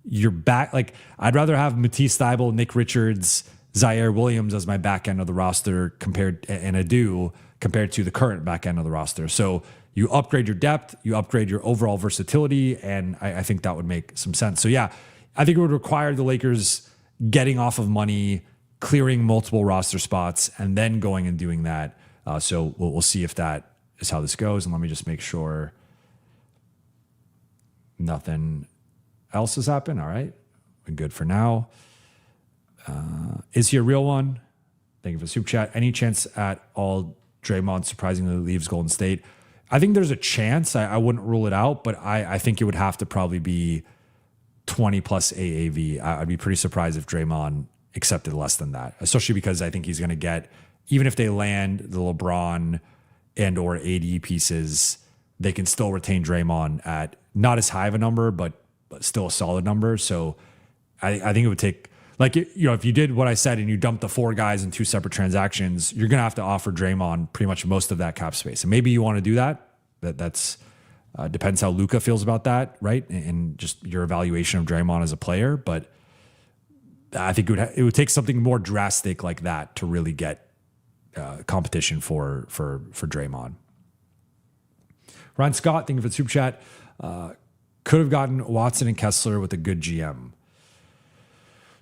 Speaker 2: you're back. Like I'd rather have Matisse Thybulle, Nick Richards, Zaire Williams as my back end of the roster compared to the current back end of the roster. So you upgrade your depth, you upgrade your overall versatility, and I think that would make some sense. So yeah, I think it would require the Lakers getting off of money, clearing multiple roster spots, and then going and doing that. So we'll see if that is how this goes. And let me just make sure nothing else has happened. All right, we're good for now. Is he a real one? Thank you for the super chat. Any chance at all Draymond surprisingly leaves Golden State? I think there's a chance. I wouldn't rule it out, but I think it would have to probably be 20 plus AAV. I'd be pretty surprised if Draymond accepted less than that, especially because I think he's going to get, even if they land the LeBron and or AD pieces, they can still retain Draymond at not as high of a number, but still a solid number. So I think it would take, like, if you did what I said and you dumped the 4 guys in 2 separate transactions, you're going to have to offer Draymond pretty much most of that cap space. And maybe you want to do that. That's depends how Luka feels about that, right? And just your evaluation of Draymond as a player. But I think it would take something more drastic like that to really get competition for Draymond. Ryan Scott, thank you for the super chat. Could have gotten Watson and Kessler with a good GM.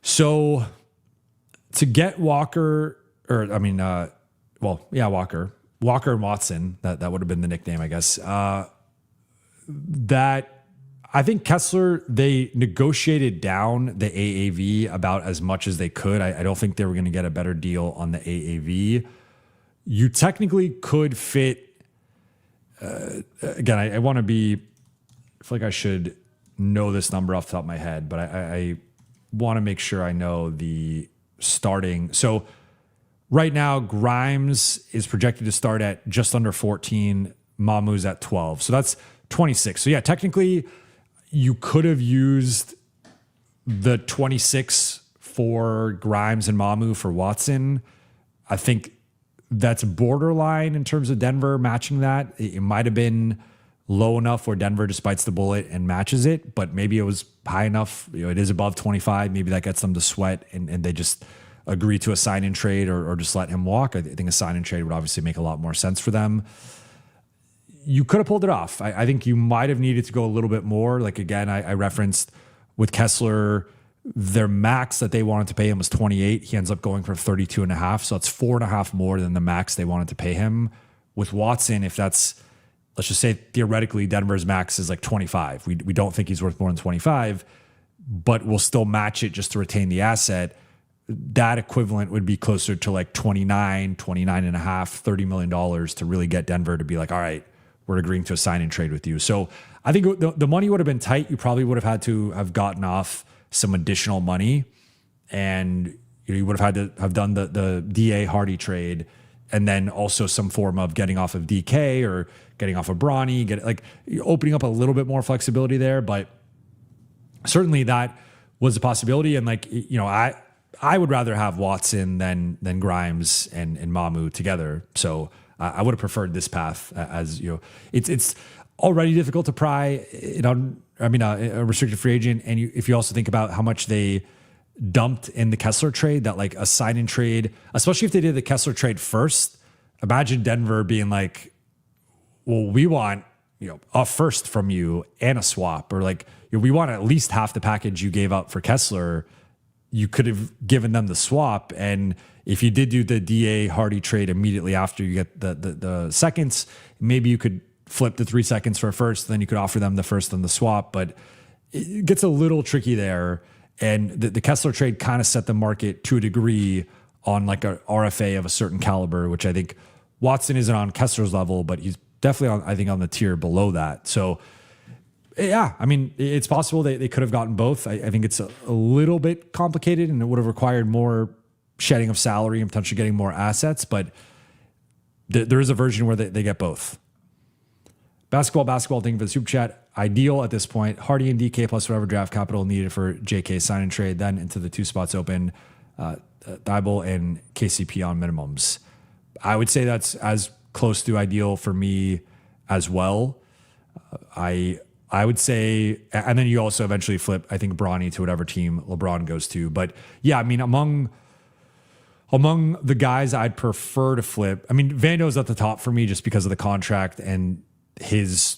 Speaker 2: So to get Walker, Walker and Watson, that would have been the nickname, I guess. That I think Kessler, they negotiated down the AAV about as much as they could. I don't think they were going to get a better deal on the AAV. You technically could fit. Again, I want to be. I feel like I should know this number off the top of my head, but I want to make sure I know the starting. So right now, Grimes is projected to start at just under 14. Mamu's at 12. So that's 26. So yeah, technically you could have used the 26 for Grimes and Mamu for Watson. I think that's borderline in terms of Denver matching that. It might have been low enough where Denver just bites the bullet and matches it, but maybe it was high enough. It is above 25. Maybe that gets them to sweat and they just agree to a sign-in trade or just let him walk. I think a sign-in trade would obviously make a lot more sense for them. You could have pulled it off. I think you might have needed to go a little bit more. Like, again, I referenced with Kessler, their max that they wanted to pay him was 28. He ends up going for 32 and a half. So it's 4.5 more than the max they wanted to pay him. With Watson, if that's, let's just say theoretically Denver's max is like 25. We don't think he's worth more than 25, but we'll still match it just to retain the asset. That equivalent would be closer to like 29 and a half, $30 million to really get Denver to be like, all right, we're agreeing to a sign and trade with you. So I think the money would have been tight. You probably would have had to have gotten off some additional money, and you would have had to have done the DA Hardy trade, and then also some form of getting off of DK or getting off of Bronny, opening up a little bit more flexibility there. But certainly that was a possibility. And I would rather have Watson than Grimes and Mamu together. So I would have preferred this path. As it's already difficult to pry a restricted free agent. And if you also think about how much they dumped in the Kessler trade, that like a sign-in trade, especially if they did the Kessler trade first, imagine Denver being like, well, we want, a first from you and a swap, or we want at least half the package you gave up for Kessler. You could have given them the swap. And if you did do the DA Hardy trade immediately after you get the seconds, maybe you could flip the 3 seconds for a first, then you could offer them the first and the swap. But it gets a little tricky there. And the Kessler trade kind of set the market to a degree on like a RFA of a certain caliber, which I think Watson isn't on Kessler's level, but he's definitely on the tier below that. So yeah, I mean, it's possible they could have gotten both. I think it's a little bit complicated and it would have required more shedding of salary and potentially getting more assets, but there is a version where they get both. Basketball, thank you for the super chat. Ideal at this point, Hardy and DK plus whatever draft capital needed for JK sign and trade, then into the 2 spots open, Thibault and KCP on minimums. I would say that's as close to ideal for me as well. I would say, and then you also eventually flip, I think, Bronny to whatever team LeBron goes to. But yeah, I mean, among the guys I'd prefer to flip, I mean, Vando's at the top for me just because of the contract and his,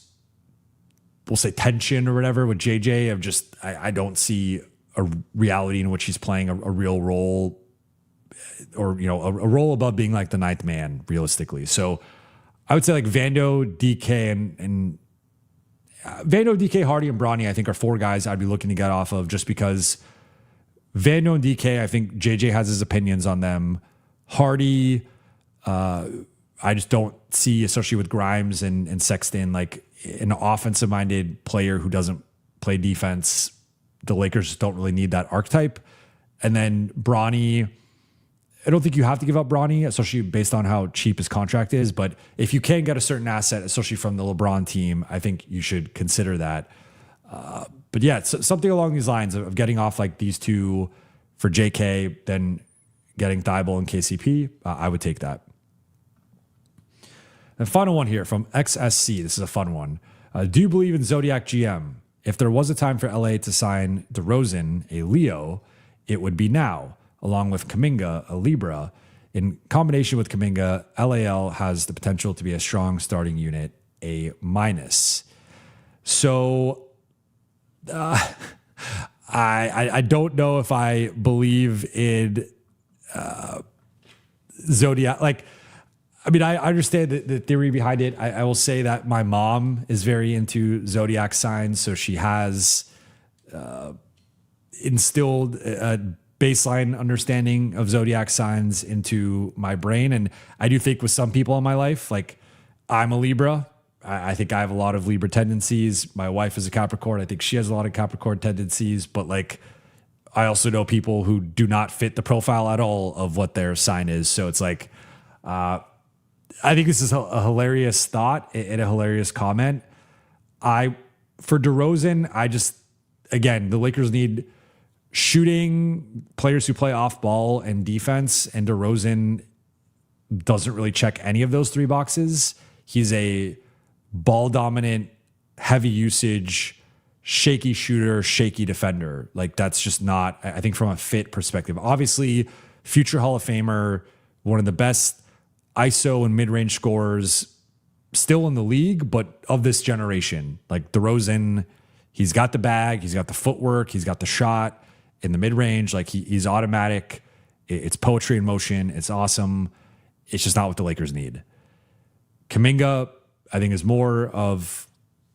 Speaker 2: we'll say, tension or whatever with JJ of just, I don't see a reality in which he's playing a real role or, a role above being like the 9th man realistically. So I would say like Vando, DK and Vando, DK, Hardy, and Bronny, I think are 4 guys I'd be looking to get off of just because Vando and DK, I think JJ has his opinions on them. Hardy, I just don't see, especially with Grimes and Sexton, like an offensive-minded player who doesn't play defense. The Lakers just don't really need that archetype. And then Bronny, I don't think you have to give up Bronny, especially based on how cheap his contract is. But if you can get a certain asset, especially from the LeBron team, I think you should consider that. But yeah, it's something along these lines of getting off like these 2 for JK, then getting Thibault and KCP. I would take that. And final one here from XSC. This is a fun one. Do you believe in Zodiac GM? If there was a time for LA to sign DeRozan, a Leo, it would be now, along with Kuminga, a Libra. In combination with Kuminga, LAL has the potential to be a strong starting unit, A-. So I don't know if I believe in Zodiac. Like, I mean, I understand the theory behind it. I will say that my mom is very into zodiac signs, so she has instilled a baseline understanding of zodiac signs into my brain. And I do think with some people in my life, like I'm a Libra. I think I have a lot of Libra tendencies. My wife is a Capricorn. I think she has a lot of Capricorn tendencies, but like I also know people who do not fit the profile at all of what their sign is. So it's like, I think this is a hilarious thought and a hilarious comment. For DeRozan, again, the Lakers need shooting, players who play off ball, and defense. And DeRozan doesn't really check any of those three boxes. He's a ball dominant, heavy usage, shaky shooter, shaky defender. Like that's just not, I think from a fit perspective, obviously future Hall of Famer, one of the best ISO and mid-range scorers still in the league, but of this generation. Like DeRozan, he's got the bag, he's got the footwork, he's got the shot in the mid-range. Like he's automatic. It's poetry in motion. It's awesome. It's just not what the Lakers need. Kuminga, I think, is more of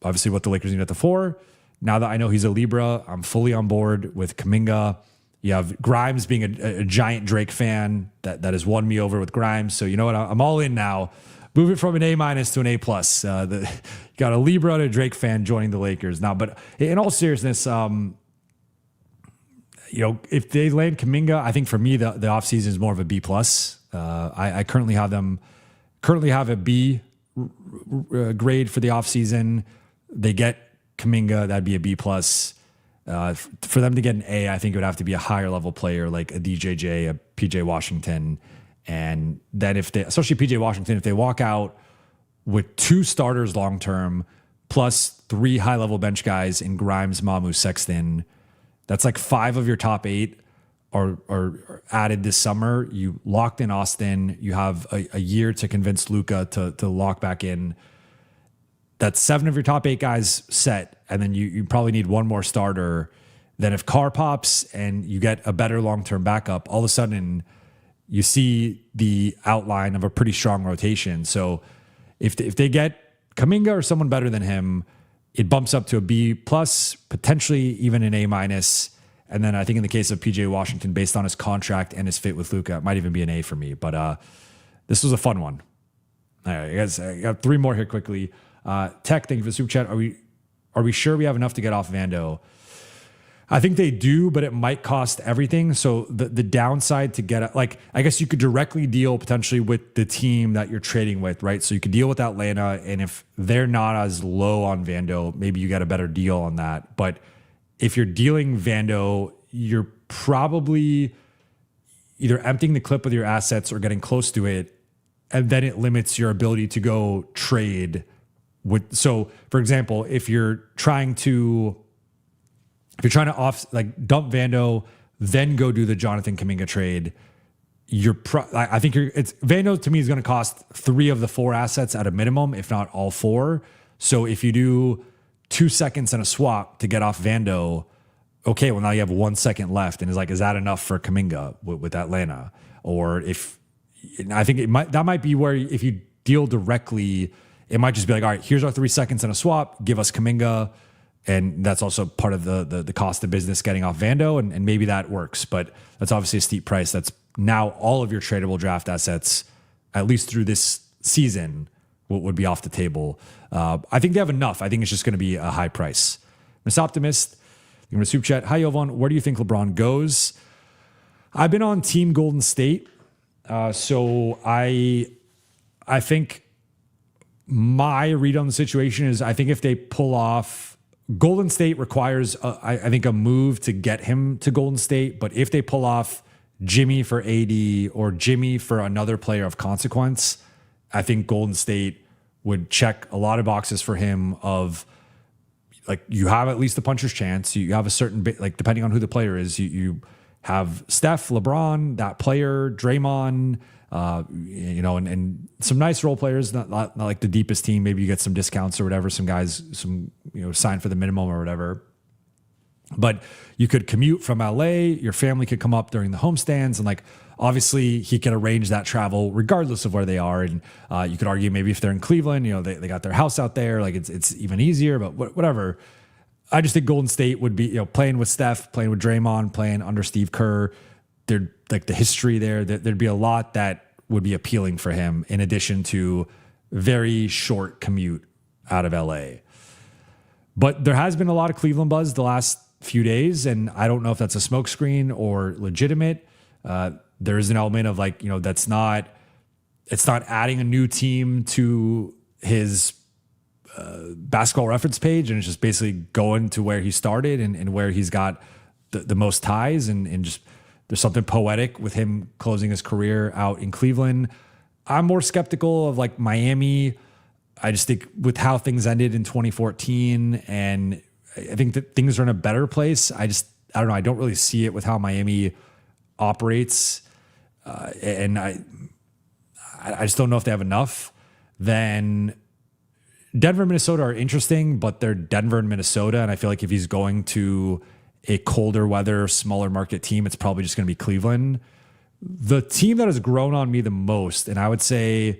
Speaker 2: obviously what the Lakers need at the 4. Now that I know he's a Libra, I'm fully on board with Kuminga. You have Grimes being a giant Drake fan that has won me over with Grimes. So you know what? I'm all in now. Move it from an A- to an A+. You got a Libra and a Drake fan joining the Lakers now. But in all seriousness, if they land Kuminga, I think for me the offseason is more of a B+. I currently have a B grade for the offseason. They get Kuminga, that'd be a B+. For them to get an A, I think it would have to be a higher level player like a DJJ, a PJ Washington. And then especially PJ Washington, if they walk out with 2 starters long-term plus 3 high-level bench guys in Grimes, Mamu, Sexton, that's like 5 of your top 8 are added this summer. You locked in Austin. You have a year to convince Luka to lock back in. That's 7 of your top 8 guys set. And then you probably need 1 more starter. Then if Carr pops and you get a better long-term backup, all of a sudden you see the outline of a pretty strong rotation. So if they get Kuminga or someone better than him, it bumps up to a B+, potentially even an A-. And then I think in the case of PJ Washington, based on his contract and his fit with Luka, it might even be an A for me. But this was a fun one. All right, guys, I got 3 more here quickly. Tech, thank you for the super chat. Are we sure we have enough to get off Vando? I think they do, but it might cost everything. So the downside to get, like, I guess you could directly deal potentially with the team that you're trading with, right? So you could deal with Atlanta, and if they're not as low on Vando, maybe you get a better deal on that. But if you're dealing Vando, you're probably either emptying the clip with your assets or getting close to it, and then it limits your ability to go trade with. So, for example, if you're trying to dump Vando, then go do the Jonathan Kuminga trade, I think Vando to me is going to cost 3 of the 4 assets at a minimum, if not all 4. So if you do 2 seconds and a swap to get off Vando, okay, well now you have 1 second left, and is that enough for Kuminga with Atlanta? Or I think that might be where if you deal directly, it might just be like, all right, here's our 3 seconds and a swap, give us Kuminga. And that's also part of the cost of business getting off Vando, and maybe that works. But that's obviously a steep price. That's now all of your tradable draft assets, at least through this season, would be off the table. I think they have enough. I think it's just going to be a high price. Miss Optimist, I'm going to super chat. Hi, Jovan. Where do you think LeBron goes? I've been on Team Golden State. So I think my read on the situation is I think if they pull off, Golden State requires, I think, a move to get him to Golden State. But if they pull off Jimmy for AD or Jimmy for another player of consequence, I think Golden State would check a lot of boxes for him of, like, you have at least a puncher's chance. You have a certain bit, like, depending on who the player is, you have Steph, LeBron, that player, Draymond, and some nice role players, not like the deepest team. Maybe you get some discounts or whatever. Some guys, sign for the minimum or whatever. But you could commute from LA, your family could come up during the homestands, and like obviously he can arrange that travel regardless of where they are. And you could argue maybe if they're in Cleveland, they got their house out there, like it's even easier, but whatever. I just think Golden State would be, playing with Steph, playing with Draymond, playing under Steve Kerr. There'd like the history there'd be a lot that would be appealing for him in addition to very short commute out of LA. But there has been a lot of Cleveland buzz the last few days, and I don't know if that's a smokescreen or legitimate. There is an element of like, it's not adding a new team to his basketball reference page, and it's just basically going to where he started and where he's got the most ties, and just there's something poetic with him closing his career out in Cleveland. I'm more skeptical of like Miami. I just think with how things ended in 2014, and I think that things are in a better place. I don't know. I don't really see it with how Miami operates. And I just don't know if they have enough. Then Denver and Minnesota are interesting, but they're Denver and Minnesota. And I feel like if he's going to a colder weather, smaller market team, it's probably just going to be Cleveland. The team that has grown on me the most, and I would say,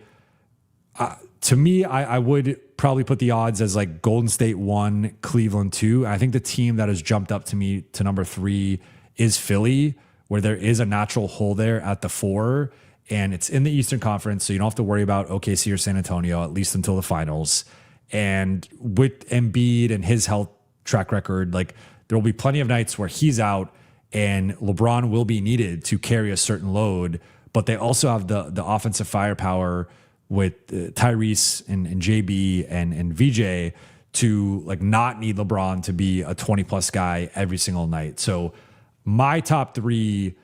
Speaker 2: to me, I would probably put the odds as like Golden State 1, Cleveland 2. I think the team that has jumped up to me to number 3 is Philly, where there is a natural hole there at the 4, and it's in the Eastern Conference, so you don't have to worry about OKC or San Antonio, at least until the finals. And with Embiid and his health track record, like there will be plenty of nights where he's out and LeBron will be needed to carry a certain load, but they also have the offensive firepower with Tyrese and JB and VJ to like not need LeBron to be a 20 plus guy every single night. So my top 3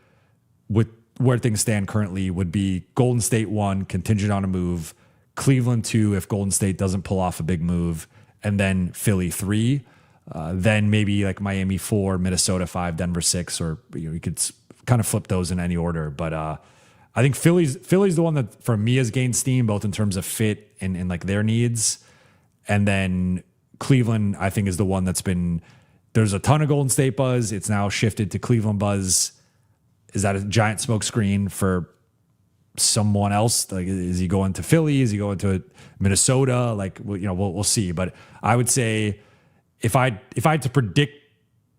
Speaker 2: with where things stand currently would be Golden State 1, contingent on a move, Cleveland 2 if Golden State doesn't pull off a big move, and then Philly 3. Then maybe like Miami 4, Minnesota 5, Denver 6, or you could kind of flip those in any order. But I think Philly's the one that for me has gained steam, both in terms of fit and like their needs. And then Cleveland, I think, is the one that's been, there's a ton of Golden State buzz. It's now shifted to Cleveland buzz. Is that a giant smoke screen for someone else? Like, is he going to Philly? Is he going to Minnesota? Like, we'll see. But I would say if I had to predict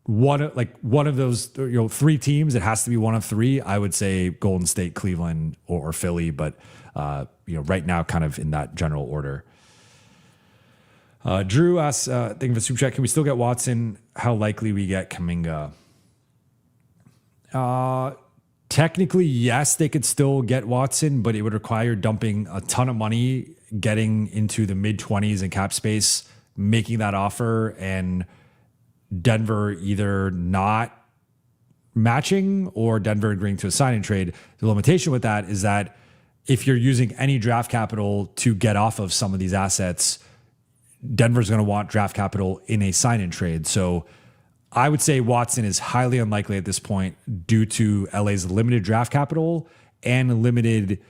Speaker 2: one of those 3 teams, it has to be one of 3. I would say Golden State, Cleveland, or Philly. But right now, kind of in that general order. Drew asks, thank you for the super chat. Can we still get Watson? How likely we get Kuminga? Technically, yes, they could still get Watson, but it would require dumping a ton of money, getting into the mid-20s in cap space, making that offer, and Denver either not matching or Denver agreeing to a sign and trade. The limitation with that is that if you're using any draft capital to get off of some of these assets, Denver's going to want draft capital in a sign and trade. So I would say Watson is highly unlikely at this point due to LA's limited draft capital and limited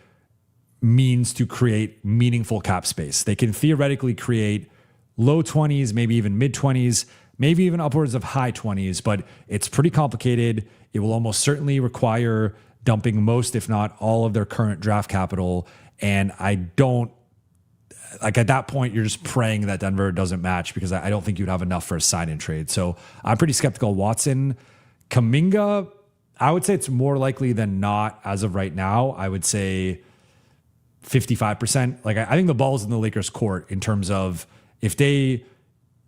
Speaker 2: means to create meaningful cap space. They can theoretically create low 20s, maybe even mid 20s, maybe even upwards of high 20s, but it's pretty complicated. It will almost certainly require dumping most, if not all, of their current draft capital. And I don't, like at that point, you're just praying that Denver doesn't match because I don't think you'd have enough for a sign and trade. So I'm pretty skeptical of Watson. Kuminga, I would say it's more likely than not as of right now. I would say 55%. Like I think the ball's in the Lakers' court in terms of if they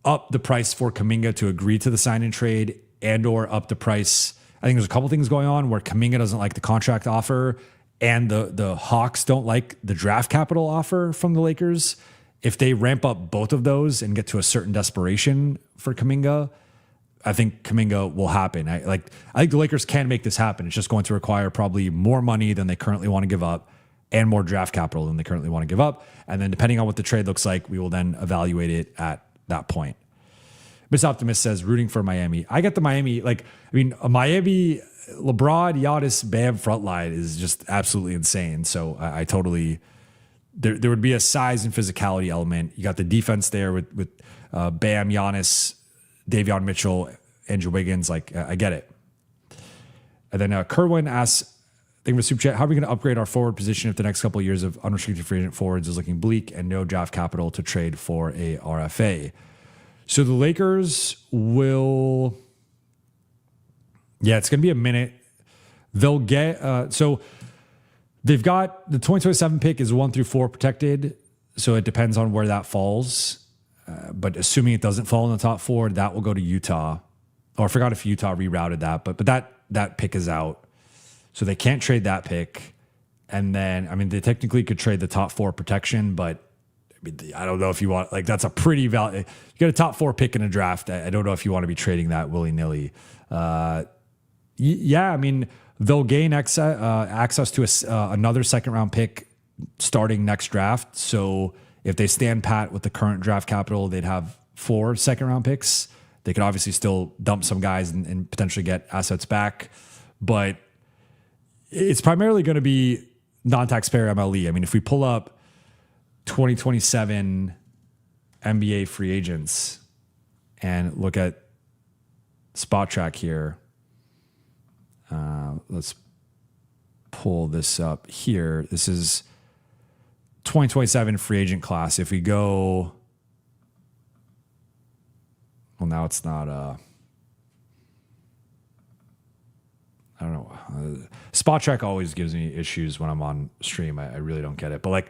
Speaker 2: up the price for Kuminga to agree to the sign and trade and or up the price. I think there's a couple things going on where Kuminga doesn't like the contract offer and the Hawks don't like the draft capital offer from the Lakers. If they ramp up both of those and get to a certain desperation for Kuminga, I think Kuminga will happen. I think the Lakers can make this happen. It's just going to require probably more money than they currently want to give up and more draft capital than they currently want to give up. And then depending on what the trade looks like, we will then evaluate it at that point. Miss Optimist says rooting for Miami. I get the Miami, a Miami, LeBron, Giannis, Bam front line is just absolutely insane. So I totally, there would be a size and physicality element. You got the defense there with Bam, Giannis, Davion Mitchell, Andrew Wiggins. Like, I get it. And then Kerwin asks, think of a super chat, how are we going to upgrade our forward position if the next couple of years of unrestricted free agent forwards is looking bleak and no draft capital to trade for a RFA? So the Lakers will, it's going to be a minute. They'll get, so they've got the 2027 pick is 1 through 4 protected. So it depends on where that falls. But assuming it doesn't fall in the top 4, that will go to Utah. Or I forgot if Utah rerouted that, but that pick is out. So they can't trade that pick. And then, they technically could trade the top 4 protection, but I don't know if you want, that's a pretty valid, you get a top 4 pick in a draft. I don't know if you want to be trading that willy-nilly. They'll gain access to another second round pick starting next draft. So if they stand pat with the current draft capital, they'd have 4 second round picks. They could obviously still dump some guys and potentially get assets back, but it's primarily going to be non-taxpayer MLE. If we pull up 2027 NBA free agents and look at Spot Track here, let's pull this up here. This is 2027 free agent class. If we go, well, now it's not, I don't know. Spot Track always gives me issues when I'm on stream. I really don't get it. But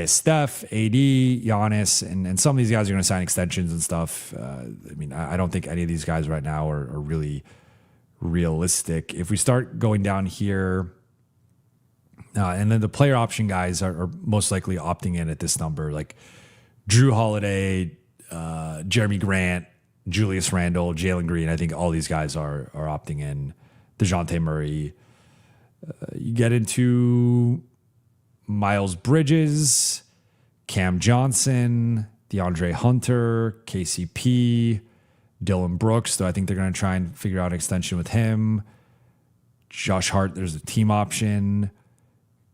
Speaker 2: Steph, AD, Giannis, and some of these guys are going to sign extensions and stuff. I don't think any of these guys right now are really realistic. If we start going down here, and then the player option guys are most likely opting in at this number, like Drew Holiday, Jeremy Grant, Julius Randle, Jalen Green. I think all these guys are opting in. DeJounte Murray. You get into Miles Bridges, Cam Johnson, DeAndre Hunter, KCP, Dylan Brooks, though I think they're going to try and figure out an extension with him. Josh Hart, there's a team option.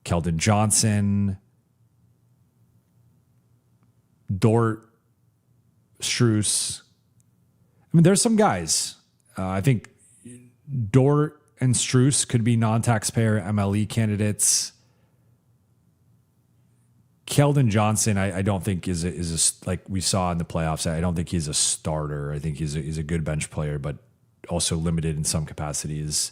Speaker 2: Keldon Johnson. Dort. Strus. There's some guys. I think Dort and Strus could be non-taxpayer MLE candidates. Keldon Johnson, I don't think is a like we saw in the playoffs. I don't think he's a starter. I think he's a good bench player, but also limited in some capacities.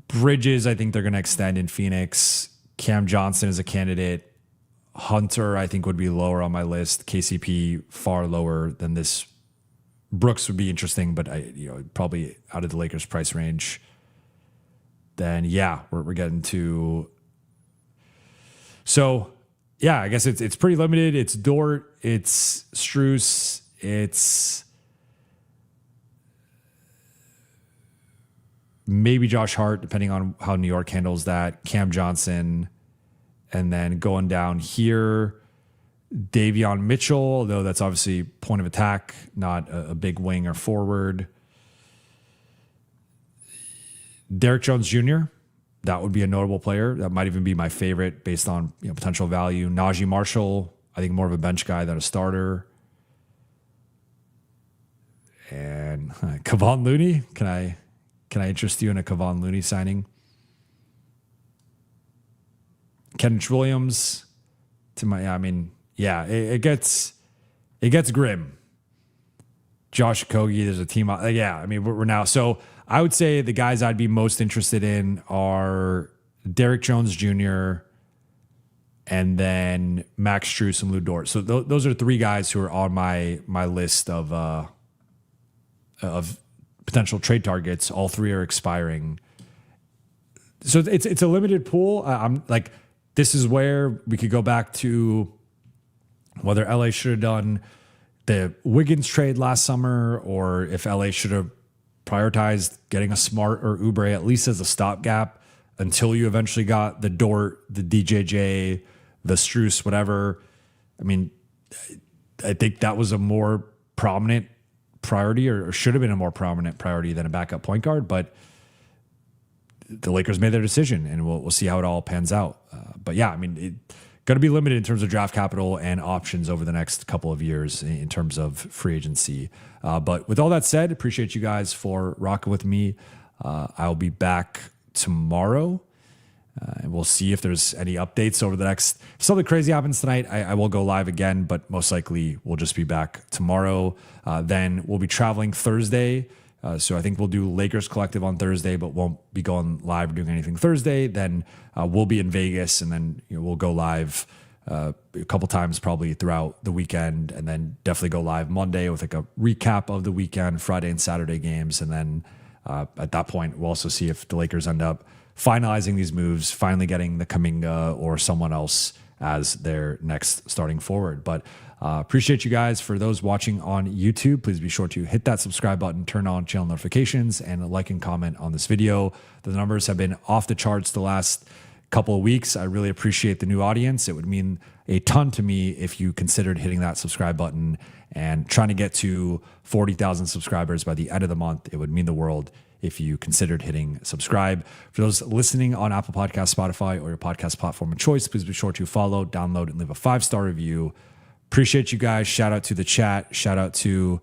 Speaker 2: Bridges, I think they're going to extend in Phoenix. Cam Johnson is a candidate. Hunter, I think, would be lower on my list. KCP, far lower than this. Brooks would be interesting, but probably out of the Lakers' price range. Then we're getting to. So I guess it's pretty limited. It's Dort, it's Strus, it's maybe Josh Hart, depending on how New York handles that. Cam Johnson, and then going down here. Davion Mitchell, though that's obviously point of attack, not a big wing or forward. Derrick Jones Jr., that would be a notable player. That might even be my favorite based on potential value. Najee Marshall, I think more of a bench guy than a starter. And Kevon Looney, can I interest you in a Kevon Looney signing? Kenrich Williams, it gets grim. Josh Okogie, there's a team. We're now. So I would say the guys I'd be most interested in are Derrick Jones Jr. and then Max Strus and Lou Dort. So those are 3 guys who are on my list of potential trade targets. All 3 are expiring. So it's a limited pool. This is where we could go back to whether LA should have done the Wiggins trade last summer, or if LA should have prioritized getting a Smart or Oubre at least as a stopgap until you eventually got the Dort, the DJJ, the Strus, whatever. I think that was a more prominent priority or should have been a more prominent priority than a backup point guard. But the Lakers made their decision, and we'll see how it all pans out. But yeah, I mean, going to be limited in terms of draft capital and options over the next couple of years in terms of free agency. But with all that said, appreciate you guys for rocking with me. I'll be back tomorrow. And we'll see if there's any updates over the next. If something crazy happens tonight, I will go live again, but most likely we'll just be back tomorrow. Then we'll be traveling Thursday. So I think we'll do Lakers Collective on Thursday, but won't be going live or doing anything Thursday. Then we'll be in Vegas, and then we'll go live a couple times probably throughout the weekend, and then definitely go live Monday with like a recap of the weekend, Friday and Saturday games. And then at that point, we'll also see if the Lakers end up finalizing these moves, finally getting the Kuminga or someone else as their next starting forward. But appreciate you guys. For those watching on YouTube, please be sure to hit that subscribe button, turn on channel notifications, and like and comment on this video. The numbers have been off the charts the last couple of weeks. I really appreciate the new audience. It would mean a ton to me if you considered hitting that subscribe button and trying to get to 40,000 subscribers by the end of the month. It would mean the world if you considered hitting subscribe. For those listening on Apple Podcasts, Spotify, or your podcast platform of choice, please be sure to follow, download, and leave a 5-star review. Appreciate you guys. Shout out to the chat. Shout out to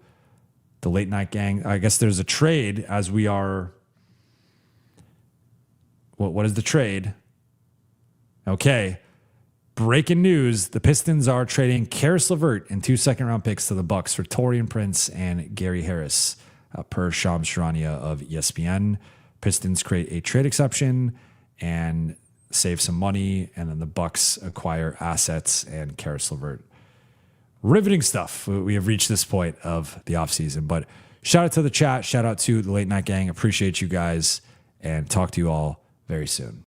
Speaker 2: the late night gang. I guess there's a trade as we are. What is the trade? Okay. Breaking news. The Pistons are trading Karis LeVert and 2 second-round picks to the Bucks for Taurean Prince and Gary Harris. Per Shams Charania of ESPN. Pistons create a trade exception and save some money, and then the Bucks acquire assets and Karis LeVert. Riveting stuff. We have reached this point of the offseason. But shout out to the chat. Shout out to the late night gang. Appreciate you guys, and talk to you all very soon.